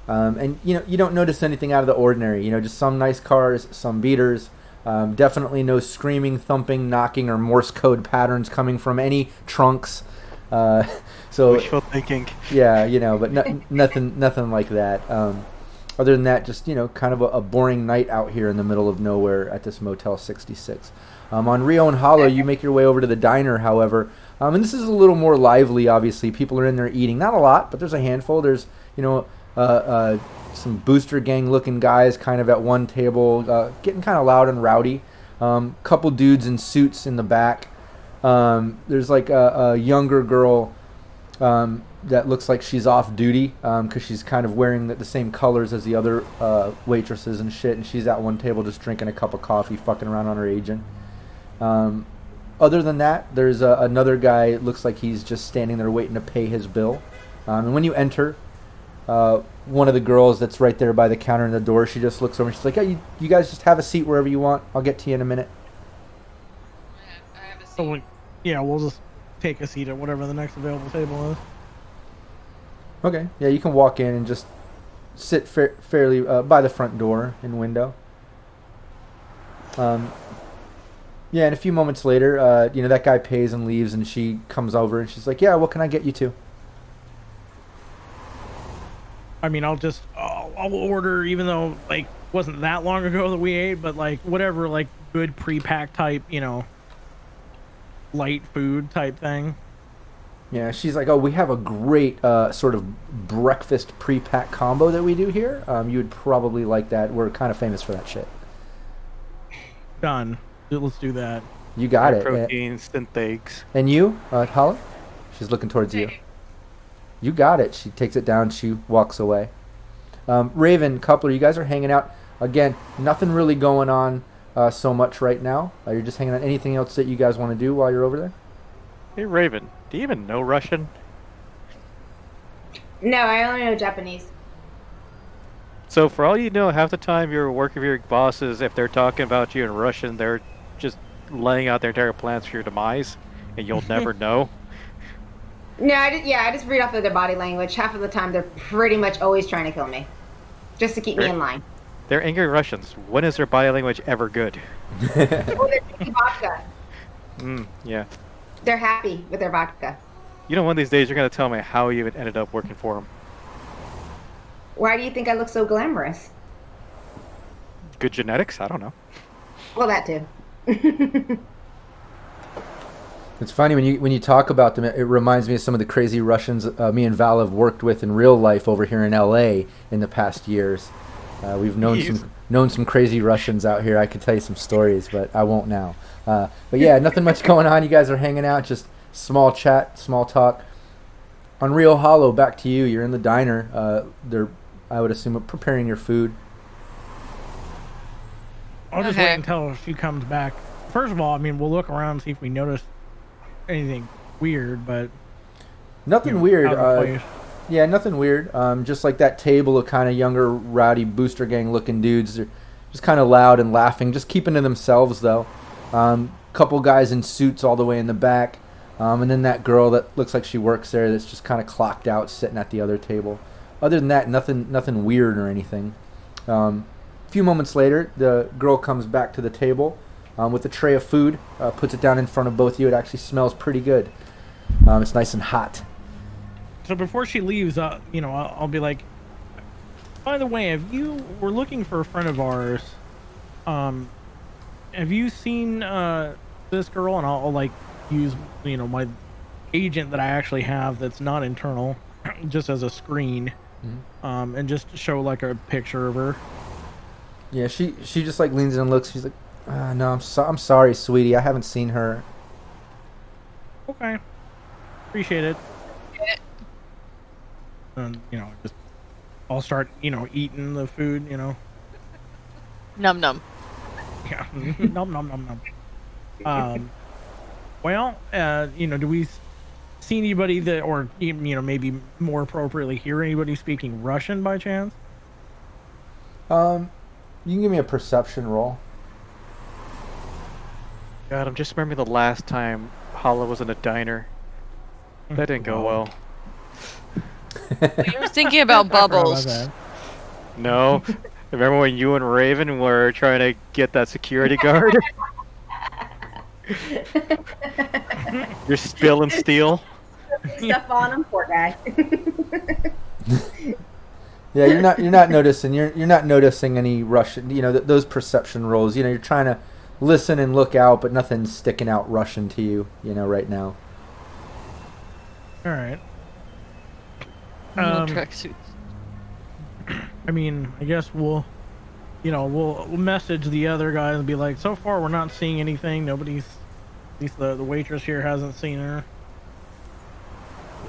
A: And you don't notice anything out of the ordinary. Just some nice cars, some beaters. Definitely no screaming, thumping, knocking, or Morse code patterns coming from any trunks. So
F: wishful thinking.
A: Yeah, but nothing like that. Other than that, just kind of a boring night out here in the middle of nowhere at this Motel 66. On Rio and Holo, you make your way over to the diner, however, and this is a little more lively. Obviously, people are in there eating, not a lot, but there's a handful. There's some booster gang looking guys kind of at one table, getting kind of loud and rowdy. Couple dudes in suits in the back. There's like a younger girl that looks like she's off duty because she's kind of wearing the same colors as the other waitresses and shit, and she's at one table just drinking a cup of coffee, fucking around on her agent. Other than that, there's another guy. It looks like he's just standing there waiting to pay his bill. And when you enter, one of the girls that's right there by the counter in the door, she just looks over and she's like, "Hey, you guys just have a seat wherever you want. I'll get to you in a minute."
C: So, yeah, we'll just take a seat at whatever the next available table is.
A: Okay. Yeah, you can walk in and just sit fairly by the front door and window. Yeah, and a few moments later, that guy pays and leaves, and she comes over and she's like, "Yeah, what can I get you to?"
C: I mean, I'll order, even though wasn't that long ago that we ate, but whatever good pre-packed type, light food type thing.
A: Yeah, she's like, "Oh, we have a great sort of breakfast pre-pack combo that we do here. You would probably like that. We're kind of famous for that shit."
C: Done. Let's do that.
A: You got it.
F: Proteins, synth eggs.
A: And you, Holly? She's looking towards you. You got it. She takes it down. She walks away. Raven, Coupler, you guys are hanging out. Again, nothing really going on so much right now. You're just hanging out. Anything else that you guys want to do while you're over there?
F: Hey, Raven, do you even know Russian?
B: No, I only know Japanese.
F: So for all you know, half the time you're working with your bosses, if they're talking about you in Russian, they're just laying out their entire plans for your demise, and you'll never know.
B: No, I just read off of their body language. Half of the time, they're pretty much always trying to kill me, just to keep me in line.
F: They're angry Russians. When is their body language ever good?
B: Oh, they're drinking vodka.
F: Yeah.
B: They're happy with their vodka.
F: One of these days you're going to tell me how you even ended up working for them.
B: Why do you think I look so glamorous?
F: Good genetics? I don't know.
B: Well, that too.
A: It's funny when you talk about them. It reminds me of some of the crazy Russians me and Val have worked with in real life over here in L.A. in the past years. We've known some crazy Russians out here. I could tell you some stories, but I won't now. But yeah, nothing much going on. You guys are hanging out, just small chat, small talk. On Rio Holo, back to you. You're in the diner. They're, I would assume, preparing your food.
C: I'll just wait until she comes back. First of all, I mean, we'll look around and see if we notice anything weird, but
A: nothing weird. Yeah, nothing weird. Just like that table of kind of younger, rowdy booster gang looking dudes. They're just kind of loud and laughing, just keeping to themselves though. Couple guys in suits all the way in the back, and then that girl that looks like she works there that's just kind of clocked out, sitting at the other table. Other than that, nothing weird or anything. A few moments later, the girl comes back to the table with a tray of food, puts it down in front of both of you. It actually smells pretty good. It's nice and hot.
C: So before she leaves, I'll be like, by the way, we're looking for a friend of ours. Have you seen this girl? And I'll like use my agent that I actually have that's not internal, just as a screen, and just show like a picture of her.
A: Yeah, she just like leans in and looks. She's like, no, I'm sorry, sweetie. I haven't seen her.
C: Okay, appreciate it. And I'll start eating the food.
E: Num num.
C: Yeah, nom nom nom nom. Well, do we see anybody that, or maybe more appropriately, hear anybody speaking Russian by chance?
A: You can give me a perception roll.
F: God, I'm just remembering the last time Holo was in a diner. That didn't go well.
E: I was thinking about bubbles.
F: No. Remember when you and Raven were trying to get that security guard? You're spilling steel.
B: Stuff on him, poor guy.
A: Yeah, you're not noticing. You're not noticing any Russian. Those perception rolls. You're trying to listen and look out, but nothing's sticking out Russian to you. Right now.
C: All right.
E: Tracksuits.
C: I mean, I guess we'll message the other guys and be like, so far we're not seeing anything. Nobody's, at least the waitress here hasn't seen her.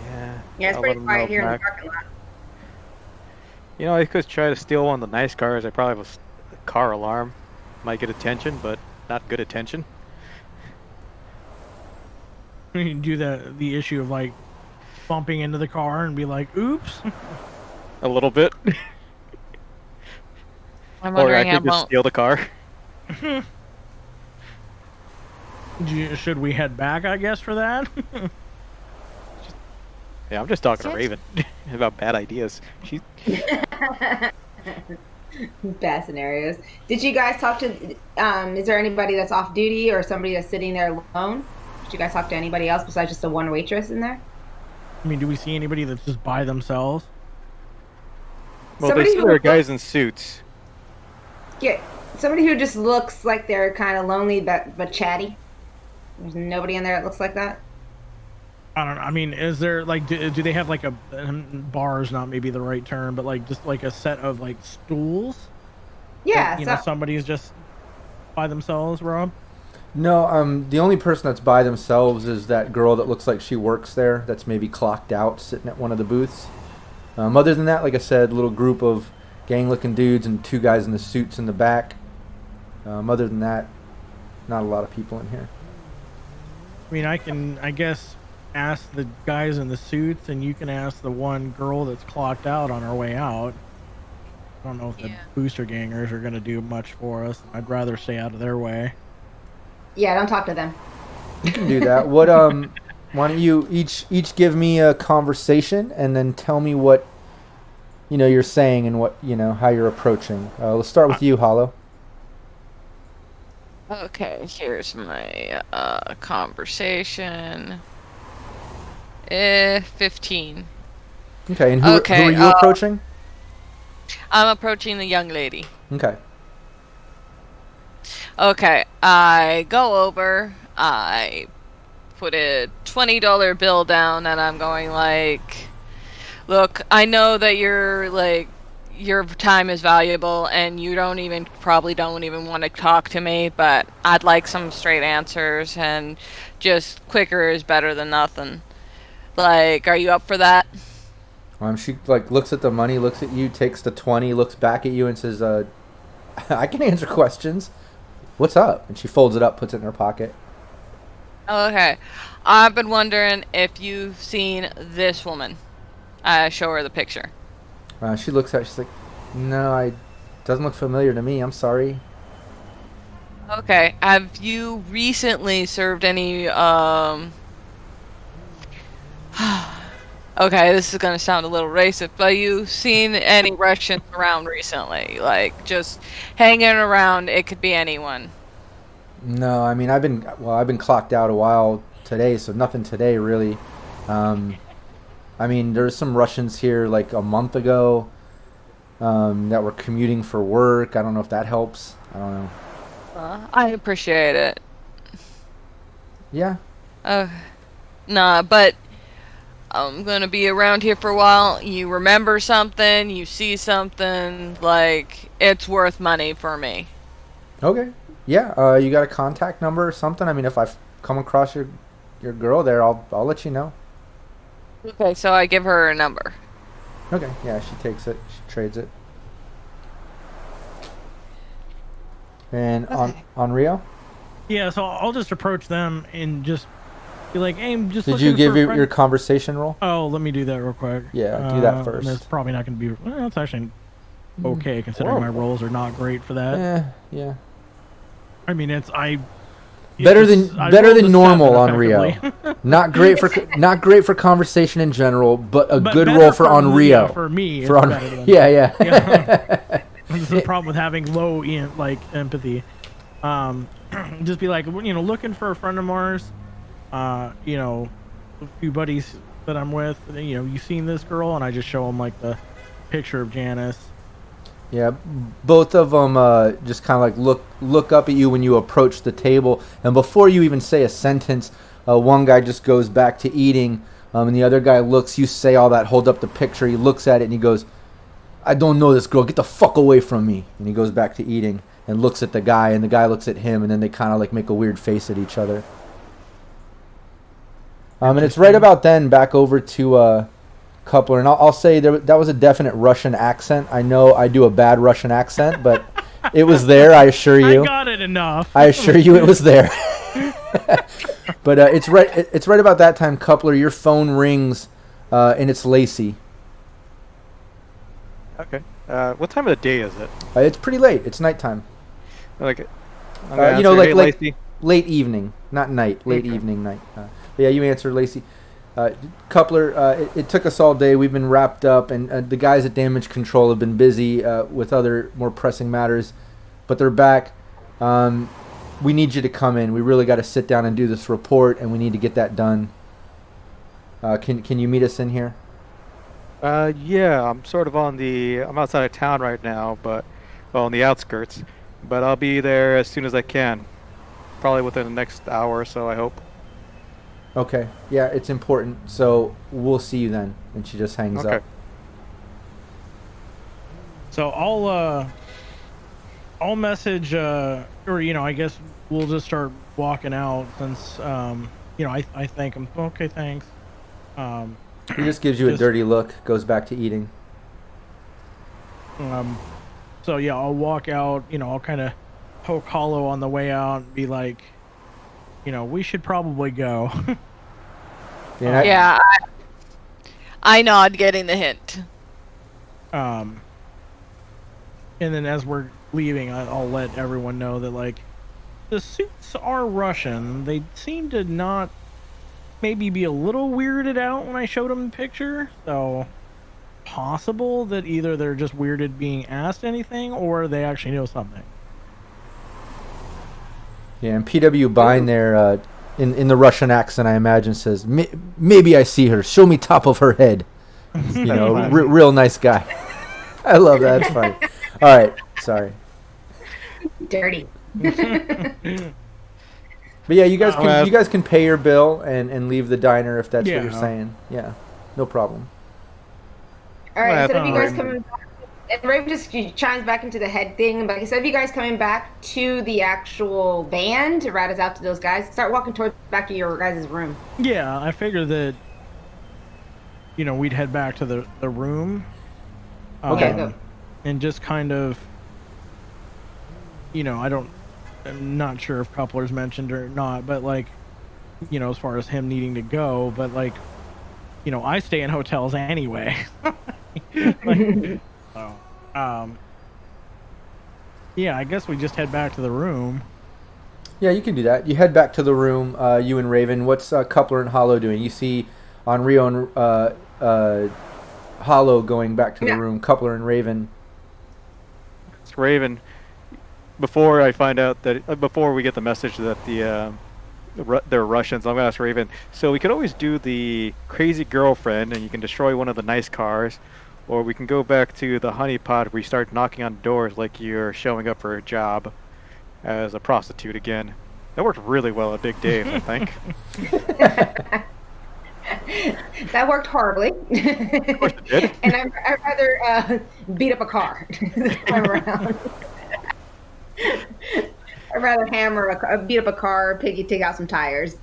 F: Yeah.
B: Yeah, it's
F: I'll
B: pretty
F: let 'em
B: quiet
F: know
B: here in the
F: back.
B: parking lot.
F: I could try to steal one of the nice cars. I probably have a car alarm. Might get attention, but not good attention.
C: You can do the issue of like bumping into the car and be like, oops.
F: A little bit.
E: I'm
F: Or I
E: wondering
F: could just steal the car.
C: Should we head back, I guess, for that?
F: Yeah, I'm just talking to Raven about bad ideas. She.
B: Bad scenarios. Did you guys talk to? Is there anybody that's off duty or somebody that's sitting there alone? Did you guys talk to anybody else besides just the one waitress in there?
C: I mean, do we see anybody that's just by themselves?
F: Well,
B: Somebody
F: they
B: who
F: said there are
B: looks-
F: guys in suits.
B: Yeah, somebody who just looks like they're kind of lonely but chatty. There's nobody in there that looks like that.
C: I don't know. I mean, is there like, do they have like bar is not maybe the right term, but like just like a set of like stools?
B: Yeah,
C: That,
B: so
C: somebody's just by themselves, Rob?
A: No, the only person that's by themselves is that girl that looks like she works there. That's maybe clocked out, sitting at one of the booths. Other than that, like I said, little group of gang-looking dudes and two guys in the suits in the back. Other than that, not a lot of people in here.
C: I mean, I guess, ask the guys in the suits, and you can ask the one girl that's clocked out on her way out. I don't know if the booster gangers are going to do much for us. I'd rather stay out of their way.
B: yeah, don't talk to them.
A: You can do that. What? Why don't you each give me a conversation and then tell me what you're saying and what how you're approaching. Let's start with you, Holo.
E: Okay, here's my conversation. 15.
A: Okay, and who are you approaching?
E: I'm approaching the young lady.
A: Okay.
E: Okay, I go over, I put a $20 bill down, and I'm going like, look, I know that you're like, your time is valuable, and you probably don't even want to talk to me, but I'd like some straight answers, and just quicker is better than nothing. Like, are you up for that?
A: She like looks at the money, looks at you, takes the 20, looks back at you, and says, "I can answer questions. What's up?" And she folds it up, puts it in her pocket.
E: Okay, I've been wondering if you've seen this woman. I show her the picture.
A: She looks at it, she's like, no, doesn't look familiar to me. I'm sorry.
E: Okay. Have you recently served any okay, this is gonna sound a little racist, but you seen any Russians around recently? Like just hanging around, it could be anyone.
A: No, I mean, I've been clocked out a while today, so nothing today really. I mean, there's some Russians here like a month ago that were commuting for work. I don't know if that helps. I don't know.
E: I appreciate it.
A: Yeah.
E: Nah, but I'm gonna be around here for a while. You remember something, you see something, like, it's worth money for me.
A: Okay. Yeah. You got a contact number or something? I mean, if I come across your girl there, I'll let you know.
E: Okay, so I give her a number.
A: Okay. Yeah, she takes it. She trades it. And on Rio?
C: Yeah, so I'll just approach them and just be like, "Hey, I'm just."
A: Did you give your conversation roll?
C: Oh, let me do that real quick.
A: Yeah, do that first.
C: That's probably not going to be. Well, it's actually okay considering my rolls are not great for that.
A: Yeah.
C: I mean,
A: Better than normal on Rio. Not great for conversation in general, but good roll for on Rio.
C: For me,
A: for on yeah.
C: This is the problem with having low empathy. Just be like, looking for a friend of ours. A few buddies that I'm with. You seen this girl, and I just show them like the picture of Janice.
A: Yeah, both of them just kind of like look up at you when you approach the table, and before you even say a sentence, one guy just goes back to eating, and the other guy looks. You say all that, hold up the picture. He looks at it and he goes, "I don't know this girl. Get the fuck away from me!" And he goes back to eating and looks at the guy, and the guy looks at him, and then they kind of like make a weird face at each other. And it's right about then back over to Coupler, and I'll say that was a definite Russian accent. I know I do a bad Russian accent, but it was there. I assure you.
C: I got it enough.
A: I assure you, it was there. But it's right about that time, Coupler. Your phone rings, and it's Lacey.
F: Okay. What time of the day is it?
A: It's pretty late. It's nighttime.
F: Like,
A: like late evening, not night. Late evening, night. But yeah, you answered, Lacey. Coupler, it took us all day. We've been wrapped up, and the guys at Damage Control have been busy with other more pressing matters, but they're back. We need you to come in. We really got to sit down and do this report, and we need to get that done. Can you meet us in here?
F: Yeah, I'm sort of I'm outside of town right now, on the outskirts, but I'll be there as soon as I can. Probably within the next hour or so, I hope.
A: Okay. Yeah, it's important. So we'll see you then. And she just hangs up.
C: So I'll message, or I guess we'll just start walking out since I thank him. Okay, thanks.
A: He just gives you a dirty look. Goes back to eating.
C: So yeah, I'll walk out. I'll kind of poke Holo on the way out and be like, we should probably go.
E: Yeah, I nod, getting the hint.
C: And then as we're leaving, I'll let everyone know that like the suits are Russian. They seem to not maybe be a little weirded out when I showed them the picture. So possible that either they're just weirded being asked anything, or they actually know something. Yeah,
A: and PW Bine there, in the Russian accent, I imagine, says, "Maybe I see her. Show me top of her head." Real nice guy. I love that. That's funny. All right, sorry.
B: Dirty.
A: But yeah, you guys can pay your bill and leave the diner if that's what you're saying. Yeah, no problem.
B: All right, so if you guys coming back, and Raven just chimes back into the head thing. But instead of you guys coming back to the actual van to rat us out to those guys, start walking back to your guys' room.
C: Yeah, I figured that we'd head back to the room.
A: Okay.
C: And just kind of, I'm not sure if Coupler's mentioned or not, but like, as far as him needing to go, but like, I stay in hotels anyway. Like, so, yeah, I guess we just head back to the room.
A: Yeah, you can do that. You head back to the room, you and Raven. What's Coupler and Holo doing? You see Onryo and Holo going back to the room. Coupler and Raven.
F: It's Raven. Before I find out that before we get the message that they're Russians, I'm gonna ask Raven. So we could always do the crazy girlfriend, and you can destroy one of the nice cars, or we can go back to the honeypot where you start knocking on doors like you're showing up for a job as a prostitute again. That worked really well at Big Dave's, I think.
B: That worked horribly.
F: Of course it did.
B: And I'd rather beat up a car this time around. I'd rather beat up a car, piggy take out some tires.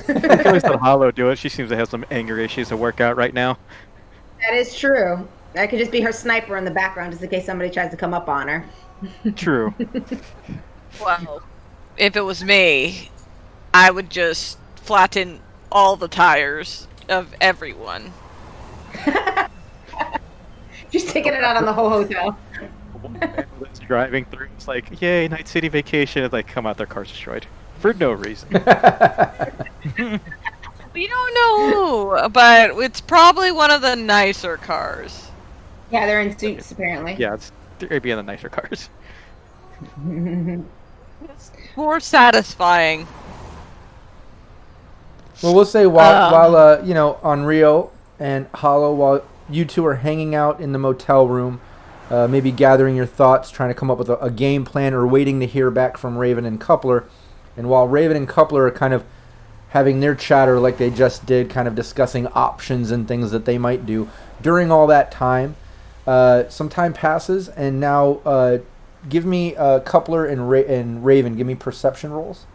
F: I can always let Holo do it. She seems to have some anger issues to work out right now.
B: That is true. I could just be her sniper in the background just in case somebody tries to come up on her.
F: True.
E: Well, if it was me, I would just flatten all the tires of everyone.
B: Just taking it out on the whole hotel.
F: That's driving through, it's like, yay, night city vacation. It's like, come out, their car's destroyed for no reason.
E: We don't know, but it's probably one of the nicer cars.
B: Yeah, they're in suits apparently.
F: Yeah, they're being the nicer cars.
E: It's more satisfying.
A: Well, we'll say while Onryo and Holo, while you two are hanging out in the motel room, maybe gathering your thoughts, trying to come up with a game plan, or waiting to hear back from Raven and Coupler. And while Raven and Coupler are kind of having their chatter like they just did, kind of discussing options and things that they might do, during all that time, some time passes, and now give me Coupler and Raven, give me perception rolls.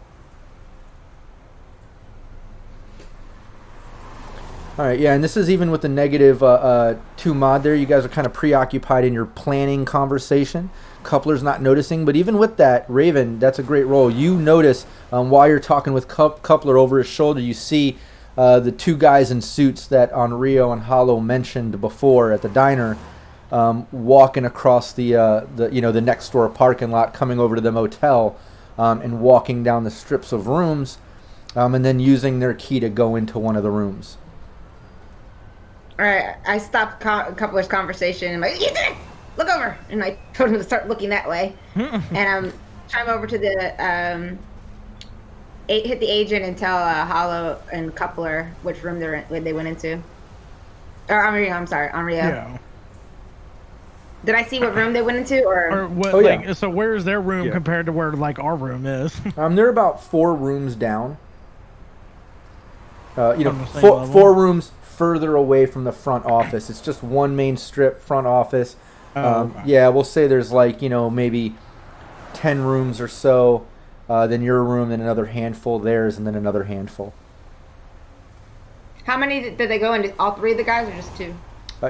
A: All right, yeah, and this is even with the negative 2 mod there. You guys are kind of preoccupied in your planning conversation. Coupler's not noticing, but even with that, Raven, that's a great roll. You notice while you're talking with Coupler over his shoulder, you see the 2 guys in suits that Onryo and Holo mentioned before at the diner, walking across the next door parking lot, coming over to the motel, and walking down the strips of rooms, and then using their key to go into one of the rooms.
B: All right, I stopped Coupler's conversation. I'm like, you did it! Look over! And I told him to start looking that way. And chime over to the hit the agent and tell Holo and Coupler which room they went into. Or Onryo, I'm sorry, Onryo.
C: Yeah.
B: Did I see what room they went into, or
C: what?
A: Oh,
C: like,
A: yeah.
C: So where's their room compared to where like our room is?
A: They're about 4 rooms down.
C: On the same
A: 4
C: level?
A: rooms further away from the front office. It's just one main strip front office.
C: Okay.
A: Yeah, we'll say there's maybe 10 rooms or so. Then your room, then another handful theirs, and then another handful.
B: how many did they go into? All 3 of the guys, or just 2?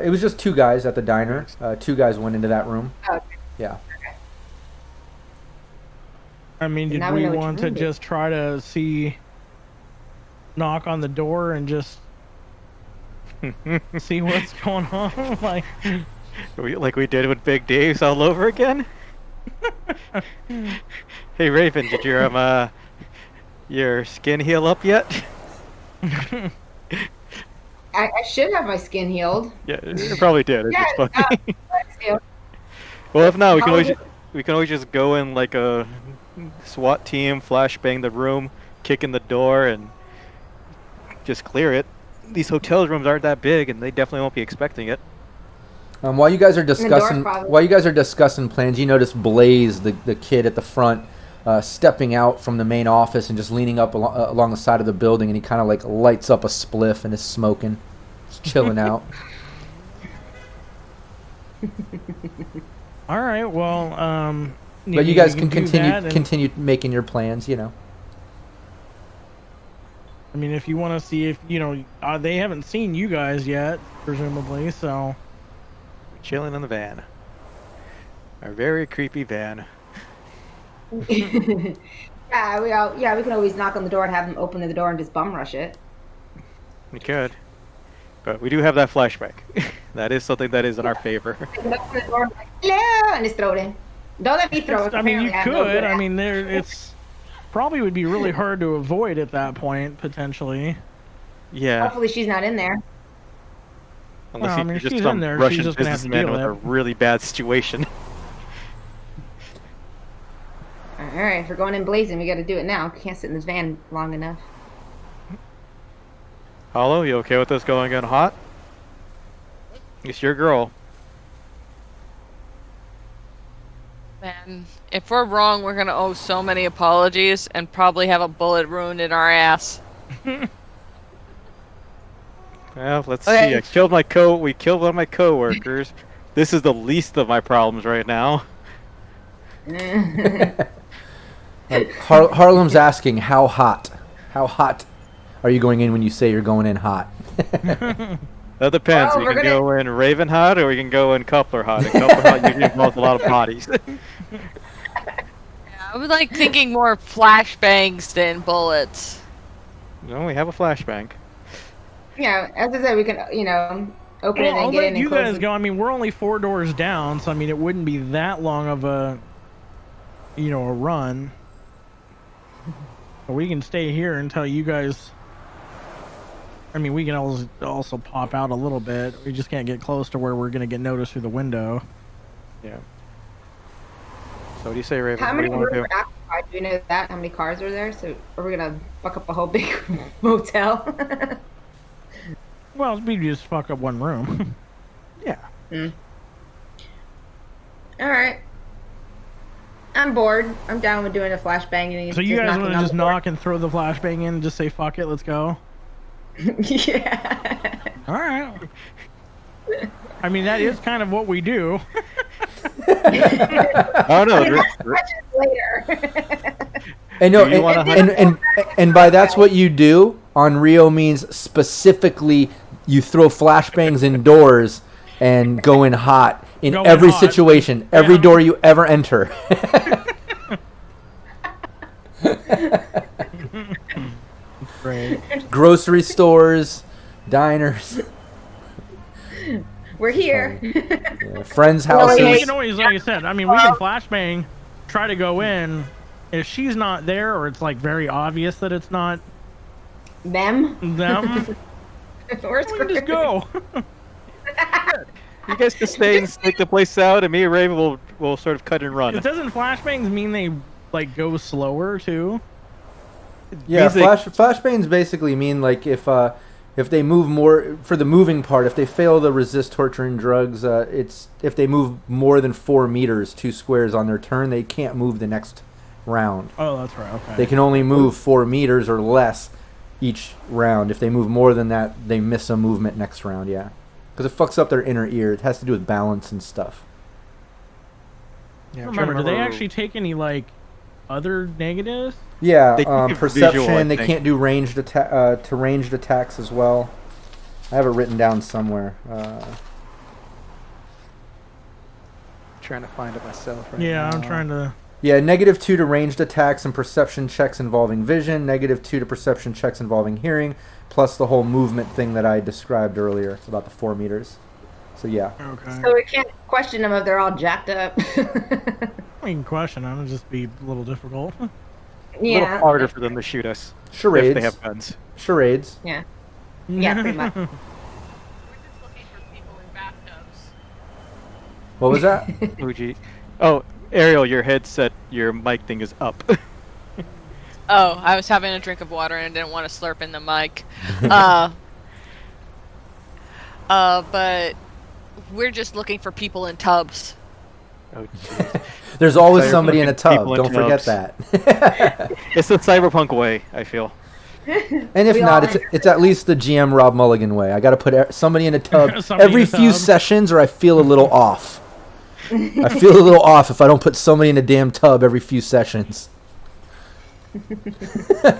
A: It was just 2 guys at the diner. 2 guys went into that room.
B: Oh, okay.
A: Yeah.
C: I mean, did
B: Now we
C: we
B: know which
C: want to
B: room it is.
C: just try to knock on the door and just see what's going on?
F: Like we did with Big Dave's all over again? Hey Raven, did your skin heal up yet?
B: I should have my skin healed.
F: Yeah, it probably did. It's just funny.
B: Let's do.
F: Well, if not,
B: How
F: we can always just go in like a SWAT team, flashbang the room, kick in the door, and just clear it. These hotel rooms aren't that big, and they definitely won't be expecting it.
A: While you guys are
B: door's
A: discussing plans, you notice Blaze, the kid at the front, stepping out from the main office and just leaning up along the side of the building, and he kind of like lights up a spliff and is smoking, just chilling out.
C: All right. Well,
A: But you guys can
C: do that, and-
A: continue making your plans,
C: I mean, if you want to see if they haven't seen you guys yet, presumably. So
F: Chilling in the van. Our very creepy van.
B: Yeah, we can always knock on the door and have them open the door and just bum rush it.
F: We could. But we do have that flashback. That is something that is in our favor.
B: Open the door, like, hello, and just throw it in. Don't let me throw it.
C: I mean, you
B: Apparently, I'm no
C: could.
B: good
C: I
B: at
C: mean, it's probably would be really hard to avoid at that point, potentially.
F: Yeah.
B: Hopefully, she's not in there.
F: Unless
C: Well, I mean,
F: you're
C: if
F: just
C: she's
F: some
C: in there, she's
F: Russian
C: just gonna have to
F: businessman
C: deal
F: with
C: with
F: a
C: it.
F: really bad situation.
B: All right, if we're going in blazing, we got to do it now. We can't sit in this van long enough.
F: Holo, you okay with us going in hot? It's your girl.
E: Man, if we're wrong, we're gonna owe so many apologies and probably have a bullet wound in our ass.
F: Well, let's
E: Okay.
F: see. We killed one of my coworkers. This is the least of my problems right now.
A: Like Harlem's asking, how hot? How hot are you going in when you say you're going in hot?
F: That depends.
B: Oh,
F: We
B: we're
F: can
B: gonna-
F: go in Raven hot or we can go in Coupler hot. In Coupler hot, you can involve a lot of bodies.
E: I was like thinking more flashbangs than bullets.
F: No, we have a flashbang.
B: Yeah, as I said, we can, open it
C: Well, I'll
B: and get
C: let
B: in and
C: you
B: close
C: guys
B: it.
C: go. I mean, we're only 4 doors down, so I mean, it wouldn't be that long of a, a run. But we can stay here until you guys. I mean, we can also pop out a little bit. We just can't get close to where we're gonna get noticed through the window.
F: Yeah. So what do you say, Raven?
B: How
F: What do
B: many
F: you want
B: rooms
F: to
B: are occupied? Do you know that? How many cars are there? So are we gonna fuck up a whole big motel?
C: Well, we just fuck up one room.
F: do? Yeah.
B: All right. I'm bored. I'm down with doing a flashbang.
C: So you guys want to just
B: knock?
C: knock and throw the flashbang in and just say fuck it, let's go.
B: Yeah.
C: All right. I mean, that is kind of what we do.
F: Oh no.
B: Later.
A: And no,
F: Do you wanna
A: and by that's what you do on Rio means specifically you throw flashbangs indoors and go in hot in
C: Go in
A: every
C: hot.
A: situation, every
C: Yeah.
A: door you ever enter.
C: Great.
A: Grocery stores, diners,
B: We're here.
A: friends'
B: Well,
A: houses.
C: We can always, like I said, I mean, we can flashbang, try to go in. If she's not there, or it's like very obvious that it's not
B: Them?
C: them,
B: We're
C: we can just go.
F: You guys can stay and stake the place out, and me and Raven will sort of cut and run.
C: Doesn't flashbangs mean they like go slower too?
A: Yeah,
F: Means they-
A: flashbangs basically mean like if they move more for the moving part, if they fail to resist torture and drugs, it's if they move more than 4 meters, 2 squares on their turn, they can't move the next round.
C: Oh, that's right. Okay.
A: They can only move 4 meters or less each round. If they move more than that, they miss a movement next round. Yeah, because it fucks up their inner ear. It has to do with balance and stuff.
F: Yeah, I'm trying to
C: Remember, do they actually take any like other negatives?
A: Yeah,
F: They can do
A: perception.
F: visual, I
A: They
F: think.
A: can't do ranged ranged attacks as well. I have it written down somewhere.
F: trying to find it myself right
C: Yeah,
F: now.
C: I'm trying to.
A: Yeah, -2 to ranged attacks and perception checks involving vision. -2 to perception checks involving hearing. Plus the whole movement thing that I described earlier about the 4 meters. So yeah.
C: Okay.
B: So we can't question them if they're all jacked up.
C: We can question them. It'll just be a little difficult.
F: A little
B: Yeah.
F: harder for them to shoot us
A: Charades.
F: if they have guns.
A: Charades.
B: Yeah. Yeah, pretty much.
E: We're just looking for people in bathtubs.
A: What was that?
F: Fuji. Oh, Ariel, your headset, your mic thing is up.
E: Oh, I was having a drink of water and I didn't want to slurp in the mic. But we're just looking for people in tubs.
F: Oh, jeez.
A: There's always
F: Cyberpunk
A: somebody in a tub.
F: people in
A: Don't forget
F: tubs.
A: that.
F: It's the cyberpunk way, I feel.
A: And if
B: We
A: not,
B: all
A: it's at least the GM Rob Mulligan way. I got to put somebody in a tub
C: Somebody
A: every
C: in a
A: few
C: tub.
A: sessions, or I feel a little off. I feel a little off if I don't put somebody in a damn tub every few sessions.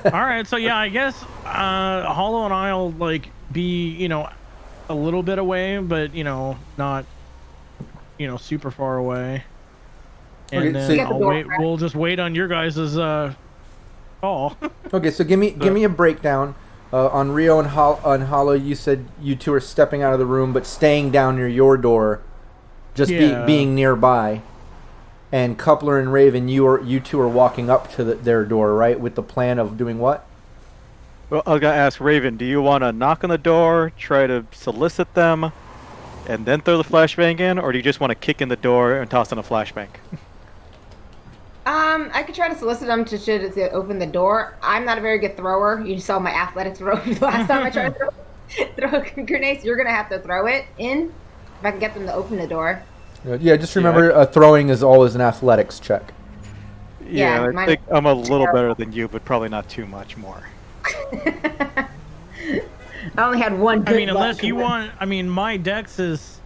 C: All right, so yeah, I guess Holo and I'll like be a little bit away, but not super far away. And
A: Okay,
C: then
A: so-
B: Get the door cracked.
C: we'll just wait on your guys' call.
A: Okay, so give me a breakdown. on Rio and Holo, you said you two are stepping out of the room, but staying down near your door, just being nearby. And Coupler and Raven, you two are walking up to their door, right? With the plan of doing what?
F: Well, I was gonna ask Raven, do you want to knock on the door, try to solicit them, and then throw the flashbang in, or do you just want to kick in the door and toss in a flashbang?
B: I could try to solicit them to open the door. I'm not a very good thrower. You saw my athletics throw the last time I tried to throw grenades. You're gonna have to throw it in if I can get them to open the door.
A: Yeah, just remember, throwing is always an athletics check.
F: Yeah, I think I'm a little better than you, but probably not too much more.
B: I only had one.
C: I mean, unless you want. I mean, my dex is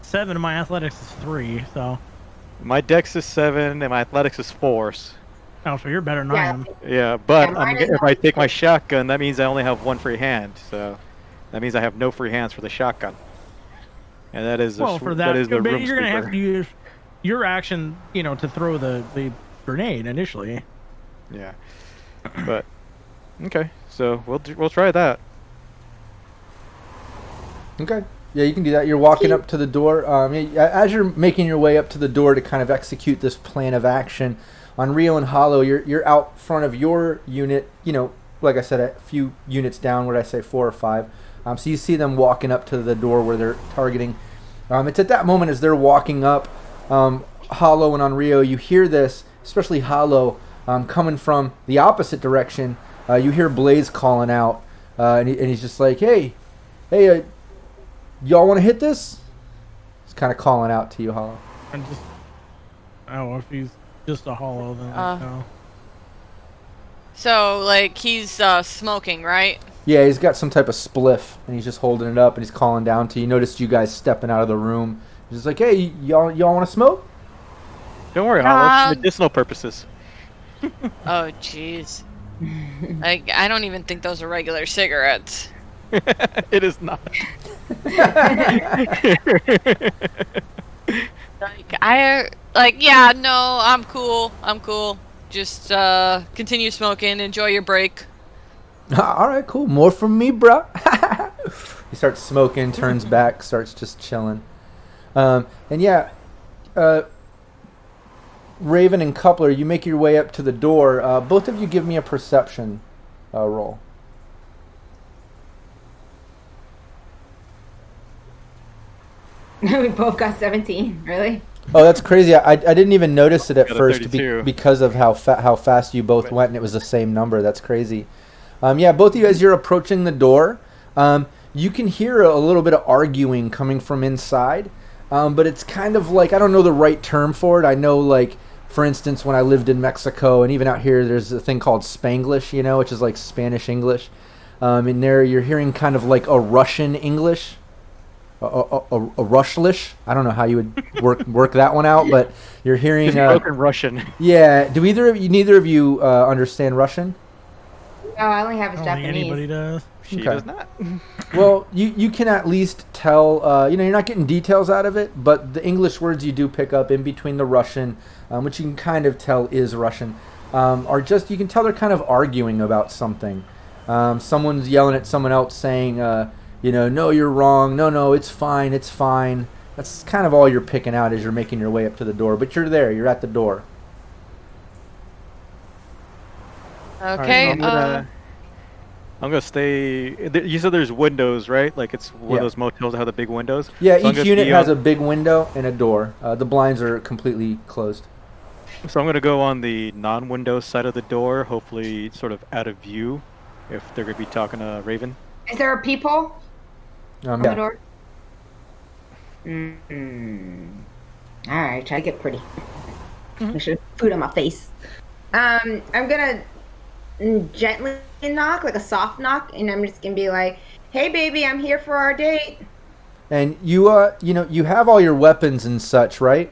C: 7 and my athletics is 3. So.
F: My dex is 7 and my athletics is 4.
C: Oh, so you're better than I am.
F: Yeah, but if I take my shotgun, that means I only have 1 free hand. So that means I have no free hands for the shotgun. And that is
C: for that,
F: that is the room
C: you're gonna have to use your action, to throw the grenade initially.
F: Yeah, but okay, so we'll try that.
A: Okay, yeah, you can do that. You're walking up to the door. As you're making your way up to the door to kind of execute this plan of action, on Rio and Holo, you're out front of your unit. Like I said, a few units down. What did I say, 4 or 5? So you see them walking up to the door where they're targeting. It's at that moment as they're walking up, Holo and on Rio, you hear this, especially Holo, coming from the opposite direction. You hear Blaze calling out, and he's just like, hey, y'all want to hit this? He's kind of calling out to you, Holo.
C: If he's just a Holo, then no.
E: So, he's smoking, right?
A: Yeah, he's got some type of spliff, and he's just holding it up, and he's calling down to you. Noticed you guys stepping out of the room. He's just like, hey, y'all want to smoke?
F: Don't worry, Holo. It's medicinal purposes.
E: Oh, jeez. I don't even think those are regular cigarettes.
F: It is not.
E: No, I'm cool. Just continue smoking. Enjoy your break.
A: All right, cool. More from me, bro. He starts smoking, turns back, starts just chilling. Raven and Coupler, you make your way up to the door. Both of you give me a perception roll.
B: We both got 17. Really?
A: Oh, that's crazy. I didn't even notice it at first because of how fast you both went, and it was the same number. That's crazy. Both of you, as you're approaching the door, you can hear a little bit of arguing coming from inside, but it's kind of like, I don't know the right term for it. I know, for instance, when I lived in Mexico, and even out here, there's a thing called Spanglish, which is like Spanish English. In there, you're hearing kind of like a Russian English, a Rushlish. I don't know how you would work that one out, but you're hearing
F: broken Russian.
A: Yeah. Do neither of you understand Russian?
B: No, I only have Japanese.
C: Think anybody does.
F: She does not.
A: Well, you can at least tell, you're not getting details out of it, but the English words you do pick up in between the Russian, which you can kind of tell is Russian, are just, you can tell they're kind of arguing about something. Someone's yelling at someone else saying, no, you're wrong. No, it's fine. That's kind of all you're picking out as you're making your way up to the door, but you're there. You're at the door.
E: Okay.
F: Right, I'm gonna stay. You said there's windows, right? Like it's one of those motels that have the big windows.
A: Yeah, so each unit has a big window and a door. The blinds are completely closed.
F: So I'm gonna go on the non-window side of the door, hopefully sort of out of view, if they're gonna be talking to Raven.
B: Is there a peephole on the door? All right, try to get pretty. I should have food on my face. I'm gonna gently knock, like a soft knock, and I'm just gonna be like, "Hey, baby, I'm here for our date."
A: And you have all your weapons and such, right?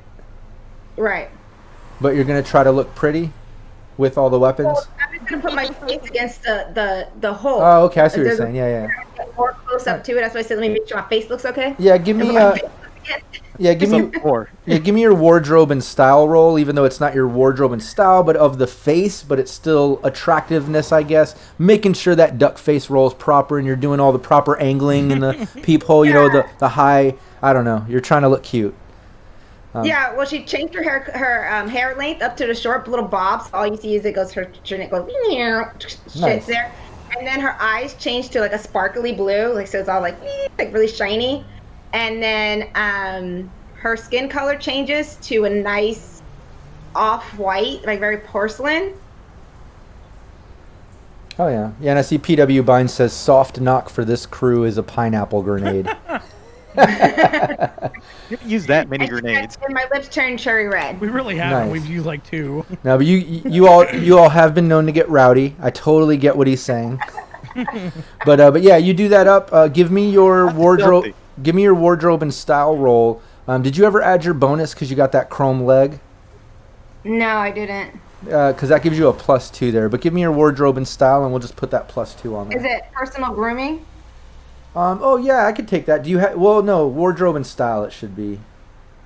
B: Right.
A: But you're gonna try to look pretty with all the weapons.
B: Well, I'm just gonna put my face against the hole.
A: Oh, okay, I see what you're saying. Yeah.
B: Get more close up to it. That's why I said, let me make sure my face looks okay.
A: Yeah, give me Yeah, give me
F: More.
A: Yeah, give me your wardrobe and style roll, even though it's not your wardrobe and style, but of the face, but it's still attractiveness, I guess. Making sure that duck face roll is proper and you're doing all the proper angling in the peephole, you know, the high, I don't know, you're trying to look cute.
B: Yeah, well, she changed her hair length up to the short little bobs. All you see is it goes her neck goes
A: Nice.
B: there, and then her eyes changed to like a sparkly blue, like so it's all like really shiny, and then her skin color changes to a nice off-white, like very porcelain.
A: Oh, yeah. Yeah, and I see PW Bind says soft knock for this crew is a pineapple grenade.
F: You haven't used that many
B: And
F: grenades.
B: and my lips turned cherry red.
C: We really haven't.
A: Nice.
C: We've used like 2.
A: No, but you all have been known to get rowdy. I totally get what he's saying. But yeah, you do that up. Give me your wardrobe.
F: filthy.
A: Give me your wardrobe and style roll. Did you ever add your bonus because you got that chrome leg?
B: No, I didn't.
A: Because that gives you a +2 there. But give me your wardrobe and style, and we'll just put that +2 on there.
B: Is it personal grooming?
A: Oh yeah, I could take that. Do you have? Well, no, wardrobe and style. It should be.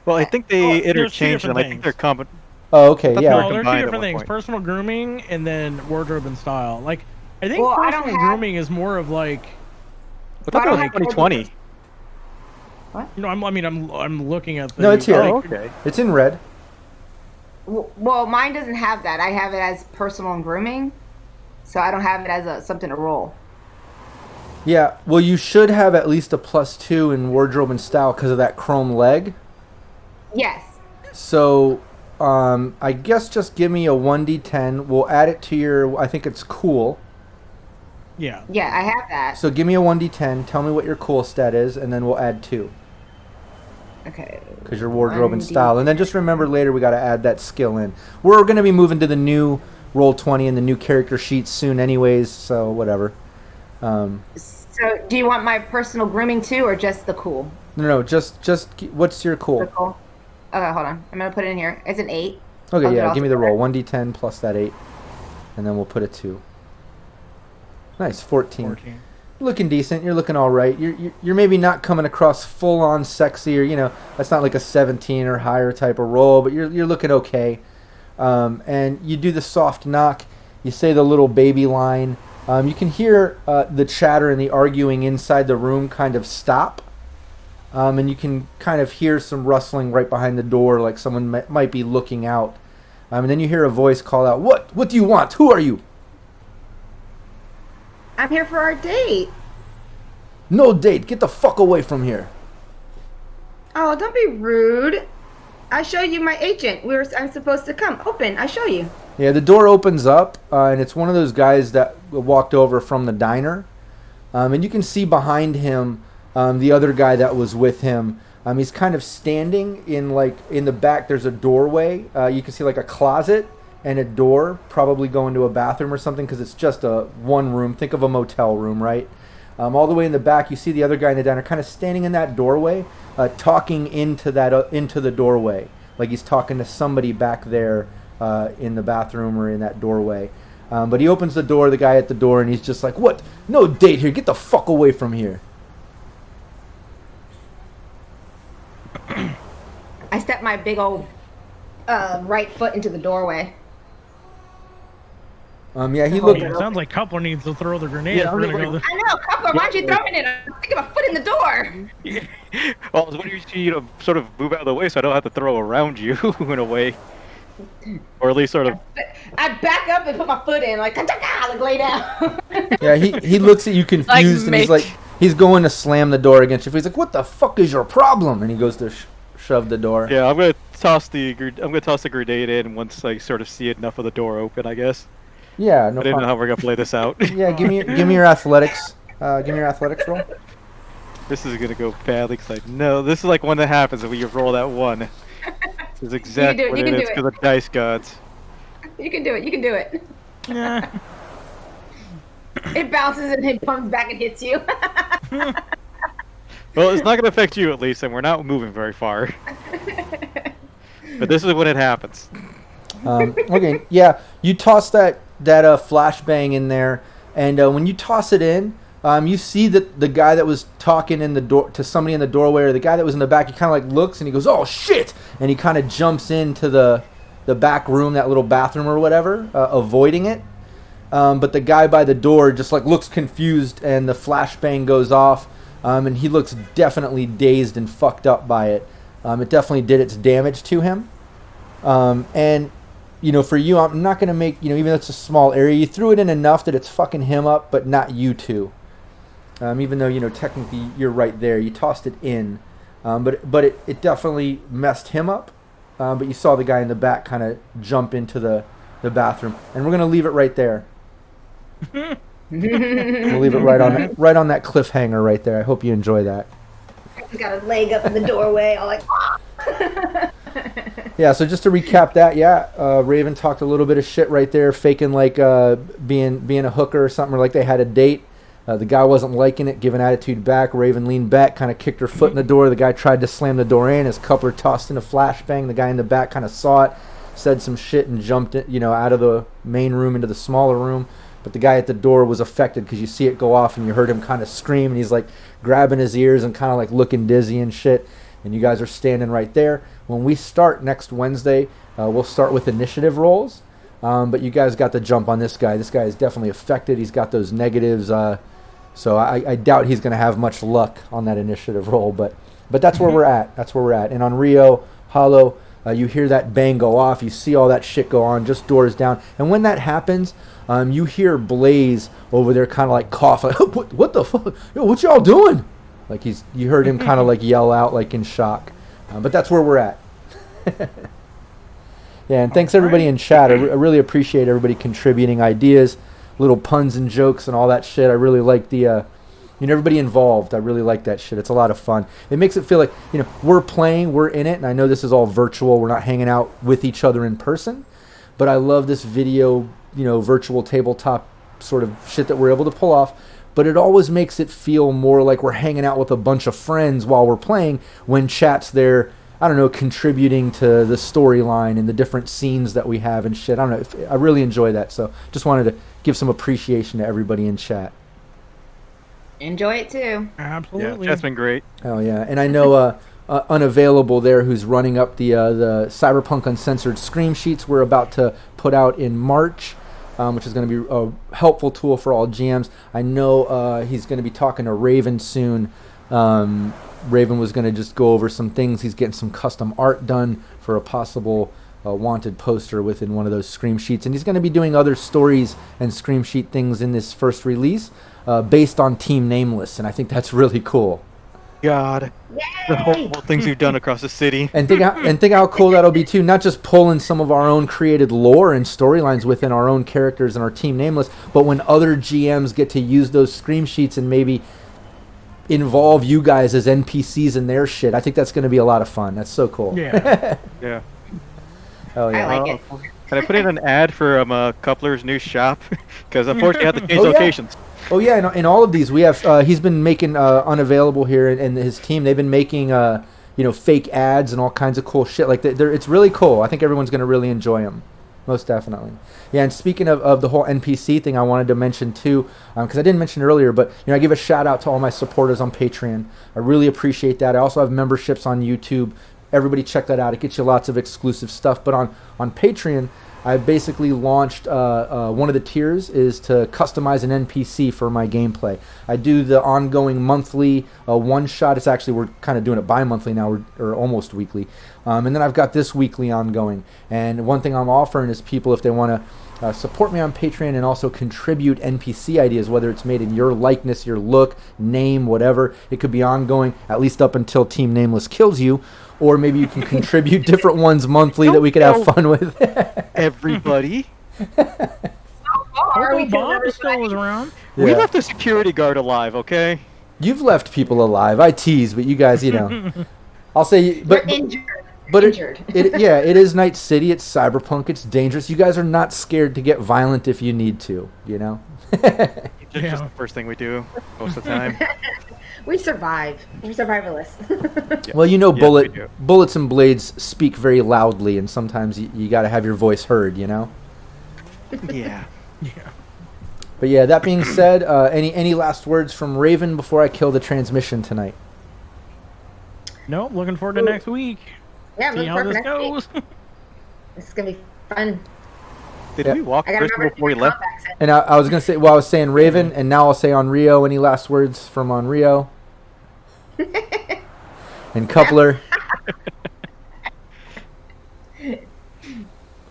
F: Well, I think they
C: Well, there's two
F: interchange them.
C: different
F: I think they're
C: things.
F: common.
A: Oh, okay,
F: thought
A: yeah.
F: they were
C: No, there's 2
F: combined at
C: different
F: one
C: things:
F: point.
C: personal grooming and then wardrobe and style. Like, I think
B: Well, I don't
C: personal
B: have-
C: grooming is more of like,
F: I thought that was
B: don't have
F: 2020.
C: you know, I'm looking at the.
A: No, it's here.
F: Oh,
C: like,
F: okay.
A: It's in red.
B: Well, mine doesn't have that. I have it as personal and grooming, so I don't have it as something to roll.
A: Yeah. Well, you should have at least a +2 in wardrobe and style because of that chrome leg.
B: Yes.
A: So, I guess just give me a 1d10. We'll add it to your. I think it's cool.
C: Yeah.
B: Yeah, I have that.
A: So give me a 1d10. Tell me what your cool stat is, and then we'll add 2
B: Okay.
A: because your wardrobe and
B: 1d10.
A: style. And then just remember later we got to add that skill in. We're going to be moving to the new Roll20 and the new character sheets soon, anyways. So whatever.
B: So, do you want my personal grooming too, or just the cool?
A: No, just what's your
B: The
A: cool?
B: cool. Okay, hold on. I'm gonna put it in here. It's an 8.
A: Okay,
B: I'll do
A: yeah,
B: it
A: give me the
B: all
A: roll. 1d10 plus that 8, and then we'll put a 2. Nice, 14.
C: 14.
A: Looking decent. You're looking all right. You're maybe not coming across full on sexy, or that's not like a 17 or higher type of roll, but you're looking okay. And you do the soft knock. You say the little baby line. You can hear the chatter and the arguing inside the room kind of stop. And you can kind of hear some rustling right behind the door, like someone might be looking out. And then you hear a voice call out, "What? What do you want? Who are you?"
B: I'm here for our date.
A: "No date. Get the fuck away from here."
B: Oh, don't be rude. I show you my agent. I'm supposed to come. Open. I show you.
A: Yeah, the door opens up, and it's one of those guys that walked over from the diner. And you can see behind him the other guy that was with him. He's kind of standing in the back. There's a doorway. You can see like a closet and a door, probably going to a bathroom or something, because it's just a one room. Think of a motel room, right? All the way in the back, you see the other guy in the diner kind of standing in that doorway, talking into the doorway, like he's talking to somebody back there in the bathroom or in that doorway. But he opens the door, the guy at the door, and he's just like, "What? No date here. Get the fuck away from here."
B: I stepped my big old right foot into the doorway.
A: Yeah, he
C: Oh,
A: looked.
C: yeah, it sounds like Coupler needs to throw the grenade.
F: Yeah,
C: if we're
F: I
C: gonna
F: mean,
C: go
B: I know, Papa, why'd you throwing it? I'm sticking my foot in the door.
F: Well, I was wondering if you sort of move out of the way so I don't have to throw around you in a way, or at least sort of.
B: I back up and put my foot in, like lay down.
A: Yeah, he looks at you confused, and he's
E: make-
A: like, he's going to slam the door against you. He's like, "What the fuck is your problem?" And he goes to shove the door.
F: Yeah, I'm gonna toss the grenade in once I sort of see enough of the door open. I guess.
A: Yeah, no
F: I didn't know
A: problem.
F: how we're gonna play this out.
A: Yeah, give me your athletics. Give me your athletics roll.
F: This is gonna go badly because I know this is like one that happens when you roll that one. This is exactly
B: it,
F: what
B: you
F: it
B: can
F: is
B: do
F: to the dice gods.
B: You can do it. You can do it.
C: Yeah.
B: It bounces and it comes back and hits you.
F: Well, it's not gonna affect you at least, and we're not moving very far. But this is when it happens.
A: Okay, yeah, you toss that flashbang in there, and when you toss it in, You see that the guy that was talking in the door to somebody in the doorway, or the guy that was in the back, he kind of like looks and he goes, "Oh shit!" and he kind of jumps into the back room, that little bathroom or whatever, avoiding it. But the guy by the door just like looks confused, and the flashbang goes off, and he looks definitely dazed and fucked up by it. It definitely did its damage to him. And for you, I'm not going to make, even though it's a small area, you threw it in enough that it's fucking him up, but not you two. Even though, technically you're right there. You tossed it in. But it definitely messed him up. But you saw the guy in the back kind of jump into the bathroom. And we're going to leave it right there. We'll leave it right on that cliffhanger right there. I hope you enjoy that.
B: He's got a leg up in the doorway, all like...
A: Yeah, so just to recap that, Raven talked a little bit of shit right there, faking like being a hooker or something, or like they had a date. The guy wasn't liking it, giving attitude back. Raven leaned back, kind of kicked her foot in the door. The guy tried to slam the door in. His coupler tossed in a flashbang. The guy in the back kind of saw it, said some shit, and jumped it, out of the main room into the smaller room. But the guy at the door was affected because you see it go off, and you heard him kind of scream, and he's like grabbing his ears and kind of like looking dizzy and shit. And you guys are standing right there. When we start next Wednesday, we'll start with initiative rolls. But you guys got the jump on this guy. This guy is definitely affected. He's got those negatives. So I doubt he's going to have much luck on that initiative roll. But that's where we're at. That's where we're at. And on Rio, Holo, you hear that bang go off. You see all that shit go on, just doors down. And when that happens, you hear Blaze over there kind of like cough. Like, what the fuck? Yo, what y'all doing? Like you heard him kind of like yell out like in shock. But that's where we're at. Yeah, and thanks everybody in chat. I really appreciate everybody contributing ideas, little puns and jokes and all that shit. I really like the, everybody involved. I really like that shit. It's a lot of fun. It makes it feel like, we're playing, we're in it, and I know this is all virtual. We're not hanging out with each other in person, but I love this video, virtual tabletop sort of shit that we're able to pull off. But it always makes it feel more like we're hanging out with a bunch of friends while we're playing when chat's there, I don't know, contributing to the storyline and the different scenes that we have and shit. I don't know. I really enjoy that. So just wanted to give some appreciation to everybody in chat.
B: Enjoy it too.
C: Absolutely.
F: Yeah, that's been great.
A: Oh, yeah. And I know Unavailable there, who's running up the Cyberpunk Uncensored Scream Sheets we're about to put out in March. Which is going to be a helpful tool for all GMs. I know he's going to be talking to Raven soon. Raven was going to just go over some things. He's getting some custom art done for a possible wanted poster within one of those Scream Sheets. And he's going to be doing other stories and Scream Sheet things in this first release based on Team Nameless. And I think that's really cool.
F: God, the horrible things we've done across the city.
A: And think how cool that'll be too. Not just pulling some of our own created lore and storylines within our own characters and our Team Nameless, but when other GMs get to use those Scream Sheets and maybe involve you guys as NPCs in their shit. I think that's going to be a lot of fun. That's so cool.
C: Yeah.
F: Yeah.
A: Oh yeah.
B: I like it.
F: Can I put in an ad for Coupler's new shop? Because unfortunately I have to change locations.
A: Oh yeah, in all of these we have. He's been making Unavailable here, and his team. They've been making fake ads and all kinds of cool shit. Like it's really cool. I think everyone's going to really enjoy them, most definitely. Yeah, and speaking of the whole NPC thing, I wanted to mention too, because I didn't mention it earlier, but I give a shout out to all my supporters on Patreon. I really appreciate that. I also have memberships on YouTube. Everybody check that out. It gets you lots of exclusive stuff. But on Patreon, I basically launched one of the tiers is to customize an NPC for my gameplay. I do the ongoing monthly one-shot. It's actually, we're kind of doing it bi-monthly now, or almost weekly. And then I've got this weekly ongoing. And one thing I'm offering is people, if they want to support me on Patreon and also contribute NPC ideas, whether it's made in your likeness, your look, name, whatever. It could be ongoing, at least up until Team Nameless kills you. Or maybe you can contribute different ones monthly that we could have fun with.
F: Everybody.
C: Holo Bob still was around.
A: Yeah.
F: We left the security guard alive, okay?
A: You've left people alive. I tease, but you guys, I'll say, but
B: Injured.
A: But
B: Injured.
A: it is Night City. It's cyberpunk. It's dangerous. You guys are not scared to get violent if you need to.
F: It's just the first thing we do most of the time.
B: We survive. We're survivalists.
F: Yeah.
A: Well, bullets and blades speak very loudly, and sometimes you got to have your voice heard.
F: Yeah.
C: Yeah.
A: But yeah, that being said, any last words from Raven before I kill the transmission tonight?
C: Nope. Looking forward to next week.
B: Yeah, I'm
C: See
B: looking
C: how
B: forward
C: this
B: to next week.
C: goes.
B: This is gonna be fun.
F: Did
A: Yeah.
F: we walk
B: I gotta
F: Crystal
B: remember
F: before we
B: to
F: left?
A: And I was gonna say, well, I was saying Raven, and now I'll say on Rio. Any last words from on Rio? And Coupler.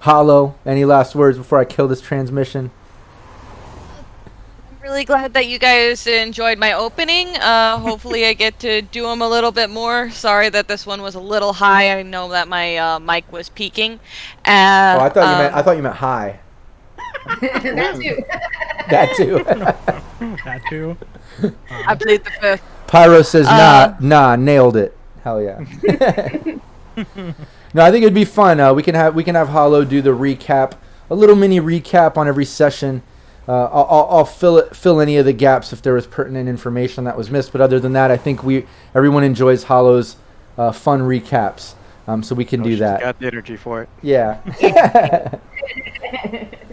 A: Holo. Any last words before I kill this transmission?
E: I'm really glad that you guys enjoyed my opening. Hopefully I get to do them a little bit more. Sorry that this one was a little high. I know that my mic was peaking.
A: Oh, I thought you meant high.
B: That too.
A: That too.
C: That too.
E: I played the fifth.
A: Pyro says nah, nailed it. Hell yeah. No, I think it'd be fun. We can have Holo do the recap, a little mini recap on every session. I'll fill any of the gaps if there was pertinent information that was missed. But other than that, I think everyone enjoys Holo's fun recaps. So we can do that.
F: Got the energy for it.
A: Yeah.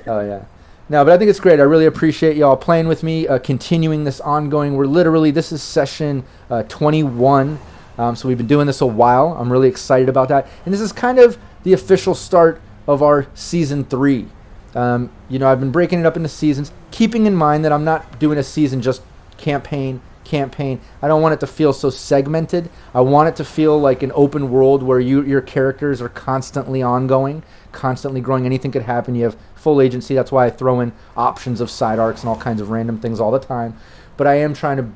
A: Oh yeah. No, but I think it's great. I really appreciate y'all playing with me, continuing this ongoing. This is session 21. So we've been doing this a while. I'm really excited about that. And this is kind of the official start of our season 3. I've been breaking it up into seasons, keeping in mind that I'm not doing a season just campaign. I don't want it to feel so segmented. I want it to feel like an open world where your characters are constantly ongoing, constantly growing. Anything could happen. You have full agency. That's why I throw in options of side arcs and all kinds of random things all the time. But I am trying to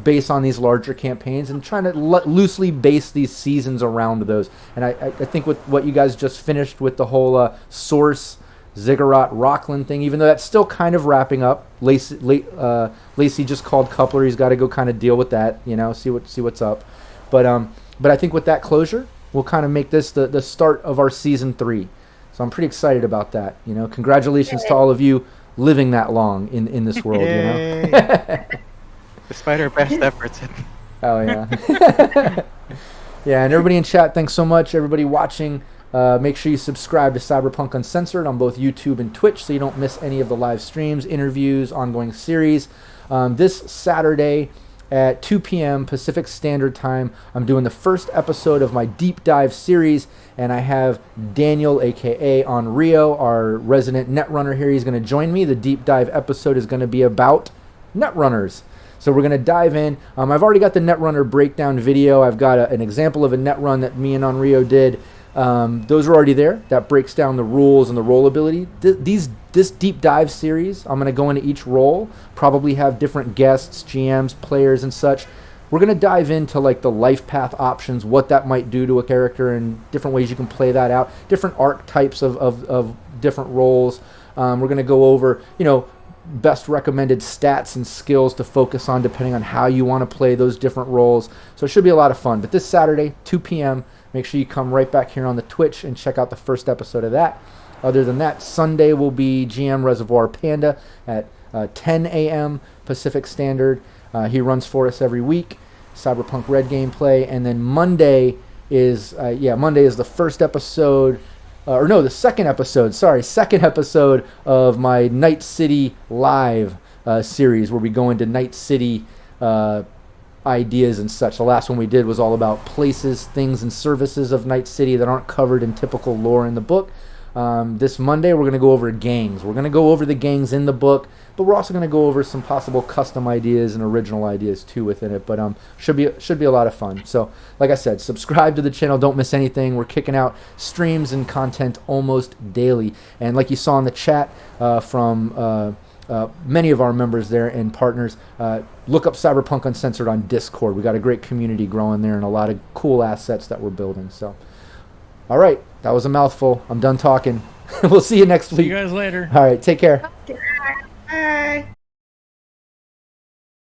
A: base on these larger campaigns and trying to loosely base these seasons around those. And I think with what you guys just finished with the whole Source, Ziggurat, Rockland thing, even though that's still kind of wrapping up. Lacey just called Coupler. He's got to go kind of deal with that, see what's up. But I think with that closure, we'll kind of make this the start of our season 3. So I'm pretty excited about that. Congratulations to all of you living that long in this world.
F: Yay. Despite our best efforts.
A: Oh, yeah. Yeah, and everybody in chat, thanks so much. Everybody watching, make sure you subscribe to Cyberpunk Uncensored on both YouTube and Twitch so you don't miss any of the live streams, interviews, ongoing series. This Saturday at 2 p.m. Pacific Standard Time, I'm doing the first episode of my deep dive series, and I have Daniel, a.k.a. on Rio, our resident netrunner here. He's going to join me. The deep dive episode is going to be about netrunners. So we're going to dive in. I've already got the Netrunner breakdown video. I've got an example of a Netrun that me and Onryo did. Those are already there. That breaks down the rules and the role ability. This deep dive series, I'm going to go into each role, probably have different guests, GMs, players, and such. We're going to dive into like the life path options, what that might do to a character, and different ways you can play that out, different archetypes of different roles. We're going to go over, best recommended stats and skills to focus on depending on how you want to play those different roles. So it should be a lot of fun. But this Saturday, 2 p.m., make sure you come right back here on the Twitch and check out the first episode of that. Other than that, Sunday will be GM Reservoir Panda at 10 a.m. Pacific Standard. He runs for us every week. Cyberpunk RED gameplay. And then Monday is the first episode. The second episode of my Night City Live series, where we go into Night City ideas and such. The last one we did was all about places, things, and services of Night City that aren't covered in typical lore in the book. This Monday, we're going to go over gangs. We're going to go over the gangs in the book, but we're also going to go over some possible custom ideas and original ideas too within it. But should be a lot of fun. So, like I said, subscribe to the channel. Don't miss anything. We're kicking out streams and content almost daily. And like you saw in the chat from many of our members there and partners, look up Cyberpunk Uncensored on Discord. We got a great community growing there and a lot of cool assets that we're building. So, all right, that was a mouthful. I'm done talking. We'll see you next week.
C: See you guys later.
A: All right, take care.
B: Bye.